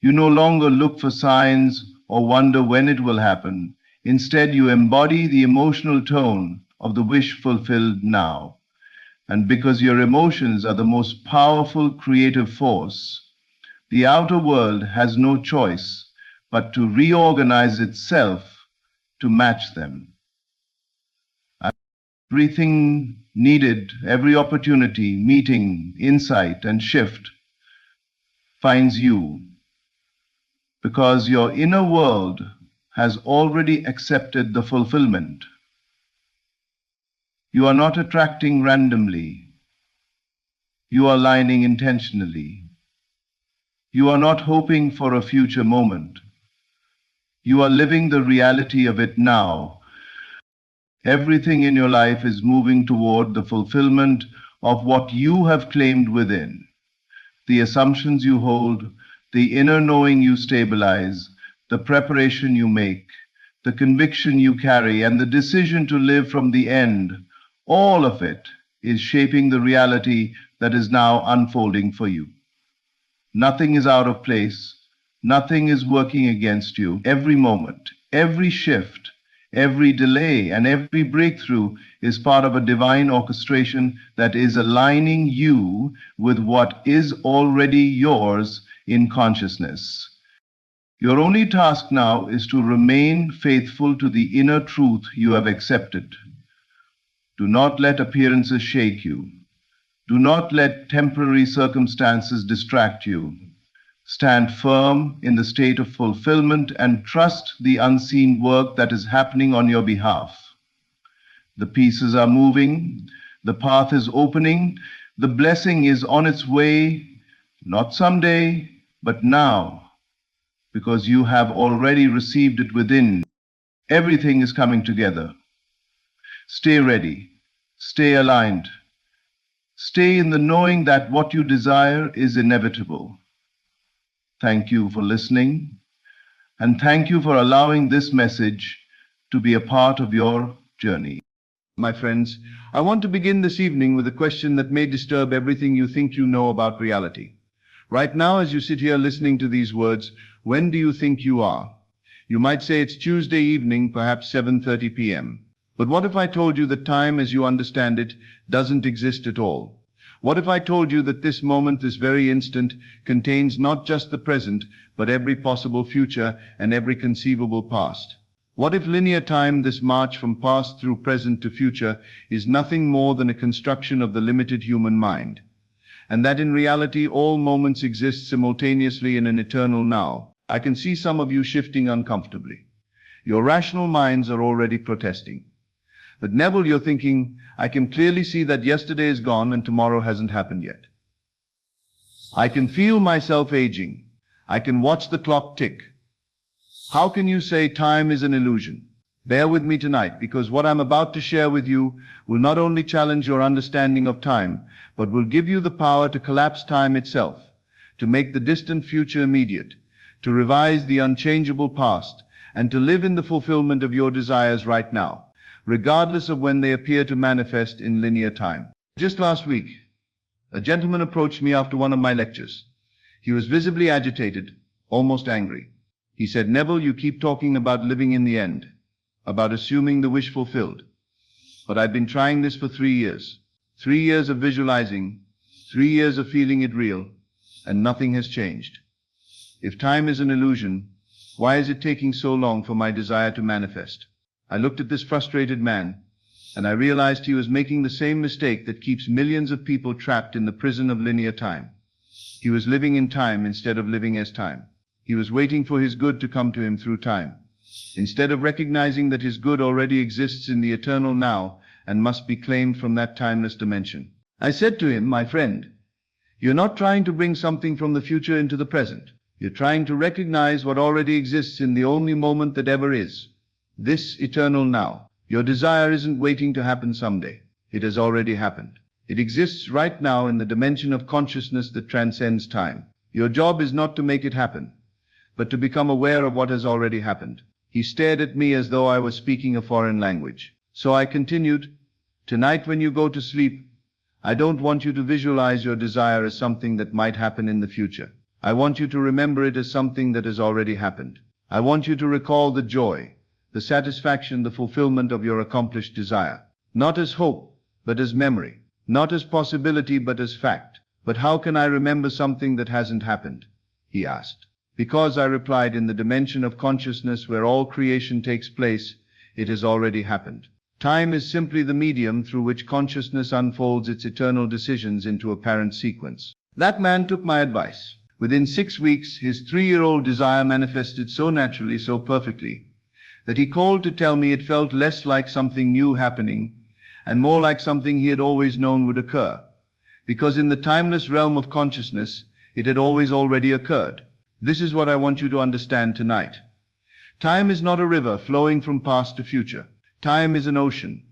You no longer look for signs or wonder when it will happen. Instead, you embody the emotional tone of the wish fulfilled now. And because your emotions are the most powerful creative force, the outer world has no choice but to reorganize itself to match them. Everything needed, every opportunity, meeting, insight, and shift finds you because your inner world has already accepted the fulfillment. You are not attracting randomly. You are aligning intentionally. You are not hoping for a future moment. You are living the reality of it now. Everything in your life is moving toward the fulfillment of what you have claimed within. The assumptions you hold, the inner knowing you stabilize, the preparation you make, the conviction you carry, and the decision to live from the end, all of it is shaping the reality that is now unfolding for you. Nothing is out of place. Nothing is working against you. Every moment, every shift, every delay, and every breakthrough is part of a divine orchestration that is aligning you with what is already yours in consciousness. Your only task now is to remain faithful to the inner truth you have accepted. Do not let appearances shake you. Do not let temporary circumstances distract you. Stand firm in the state of fulfillment and trust the unseen work that is happening on your behalf. The pieces are moving, the path is opening, the blessing is on its way, not someday, but now, because you have already received it within. Everything is coming together. Stay ready, stay aligned, stay in the knowing that what you desire is inevitable. Thank you for listening, and thank you for allowing this message to be a part of your journey. My friends, I want to begin this evening with a question that may disturb everything you think you know about reality. Right now, as you sit here listening to these words, when do you think you are? You might say it's Tuesday evening, perhaps 7:30 p.m. But what if I told you that time as you understand it doesn't exist at all? What if I told you that this moment, this very instant, contains not just the present, but every possible future and every conceivable past? What if linear time, this march from past through present to future, is nothing more than a construction of the limited human mind? And that in reality all moments exist simultaneously in an eternal now? I can see some of you shifting uncomfortably. Your rational minds are already protesting. But Neville, you're thinking, I can clearly see that yesterday is gone and tomorrow hasn't happened yet. I can feel myself aging. I can watch the clock tick. How can you say time is an illusion? Bear with me tonight, because what I'm about to share with you will not only challenge your understanding of time, but will give you the power to collapse time itself, to make the distant future immediate, to revise the unchangeable past, and to live in the fulfillment of your desires right now, regardless of when they appear to manifest in linear time. Just last week, a gentleman approached me after one of my lectures. He was visibly agitated, almost angry. He said, "Neville, you keep talking about living in the end, about assuming the wish fulfilled. But I've been trying this for 3 years. 3 years of visualizing, 3 years of feeling it real, and nothing has changed. If time is an illusion, why is it taking so long for my desire to manifest?" I looked at this frustrated man, and I realized he was making the same mistake that keeps millions of people trapped in the prison of linear time. He was living in time instead of living as time. He was waiting for his good to come to him through time, instead of recognizing that his good already exists in the eternal now and must be claimed from that timeless dimension. I said to him, "My friend, you're not trying to bring something from the future into the present. You're trying to recognize what already exists in the only moment that ever is. This eternal now. Your desire isn't waiting to happen someday. It has already happened. It exists right now in the dimension of consciousness that transcends time. Your job is not to make it happen, but to become aware of what has already happened." He stared at me as though I was speaking a foreign language. So I continued, "Tonight when you go to sleep, I don't want you to visualize your desire as something that might happen in the future. I want you to remember it as something that has already happened. I want you to recall the joy, the satisfaction, the fulfillment of your accomplished desire. Not as hope, but as memory. Not as possibility, but as fact." "But how can I remember something that hasn't happened?" he asked. "Because," I replied, "in the dimension of consciousness where all creation takes place, it has already happened. Time is simply the medium through which consciousness unfolds its eternal decisions into apparent sequence." That man took my advice. Within 6 weeks, his 3-year-old desire manifested so naturally, so perfectly, that he called to tell me it felt less like something new happening and more like something he had always known would occur, because in the timeless realm of consciousness, it had always already occurred. This is what I want you to understand tonight. Time is not a river flowing from past to future. Time is an ocean,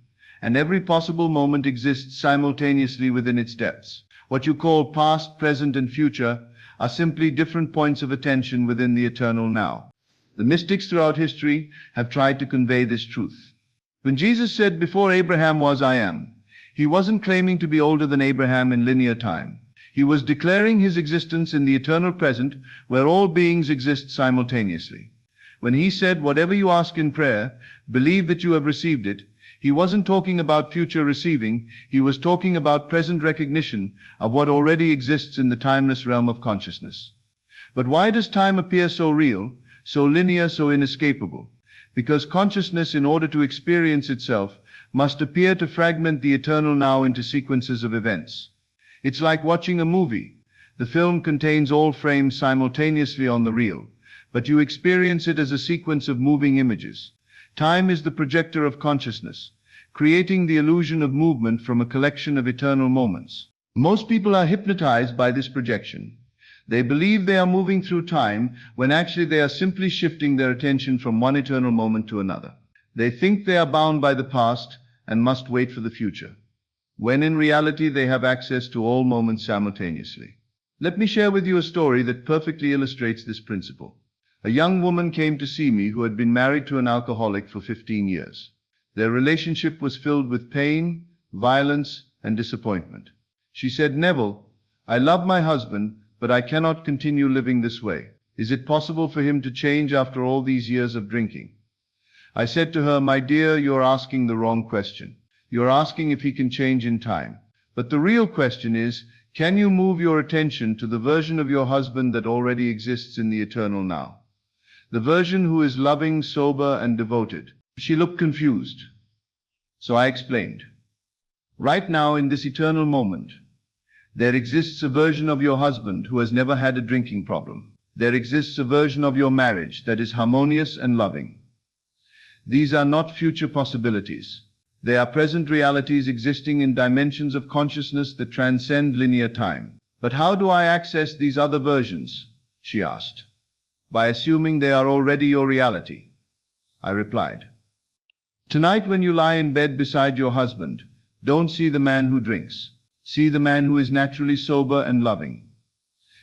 and every possible moment exists simultaneously within its depths. What you call past, present, and future are simply different points of attention within the eternal now. The mystics throughout history have tried to convey this truth. When Jesus said, "Before Abraham was, I am," he wasn't claiming to be older than Abraham in linear time. He was declaring his existence in the eternal present, where all beings exist simultaneously. When he said, "Whatever you ask in prayer, believe that you have received it," he wasn't talking about future receiving, he was talking about present recognition of what already exists in the timeless realm of consciousness. But why does time appear so real, so linear, so inescapable? Because consciousness, in order to experience itself, must appear to fragment the eternal now into sequences of events. It's like watching a movie. The film contains all frames simultaneously on the reel, but you experience it as a sequence of moving images. Time is the projector of consciousness, creating the illusion of movement from a collection of eternal moments. Most people are hypnotized by this projection. They believe they are moving through time when actually they are simply shifting their attention from one eternal moment to another. They think they are bound by the past and must wait for the future, when in reality they have access to all moments simultaneously. Let me share with you a story that perfectly illustrates this principle. A young woman came to see me who had been married to an alcoholic for 15 years. Their relationship was filled with pain, violence, and disappointment. She said, "Neville, I love my husband, but I cannot continue living this way. Is it possible for him to change after all these years of drinking?" I said to her, "My dear, you're asking the wrong question. You're asking if he can change in time. But the real question is, can you move your attention to the version of your husband that already exists in the eternal now? The version who is loving, sober, and devoted." She looked confused. So I explained. Right now, in this eternal moment, there exists a version of your husband who has never had a drinking problem. There exists a version of your marriage that is harmonious and loving. These are not future possibilities. They are present realities existing in dimensions of consciousness that transcend linear time. "But how do I access these other versions?" she asked. "By assuming they are already your reality," I replied. Tonight, when you lie in bed beside your husband, don't see the man who drinks. See the man who is naturally sober and loving.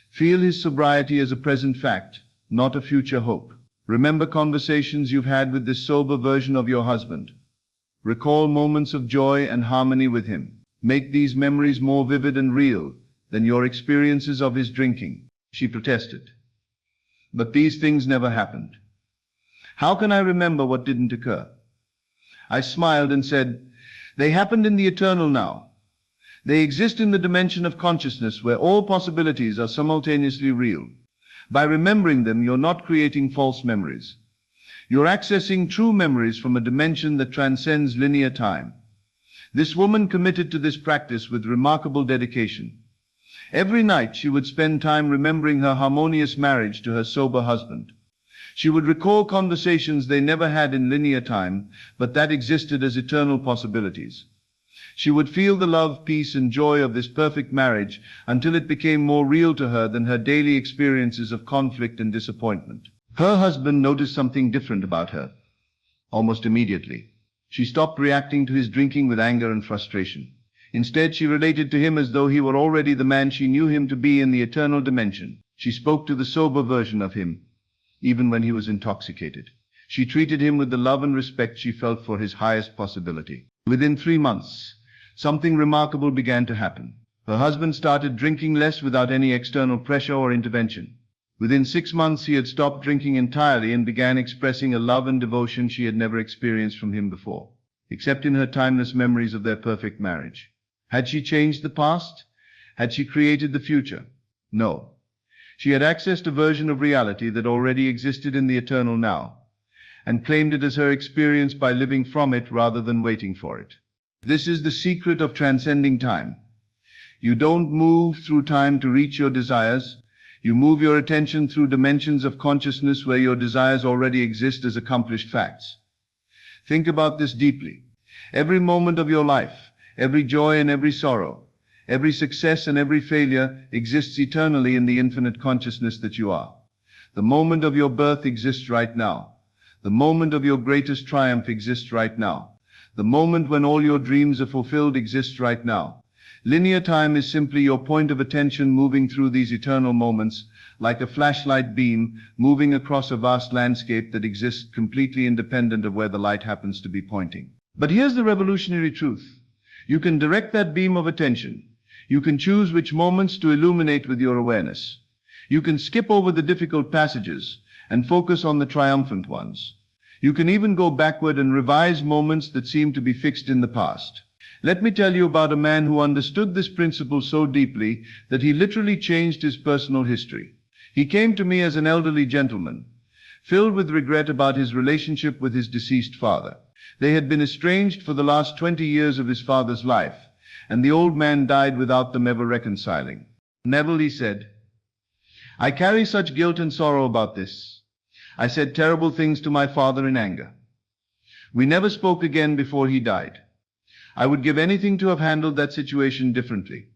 Feel his sobriety as a present fact, not a future hope. Remember conversations you've had with this sober version of your husband. Recall moments of joy and harmony with him. Make these memories more vivid and real than your experiences of his drinking, she protested. But these things never happened. How can I remember what didn't occur? I smiled and said, "They happened in the eternal now. They exist in the dimension of consciousness where all possibilities are simultaneously real. By remembering them, you're not creating false memories. You're accessing true memories from a dimension that transcends linear time." This woman committed to this practice with remarkable dedication. Every night she would spend time remembering her harmonious marriage to her sober husband. She would recall conversations they never had in linear time, but that existed as eternal possibilities. She would feel the love, peace, and joy of this perfect marriage until it became more real to her than her daily experiences of conflict and disappointment. Her husband noticed something different about her. Almost immediately, she stopped reacting to his drinking with anger and frustration. Instead, she related to him as though he were already the man she knew him to be in the eternal dimension. She spoke to the sober version of him, even when he was intoxicated. She treated him with the love and respect she felt for his highest possibility. Within 3 months, something remarkable began to happen. Her husband started drinking less without any external pressure or intervention. Within 6 months, he had stopped drinking entirely and began expressing a love and devotion she had never experienced from him before, except in her timeless memories of their perfect marriage. Had she changed the past? Had she created the future? No. She had accessed a version of reality that already existed in the eternal now, and claimed it as her experience by living from it rather than waiting for it. This is the secret of transcending time. You don't move through time to reach your desires. You move your attention through dimensions of consciousness where your desires already exist as accomplished facts. Think about this deeply. Every moment of your life, every joy and every sorrow, every success and every failure exists eternally in the infinite consciousness that you are. The moment of your birth exists right now. The moment of your greatest triumph exists right now. The moment when all your dreams are fulfilled exists right now. Linear time is simply your point of attention moving through these eternal moments, like a flashlight beam moving across a vast landscape that exists completely independent of where the light happens to be pointing. But here's the revolutionary truth. You can direct that beam of attention. You can choose which moments to illuminate with your awareness. You can skip over the difficult passages and focus on the triumphant ones. You can even go backward and revise moments that seem to be fixed in the past. Let me tell you about a man who understood this principle so deeply that he literally changed his personal history. He came to me as an elderly gentleman, filled with regret about his relationship with his deceased father. They had been estranged for the last 20 years of his father's life, and the old man died without them ever reconciling. "Neville," he said, "I carry such guilt and sorrow about this. I said terrible things to my father in anger. We never spoke again before he died. I would give anything to have handled that situation differently.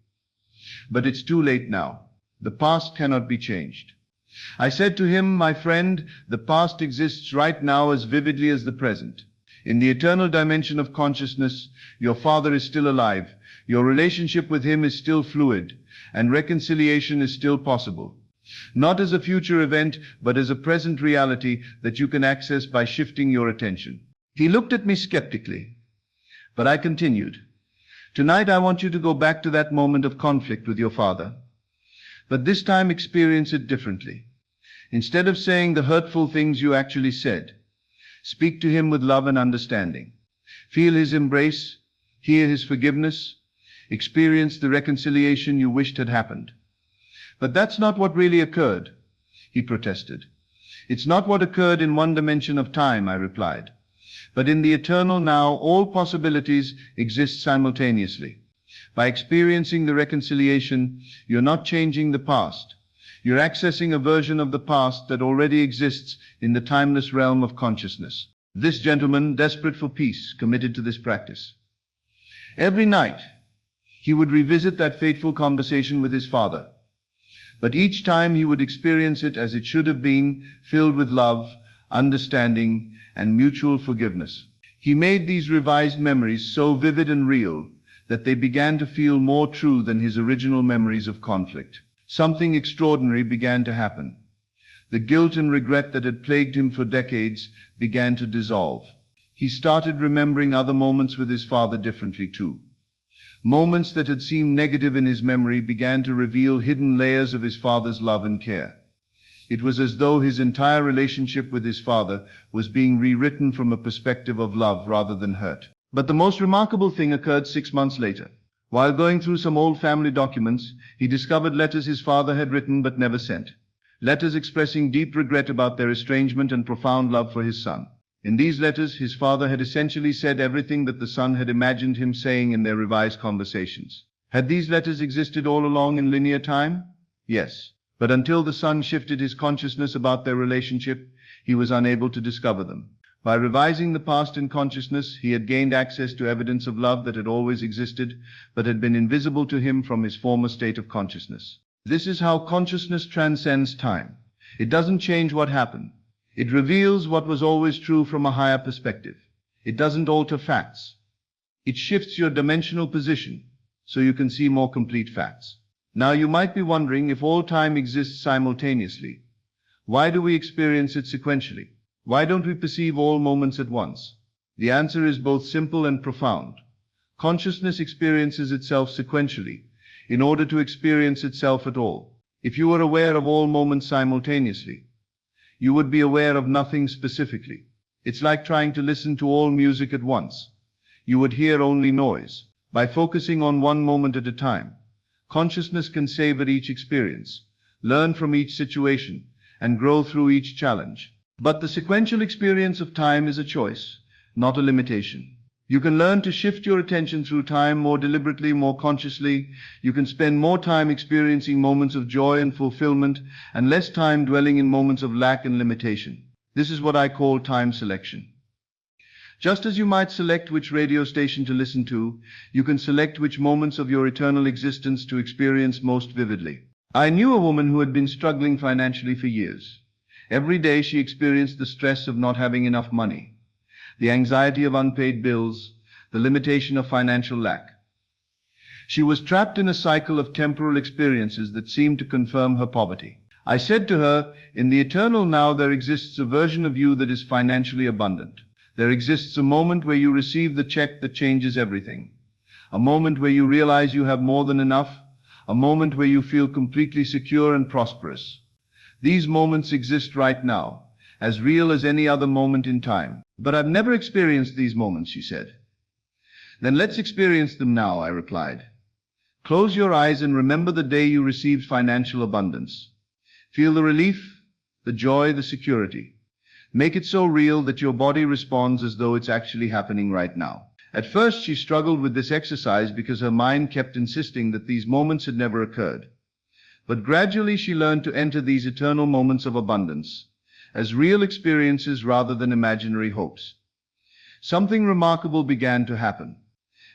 But it's too late now. The past cannot be changed." I said to him, "My friend, the past exists right now as vividly as the present. In the eternal dimension of consciousness, your father is still alive, your relationship with him is still fluid, and reconciliation is still possible. Not as a future event, but as a present reality that you can access by shifting your attention." He looked at me skeptically, but I continued, "Tonight I want you to go back to that moment of conflict with your father, but this time experience it differently. Instead of saying the hurtful things you actually said, speak to him with love and understanding. Feel his embrace, hear his forgiveness, experience the reconciliation you wished had happened." "But that's not what really occurred," he protested. "It's not what occurred in one dimension of time," I replied. "But in the eternal now, all possibilities exist simultaneously. By experiencing the reconciliation, you're not changing the past. You're accessing a version of the past that already exists in the timeless realm of consciousness." This gentleman, desperate for peace, committed to this practice. Every night, he would revisit that fateful conversation with his father. But each time he would experience it as it should have been, filled with love, understanding, and mutual forgiveness. He made these revised memories so vivid and real that they began to feel more true than his original memories of conflict. Something extraordinary began to happen. The guilt and regret that had plagued him for decades began to dissolve. He started remembering other moments with his father differently too. Moments that had seemed negative in his memory began to reveal hidden layers of his father's love and care. It was as though his entire relationship with his father was being rewritten from a perspective of love rather than hurt. But the most remarkable thing occurred 6 months later. While going through some old family documents, he discovered letters his father had written but never sent. Letters expressing deep regret about their estrangement and profound love for his son. In these letters, his father had essentially said everything that the son had imagined him saying in their revised conversations. Had these letters existed all along in linear time? Yes. But until the son shifted his consciousness about their relationship, he was unable to discover them. By revising the past in consciousness, he had gained access to evidence of love that had always existed, but had been invisible to him from his former state of consciousness. This is how consciousness transcends time. It doesn't change what happened. It reveals what was always true from a higher perspective. It doesn't alter facts. It shifts your dimensional position so you can see more complete facts. Now you might be wondering, if all time exists simultaneously, why do we experience it sequentially? Why don't we perceive all moments at once? The answer is both simple and profound. Consciousness experiences itself sequentially in order to experience itself at all. If you were aware of all moments simultaneously, you would be aware of nothing specifically. It's like trying to listen to all music at once. You would hear only noise. By focusing on one moment at a time, consciousness can savor each experience, learn from each situation, and grow through each challenge. But the sequential experience of time is a choice, not a limitation. You can learn to shift your attention through time more deliberately, more consciously. You can spend more time experiencing moments of joy and fulfillment, and less time dwelling in moments of lack and limitation. This is what I call time selection. Just as you might select which radio station to listen to, you can select which moments of your eternal existence to experience most vividly. I knew a woman who had been struggling financially for years. Every day she experienced the stress of not having enough money, the anxiety of unpaid bills, the limitation of financial lack. She was trapped in a cycle of temporal experiences that seemed to confirm her poverty. I said to her, in the eternal now there exists a version of you that is financially abundant. There exists a moment where you receive the check that changes everything. a moment where you realize you have more than enough, a moment where you feel completely secure and prosperous. These moments exist right now, as real as any other moment in time. But I've never experienced these moments, she said. Then let's experience them now, I replied. Close your eyes and remember the day you received financial abundance. Feel the relief, the joy, the security. Make it so real that your body responds as though it's actually happening right now. At first, she struggled with this exercise because her mind kept insisting that these moments had never occurred. But gradually she learned to enter these eternal moments of abundance as real experiences rather than imaginary hopes. Something remarkable began to happen.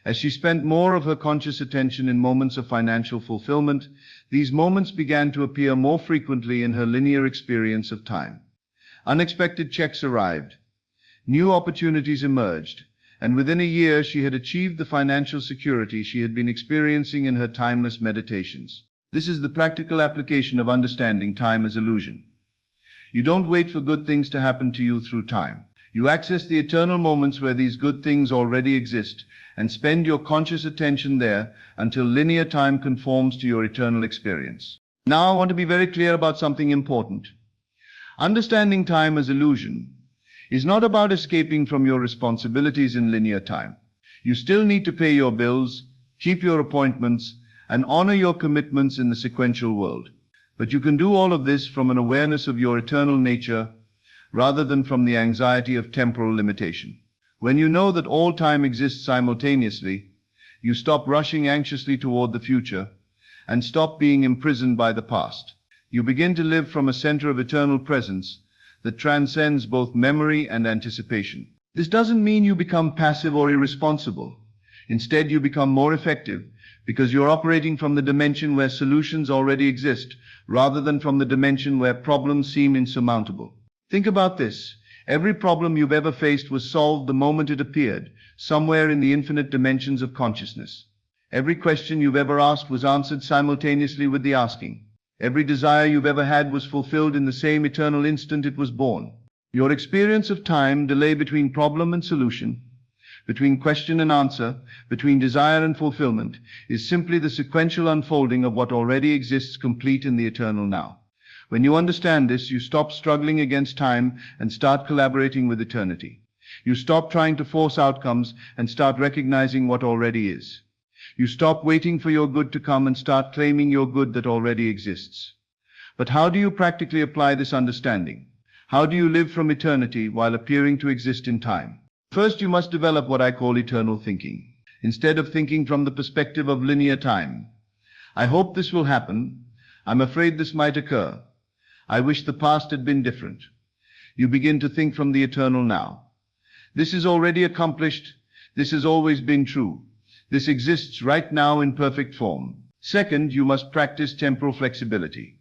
As she spent more of her conscious attention in moments of financial fulfillment, these moments began to appear more frequently in her linear experience of time. Unexpected checks arrived. New opportunities emerged. And within a year she had achieved the financial security she had been experiencing in her timeless meditations. This is the practical application of understanding time as illusion. You don't wait for good things to happen to you through time. You access the eternal moments where these good things already exist and spend your conscious attention there until linear time conforms to your eternal experience. Now I want to be very clear about something important. Understanding time as illusion is not about escaping from your responsibilities in linear time. You still need to pay your bills, keep your appointments, and honor your commitments in the sequential world. But you can do all of this from an awareness of your eternal nature rather than from the anxiety of temporal limitation. When you know that all time exists simultaneously, you stop rushing anxiously toward the future and stop being imprisoned by the past. You begin to live from a center of eternal presence that transcends both memory and anticipation. This doesn't mean you become passive or irresponsible. Instead, you become more effective because you're operating from the dimension where solutions already exist rather than from the dimension where problems seem insurmountable. Think about this. Every problem you've ever faced was solved the moment it appeared, somewhere in the infinite dimensions of consciousness. Every question you've ever asked was answered simultaneously with the asking. Every desire you've ever had was fulfilled in the same eternal instant it was born. Your experience of time, delay between problem and solution, between question and answer, between desire and fulfillment, is simply the sequential unfolding of what already exists complete in the eternal now. When you understand this, you stop struggling against time and start collaborating with eternity. You stop trying to force outcomes and start recognizing what already is. You stop waiting for your good to come and start claiming your good that already exists. But how do you practically apply this understanding? How do you live from eternity while appearing to exist in time? First, you must develop what I call eternal thinking. Instead of thinking from the perspective of linear time, I hope this will happen. I'm afraid this might occur. I wish the past had been different. You begin to think from the eternal now. This is already accomplished. This has always been true. This exists right now in perfect form. Second, you must practice temporal flexibility.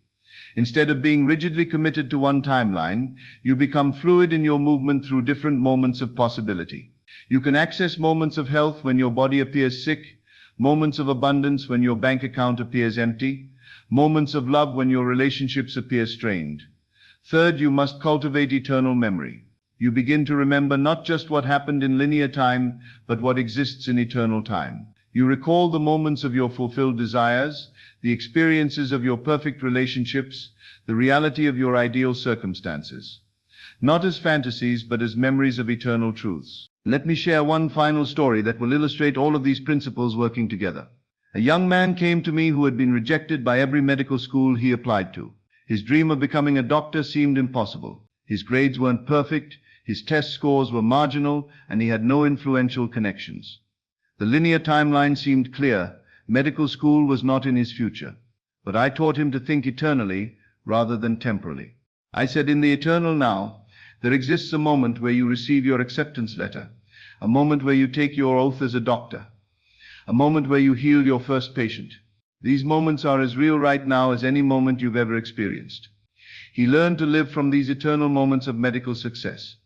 Instead of being rigidly committed to one timeline, you become fluid in your movement through different moments of possibility. You can access moments of health when your body appears sick, moments of abundance when your bank account appears empty, moments of love when your relationships appear strained. Third, you must cultivate eternal memory. You begin to remember not just what happened in linear time, but what exists in eternal time. You recall the moments of your fulfilled desires, the experiences of your perfect relationships, the reality of your ideal circumstances. Not as fantasies, but as memories of eternal truths. Let me share one final story that will illustrate all of these principles working together. A young man came to me who had been rejected by every medical school he applied to. His dream of becoming a doctor seemed impossible. His grades weren't perfect, his test scores were marginal, and he had no influential connections. The linear timeline seemed clear. Medical school was not in his future. But I taught him to think eternally rather than temporally. I said, in the eternal now, there exists a moment where you receive your acceptance letter, a moment where you take your oath as a doctor, a moment where you heal your first patient. These moments are as real right now as any moment you've ever experienced. He learned to live from these eternal moments of medical success.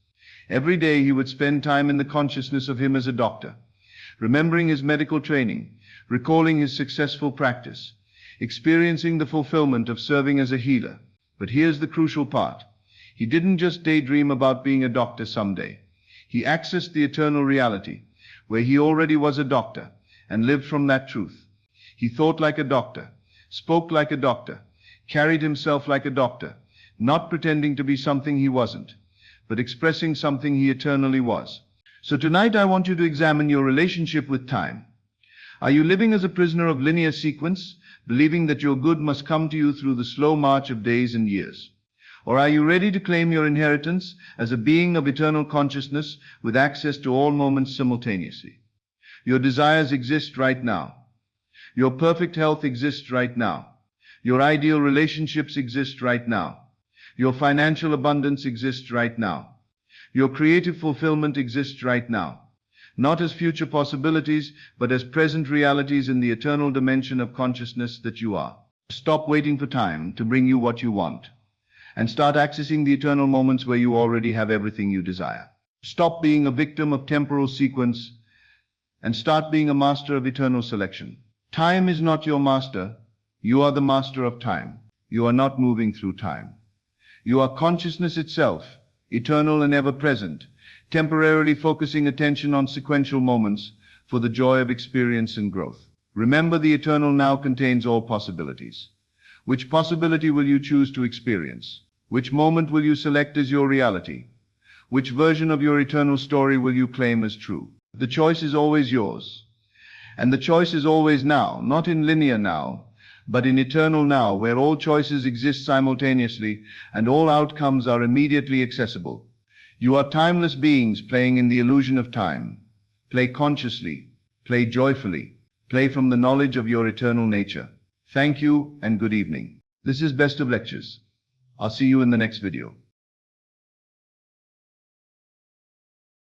Every day he would spend time in the consciousness of him as a doctor, remembering his medical training, recalling his successful practice, experiencing the fulfillment of serving as a healer. But here's the crucial part. He didn't just daydream about being a doctor someday. He accessed the eternal reality, where he already was a doctor, and lived from that truth. He thought like a doctor, spoke like a doctor, carried himself like a doctor, not pretending to be something he wasn't, but expressing something he eternally was. So tonight I want you to examine your relationship with time. Are you living as a prisoner of linear sequence, believing that your good must come to you through the slow march of days and years? Or are you ready to claim your inheritance as a being of eternal consciousness with access to all moments simultaneously? Your desires exist right now. Your perfect health exists right now. Your ideal relationships exist right now. Your financial abundance exists right now. Your creative fulfillment exists right now. Not as future possibilities, but as present realities in the eternal dimension of consciousness that you are. Stop waiting for time to bring you what you want, and start accessing the eternal moments where you already have everything you desire. Stop being a victim of temporal sequence and start being a master of eternal selection. Time is not your master. You are the master of time. You are not moving through time. You are consciousness itself, eternal and ever present, temporarily focusing attention on sequential moments for the joy of experience and growth. Remember, the eternal now contains all possibilities. Which possibility will you choose to experience? Which moment will you select as your reality? Which version of your eternal story will you claim as true? The choice is always yours. And the choice is always now, not in linear now, but in eternal now, where all choices exist simultaneously and all outcomes are immediately accessible. You are timeless beings playing in the illusion of time. Play consciously, play joyfully, play from the knowledge of your eternal nature. Thank you and good evening. This is Best of Lectures. I'll see you in the next video.